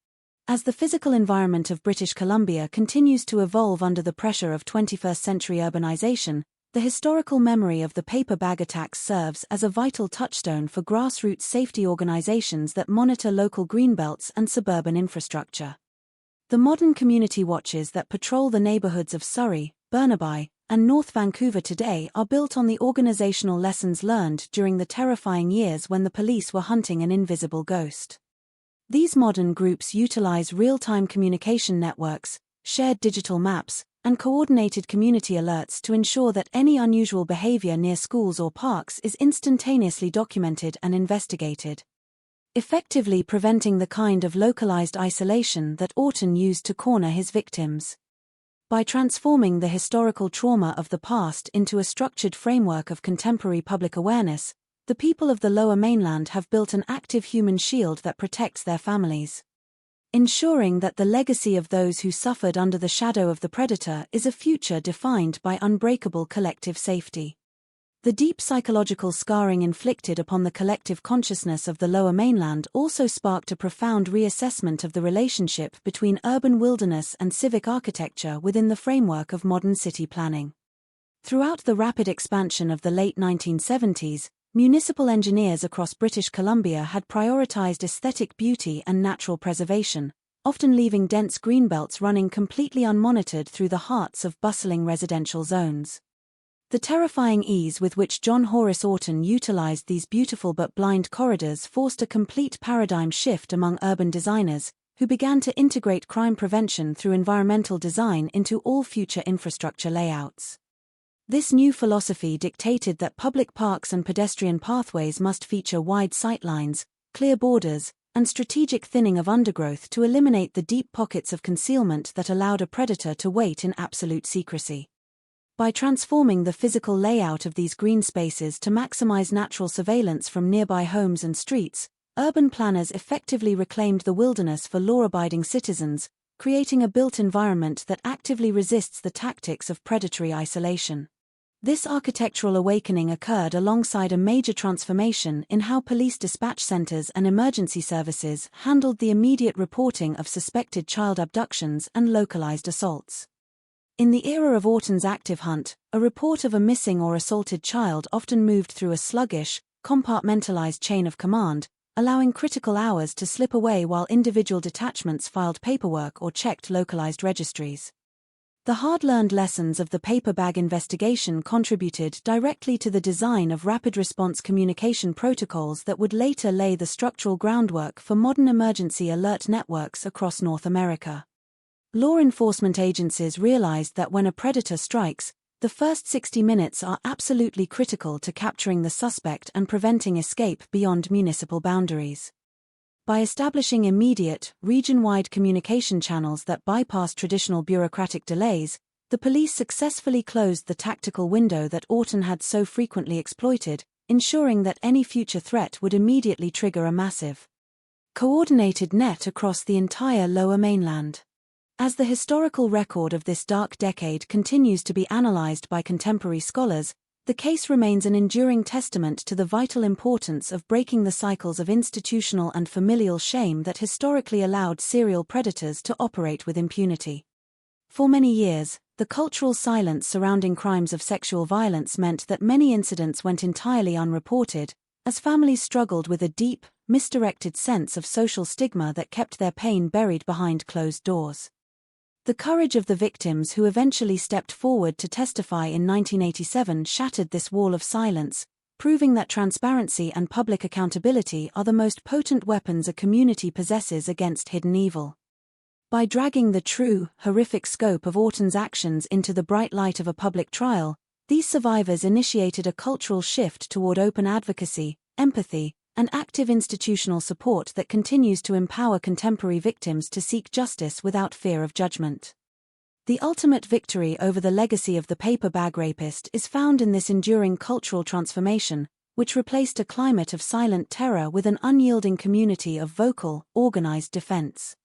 As the physical environment of British Columbia continues to evolve under the pressure of 21st-century urbanization, the historical memory of the paper bag attacks serves as a vital touchstone for grassroots safety organizations that monitor local greenbelts and suburban infrastructure. The modern community watches that patrol the neighborhoods of Surrey, Burnaby, and North Vancouver today are built on the organizational lessons learned during the terrifying years when the police were hunting an invisible ghost. These modern groups utilize real-time communication networks, shared digital maps, and coordinated community alerts to ensure that any unusual behavior near schools or parks is instantaneously documented and investigated, effectively preventing the kind of localized isolation that Orton used to corner his victims. By transforming the historical trauma of the past into a structured framework of contemporary public awareness, the people of the Lower Mainland have built an active human shield that protects their families, ensuring that the legacy of those who suffered under the shadow of the predator is a future defined by unbreakable collective safety. The deep psychological scarring inflicted upon the collective consciousness of the Lower Mainland also sparked a profound reassessment of the relationship between urban wilderness and civic architecture within the framework of modern city planning. Throughout the rapid expansion of the late 1970s, municipal engineers across British Columbia had prioritized aesthetic beauty and natural preservation, often leaving dense greenbelts running completely unmonitored through the hearts of bustling residential zones. The terrifying ease with which John Horace Orton utilized these beautiful but blind corridors forced a complete paradigm shift among urban designers, who began to integrate crime prevention through environmental design into all future infrastructure layouts. This new philosophy dictated that public parks and pedestrian pathways must feature wide sightlines, clear borders, and strategic thinning of undergrowth to eliminate the deep pockets of concealment that allowed a predator to wait in absolute secrecy. By transforming the physical layout of these green spaces to maximize natural surveillance from nearby homes and streets, urban planners effectively reclaimed the wilderness for law-abiding citizens, creating a built environment that actively resists the tactics of predatory isolation. This architectural awakening occurred alongside a major transformation in how police dispatch centers and emergency services handled the immediate reporting of suspected child abductions and localized assaults. In the era of Orton's active hunt, a report of a missing or assaulted child often moved through a sluggish, compartmentalized chain of command, allowing critical hours to slip away while individual detachments filed paperwork or checked localized registries. The hard-learned lessons of the paper bag investigation contributed directly to the design of rapid response communication protocols that would later lay the structural groundwork for modern emergency alert networks across North America. Law enforcement agencies realized that when a predator strikes, the first 60 minutes are absolutely critical to capturing the suspect and preventing escape beyond municipal boundaries. By establishing immediate, region-wide communication channels that bypass traditional bureaucratic delays, the police successfully closed the tactical window that Orton had so frequently exploited, ensuring that any future threat would immediately trigger a massive, coordinated net across the entire Lower Mainland. As the historical record of this dark decade continues to be analyzed by contemporary scholars, the case remains an enduring testament to the vital importance of breaking the cycles of institutional and familial shame that historically allowed serial predators to operate with impunity. For many years, the cultural silence surrounding crimes of sexual violence meant that many incidents went entirely unreported, as families struggled with a deep, misdirected sense of social stigma that kept their pain buried behind closed doors. The courage of the victims who eventually stepped forward to testify in 1987 shattered this wall of silence, proving that transparency and public accountability are the most potent weapons a community possesses against hidden evil. By dragging the true, horrific scope of Orton's actions into the bright light of a public trial, these survivors initiated a cultural shift toward open advocacy, empathy, and active institutional support that continues to empower contemporary victims to seek justice without fear of judgment. The ultimate victory over the legacy of the paper bag rapist is found in this enduring cultural transformation, which replaced a climate of silent terror with an unyielding community of vocal, organized defense.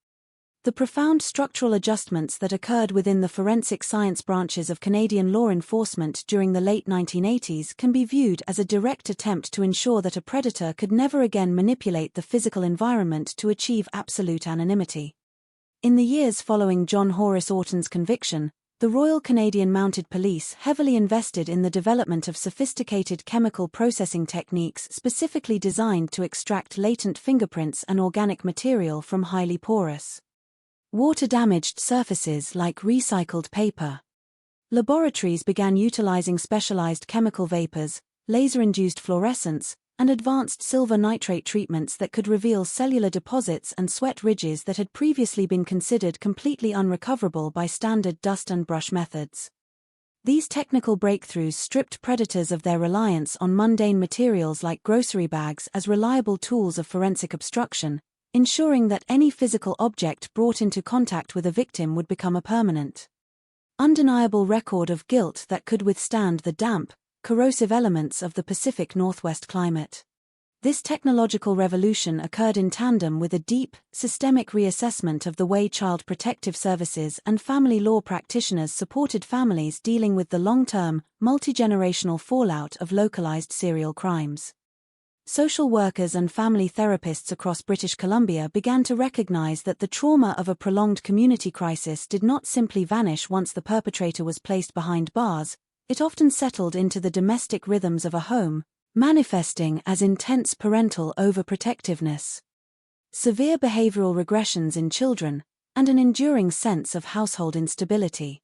The profound structural adjustments that occurred within the forensic science branches of Canadian law enforcement during the late 1980s can be viewed as a direct attempt to ensure that a predator could never again manipulate the physical environment to achieve absolute anonymity. In the years following John Horace Orton's conviction, the Royal Canadian Mounted Police heavily invested in the development of sophisticated chemical processing techniques specifically designed to extract latent fingerprints and organic material from highly porous, water-damaged surfaces like recycled paper. Laboratories began utilizing specialized chemical vapors, laser-induced fluorescence, and advanced silver nitrate treatments that could reveal cellular deposits and sweat ridges that had previously been considered completely unrecoverable by standard dust and brush methods. These technical breakthroughs stripped predators of their reliance on mundane materials like grocery bags as reliable tools of forensic obstruction, ensuring that any physical object brought into contact with a victim would become a permanent, undeniable record of guilt that could withstand the damp, corrosive elements of the Pacific Northwest climate. This technological revolution occurred in tandem with a deep, systemic reassessment of the way child protective services and family law practitioners supported families dealing with the long-term, multi-generational fallout of localized serial crimes. Social workers and family therapists across British Columbia began to recognize that the trauma of a prolonged community crisis did not simply vanish once the perpetrator was placed behind bars, it often settled into the domestic rhythms of a home, manifesting as intense parental overprotectiveness, severe behavioral regressions in children, and an enduring sense of household instability.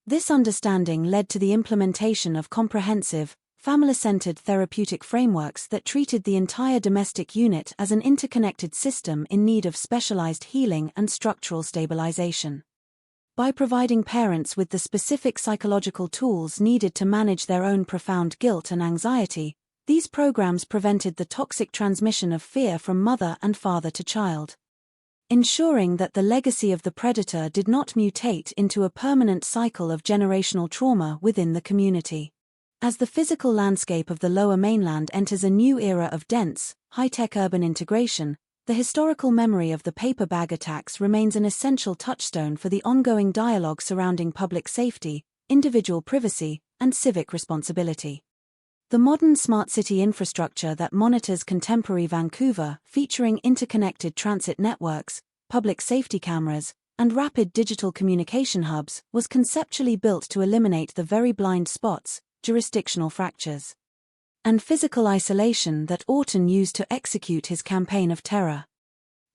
This understanding led to the implementation of comprehensive, family-centered therapeutic frameworks that treated the entire domestic unit as an interconnected system in need of specialized healing and structural stabilization. By providing parents with the specific psychological tools needed to manage their own profound guilt and anxiety, these programs prevented the toxic transmission of fear from mother and father to child, ensuring that the legacy of the predator did not mutate into a permanent cycle of generational trauma within the community. As the physical landscape of the Lower Mainland enters a new era of dense, high-tech urban integration, the historical memory of the paper bag attacks remains an essential touchstone for the ongoing dialogue surrounding public safety, individual privacy, and civic responsibility. The modern smart city infrastructure that monitors contemporary Vancouver, featuring interconnected transit networks, public safety cameras, and rapid digital communication hubs, was conceptually built to eliminate the very blind spots, jurisdictional fractures, and physical isolation that Orton used to execute his campaign of terror.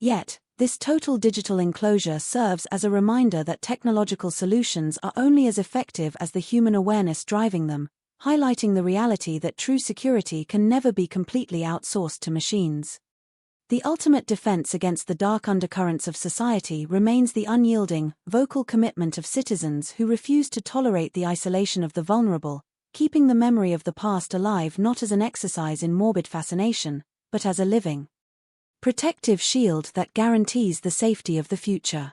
Yet, this total digital enclosure serves as a reminder that technological solutions are only as effective as the human awareness driving them, highlighting the reality that true security can never be completely outsourced to machines. The ultimate defense against the dark undercurrents of society remains the unyielding, vocal commitment of citizens who refuse to tolerate the isolation of the vulnerable, keeping the memory of the past alive not as an exercise in morbid fascination, but as a living, protective shield that guarantees the safety of the future.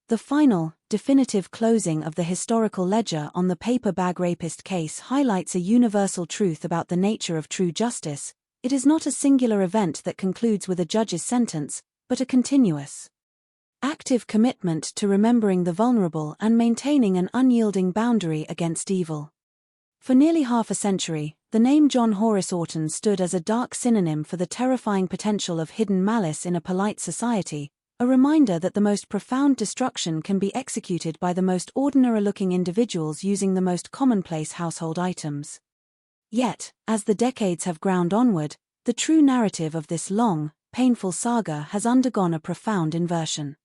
The final, definitive closing of the historical ledger on the paper bag rapist case highlights a universal truth about the nature of true justice. It is not a singular event that concludes with a judge's sentence, but a continuous, active commitment to remembering the vulnerable and maintaining an unyielding boundary against evil. For nearly half a century, the name John Horace Orton stood as a dark synonym for the terrifying potential of hidden malice in a polite society, a reminder that the most profound destruction can be executed by the most ordinary-looking individuals using the most commonplace household items. Yet, as the decades have ground onward, the true narrative of this long, painful saga has undergone a profound inversion.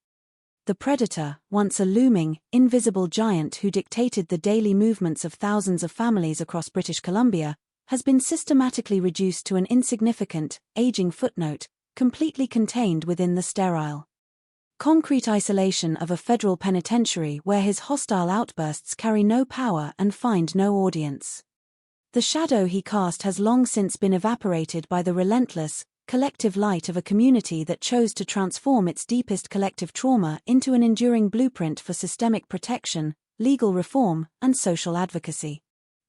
The predator, once a looming, invisible giant who dictated the daily movements of thousands of families across British Columbia, has been systematically reduced to an insignificant, aging footnote, completely contained within the sterile, concrete isolation of a federal penitentiary where his hostile outbursts carry no power and find no audience. The shadow he cast has long since been evaporated by the relentless, collective light of a community that chose to transform its deepest collective trauma into an enduring blueprint for systemic protection, legal reform, and social advocacy.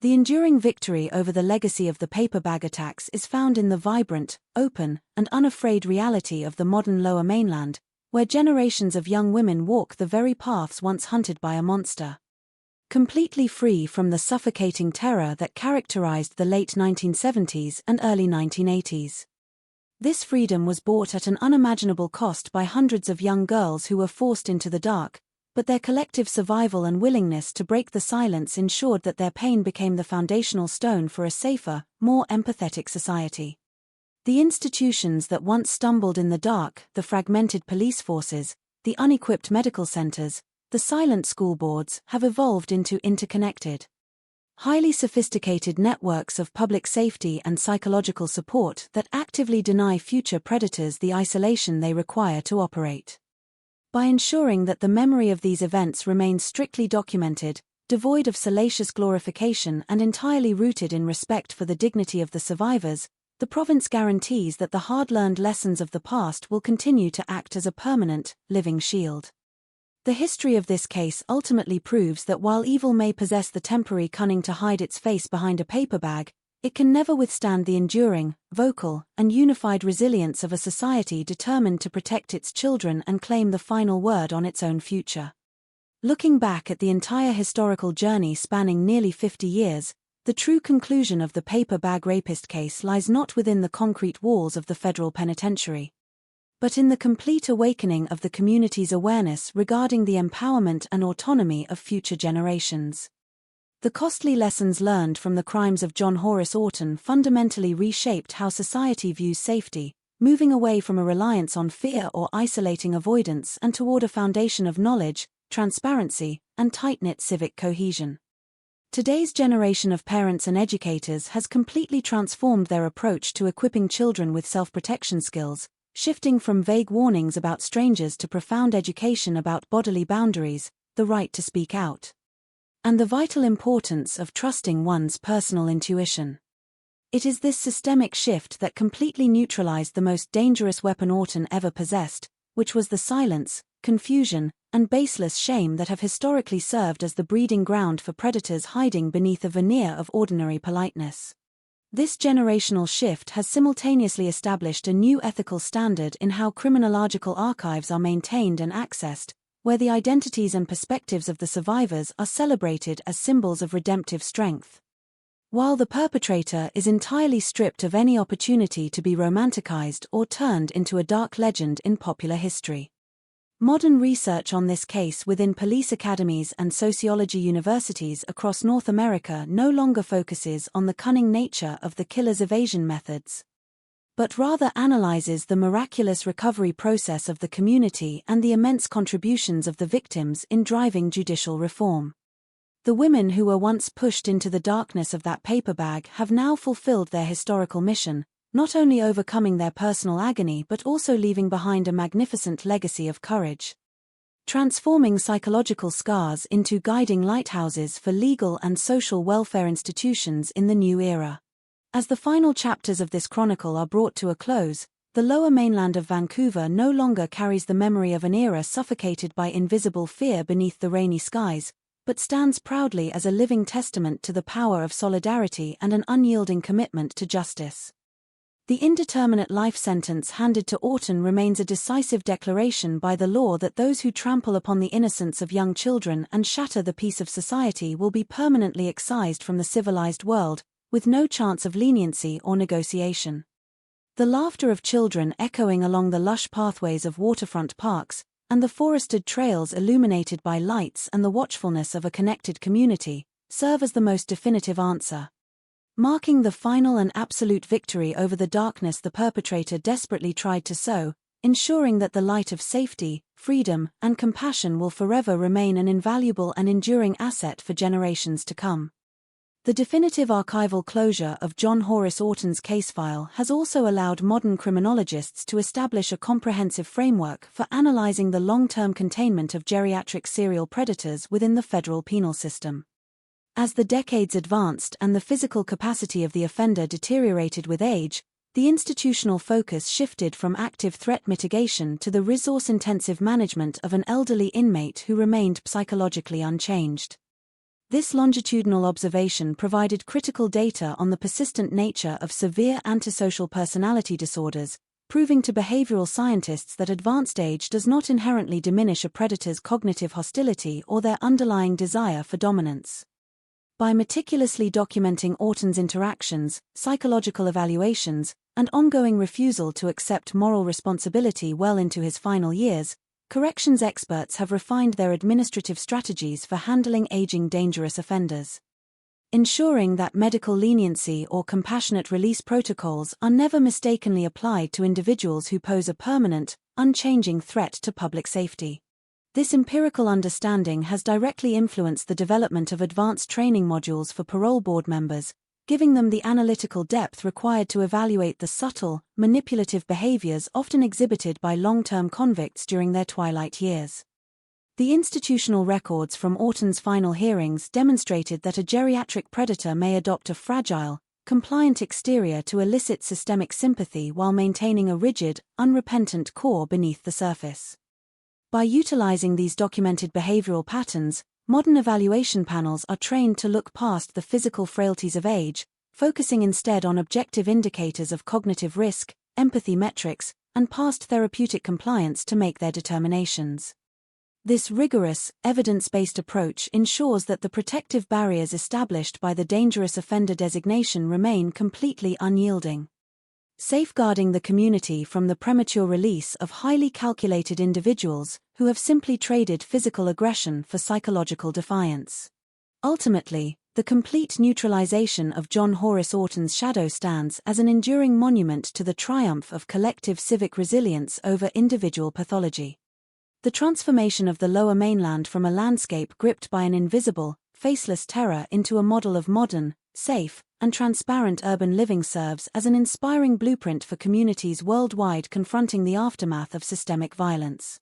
The enduring victory over the legacy of the paper bag attacks is found in the vibrant, open, and unafraid reality of the modern Lower Mainland, where generations of young women walk the very paths once hunted by a monster, completely free from the suffocating terror that characterized the late 1970s and early 1980s. This freedom was bought at an unimaginable cost by hundreds of young girls who were forced into the dark, but their collective survival and willingness to break the silence ensured that their pain became the foundational stone for a safer, more empathetic society. The institutions that once stumbled in the dark, the fragmented police forces, the unequipped medical centers, the silent school boards, have evolved into interconnected, highly sophisticated networks of public safety and psychological support that actively deny future predators the isolation they require to operate. By ensuring that the memory of these events remains strictly documented, devoid of salacious glorification and entirely rooted in respect for the dignity of the survivors, the province guarantees that the hard-learned lessons of the past will continue to act as a permanent, living shield. The history of this case ultimately proves that while evil may possess the temporary cunning to hide its face behind a paper bag, it can never withstand the enduring, vocal, and unified resilience of a society determined to protect its children and claim the final word on its own future. Looking back at the entire historical journey spanning nearly 50 years, the true conclusion of the paper bag rapist case lies not within the concrete walls of the federal penitentiary, but in the complete awakening of the community's awareness regarding the empowerment and autonomy of future generations. The costly lessons learned from the crimes of John Horace Orton fundamentally reshaped how society views safety, moving away from a reliance on fear or isolating avoidance and toward a foundation of knowledge, transparency, and tight-knit civic cohesion. Today's generation of parents and educators has completely transformed their approach to equipping children with self-protection skills, shifting from vague warnings about strangers to profound education about bodily boundaries, the right to speak out, and the vital importance of trusting one's personal intuition. It is this systemic shift that completely neutralized the most dangerous weapon Orton ever possessed, which was the silence, confusion, and baseless shame that have historically served as the breeding ground for predators hiding beneath a veneer of ordinary politeness. This generational shift has simultaneously established a new ethical standard in how criminological archives are maintained and accessed, where the identities and perspectives of the survivors are celebrated as symbols of redemptive strength, while the perpetrator is entirely stripped of any opportunity to be romanticized or turned into a dark legend in popular history. Modern research on this case within police academies and sociology universities across North America no longer focuses on the cunning nature of the killer's evasion methods, but rather analyzes the miraculous recovery process of the community and the immense contributions of the victims in driving judicial reform. The women who were once pushed into the darkness of that paper bag have now fulfilled their historical mission, not only overcoming their personal agony but also leaving behind a magnificent legacy of courage, transforming psychological scars into guiding lighthouses for legal and social welfare institutions in the new era. As the final chapters of this chronicle are brought to a close, the Lower Mainland of Vancouver no longer carries the memory of an era suffocated by invisible fear beneath the rainy skies, but stands proudly as a living testament to the power of solidarity and an unyielding commitment to justice. The indeterminate life sentence handed to Orton remains a decisive declaration by the law that those who trample upon the innocence of young children and shatter the peace of society will be permanently excised from the civilized world, with no chance of leniency or negotiation. The laughter of children echoing along the lush pathways of waterfront parks, and the forested trails illuminated by lights and the watchfulness of a connected community, serve as the most definitive answer, marking the final and absolute victory over the darkness the perpetrator desperately tried to sow, ensuring that the light of safety, freedom, and compassion will forever remain an invaluable and enduring asset for generations to come. The definitive archival closure of John Horace Orton's case file has also allowed modern criminologists to establish a comprehensive framework for analyzing the long-term containment of geriatric serial predators within the federal penal system. As the decades advanced and the physical capacity of the offender deteriorated with age, the institutional focus shifted from active threat mitigation to the resource-intensive management of an elderly inmate who remained psychologically unchanged. This longitudinal observation provided critical data on the persistent nature of severe antisocial personality disorders, proving to behavioral scientists that advanced age does not inherently diminish a predator's cognitive hostility or their underlying desire for dominance. By meticulously documenting Orton's interactions, psychological evaluations, and ongoing refusal to accept moral responsibility well into his final years, corrections experts have refined their administrative strategies for handling aging dangerous offenders, ensuring that medical leniency or compassionate release protocols are never mistakenly applied to individuals who pose a permanent, unchanging threat to public safety. This empirical understanding has directly influenced the development of advanced training modules for parole board members, giving them the analytical depth required to evaluate the subtle, manipulative behaviors often exhibited by long-term convicts during their twilight years. The institutional records from Orton's final hearings demonstrated that a geriatric predator may adopt a fragile, compliant exterior to elicit systemic sympathy while maintaining a rigid, unrepentant core beneath the surface. By utilizing these documented behavioral patterns, modern evaluation panels are trained to look past the physical frailties of age, focusing instead on objective indicators of cognitive risk, empathy metrics, and past therapeutic compliance to make their determinations. This rigorous, evidence-based approach ensures that the protective barriers established by the dangerous offender designation remain completely unyielding, safeguarding the community from the premature release of highly calculated individuals who have simply traded physical aggression for psychological defiance. Ultimately, the complete neutralization of John Horace Orton's shadow stands as an enduring monument to the triumph of collective civic resilience over individual pathology. The transformation of the Lower Mainland from a landscape gripped by an invisible, faceless terror into a model of modern, safe, and transparent urban living serves as an inspiring blueprint for communities worldwide confronting the aftermath of systemic violence.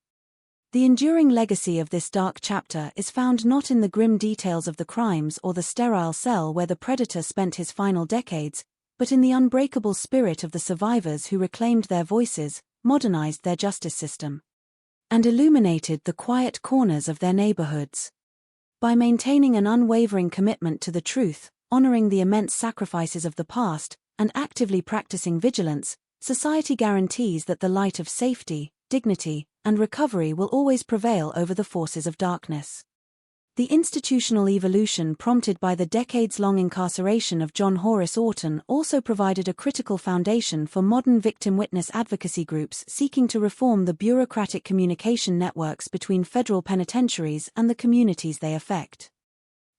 The enduring legacy of this dark chapter is found not in the grim details of the crimes or the sterile cell where the predator spent his final decades, but in the unbreakable spirit of the survivors who reclaimed their voices, modernized their justice system, and illuminated the quiet corners of their neighborhoods. By maintaining an unwavering commitment to the truth, honoring the immense sacrifices of the past, and actively practicing vigilance, society guarantees that the light of safety, dignity, and recovery will always prevail over the forces of darkness. The institutional evolution prompted by the decades-long incarceration of John Horace Orton also provided a critical foundation for modern victim witness advocacy groups seeking to reform the bureaucratic communication networks between federal penitentiaries and the communities they affect.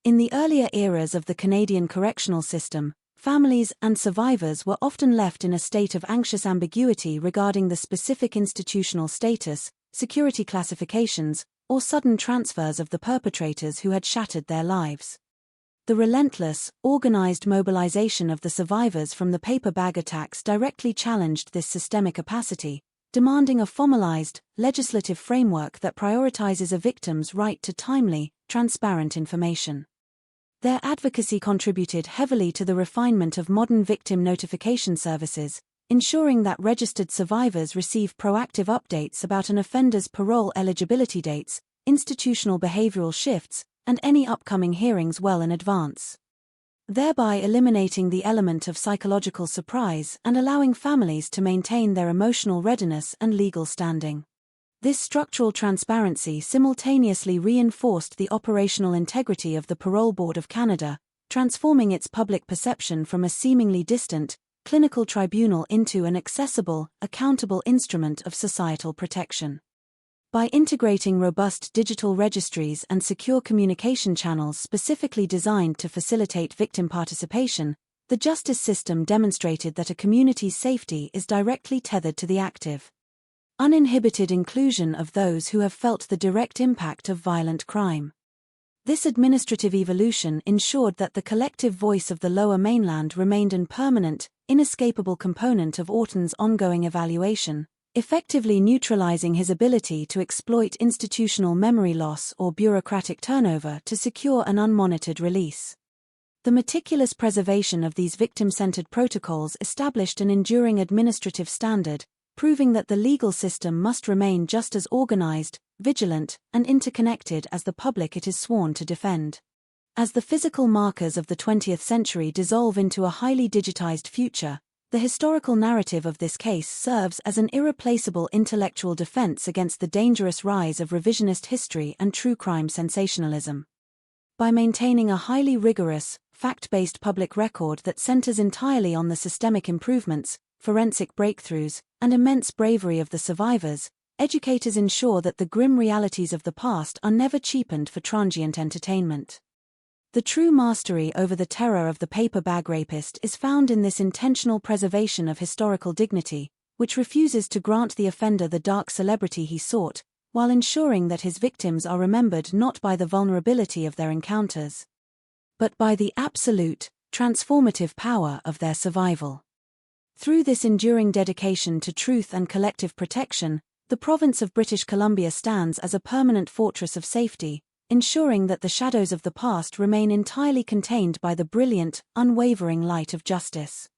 In the earlier eras of the Canadian correctional system, families and survivors were often left in a state of anxious ambiguity regarding the specific institutional status, security classifications, or sudden transfers of the perpetrators who had shattered their lives. The relentless, organized mobilization of the survivors from the paper bag attacks directly challenged this systemic opacity, demanding a formalized, legislative framework that prioritizes a victim's right to timely, transparent information. Their advocacy contributed heavily to the refinement of modern victim notification services, ensuring that registered survivors receive proactive updates about an offender's parole eligibility dates, institutional behavioral shifts, and any upcoming hearings well in advance, thereby eliminating the element of psychological surprise and allowing families to maintain their emotional readiness and legal standing. This structural transparency simultaneously reinforced the operational integrity of the Parole Board of Canada, transforming its public perception from a seemingly distant, clinical tribunal into an accessible, accountable instrument of societal protection. By integrating robust digital registries and secure communication channels specifically designed to facilitate victim participation, the justice system demonstrated that a community's safety is directly tethered to the active, uninhibited inclusion of those who have felt the direct impact of violent crime. This administrative evolution ensured that the collective voice of the Lower Mainland remained an permanent, inescapable component of Orton's ongoing evaluation, effectively neutralizing his ability to exploit institutional memory loss or bureaucratic turnover to secure an unmonitored release. The meticulous preservation of these victim-centered protocols established an enduring administrative standard, proving that the legal system must remain just as organized, vigilant, and interconnected as the public it is sworn to defend. As the physical markers of the 20th century dissolve into a highly digitized future, the historical narrative of this case serves as an irreplaceable intellectual defense against the dangerous rise of revisionist history and true crime sensationalism. By maintaining a highly rigorous, fact-based public record that centers entirely on the systemic improvements, forensic breakthroughs, and immense bravery of the survivors, educators ensure that the grim realities of the past are never cheapened for transient entertainment. The true mastery over the terror of the paper bag rapist is found in this intentional preservation of historical dignity, which refuses to grant the offender the dark celebrity he sought, while ensuring that his victims are remembered not by the vulnerability of their encounters, but by the absolute, transformative power of their survival. Through this enduring dedication to truth and collective protection, the province of British Columbia stands as a permanent fortress of safety, ensuring that the shadows of the past remain entirely contained by the brilliant, unwavering light of justice.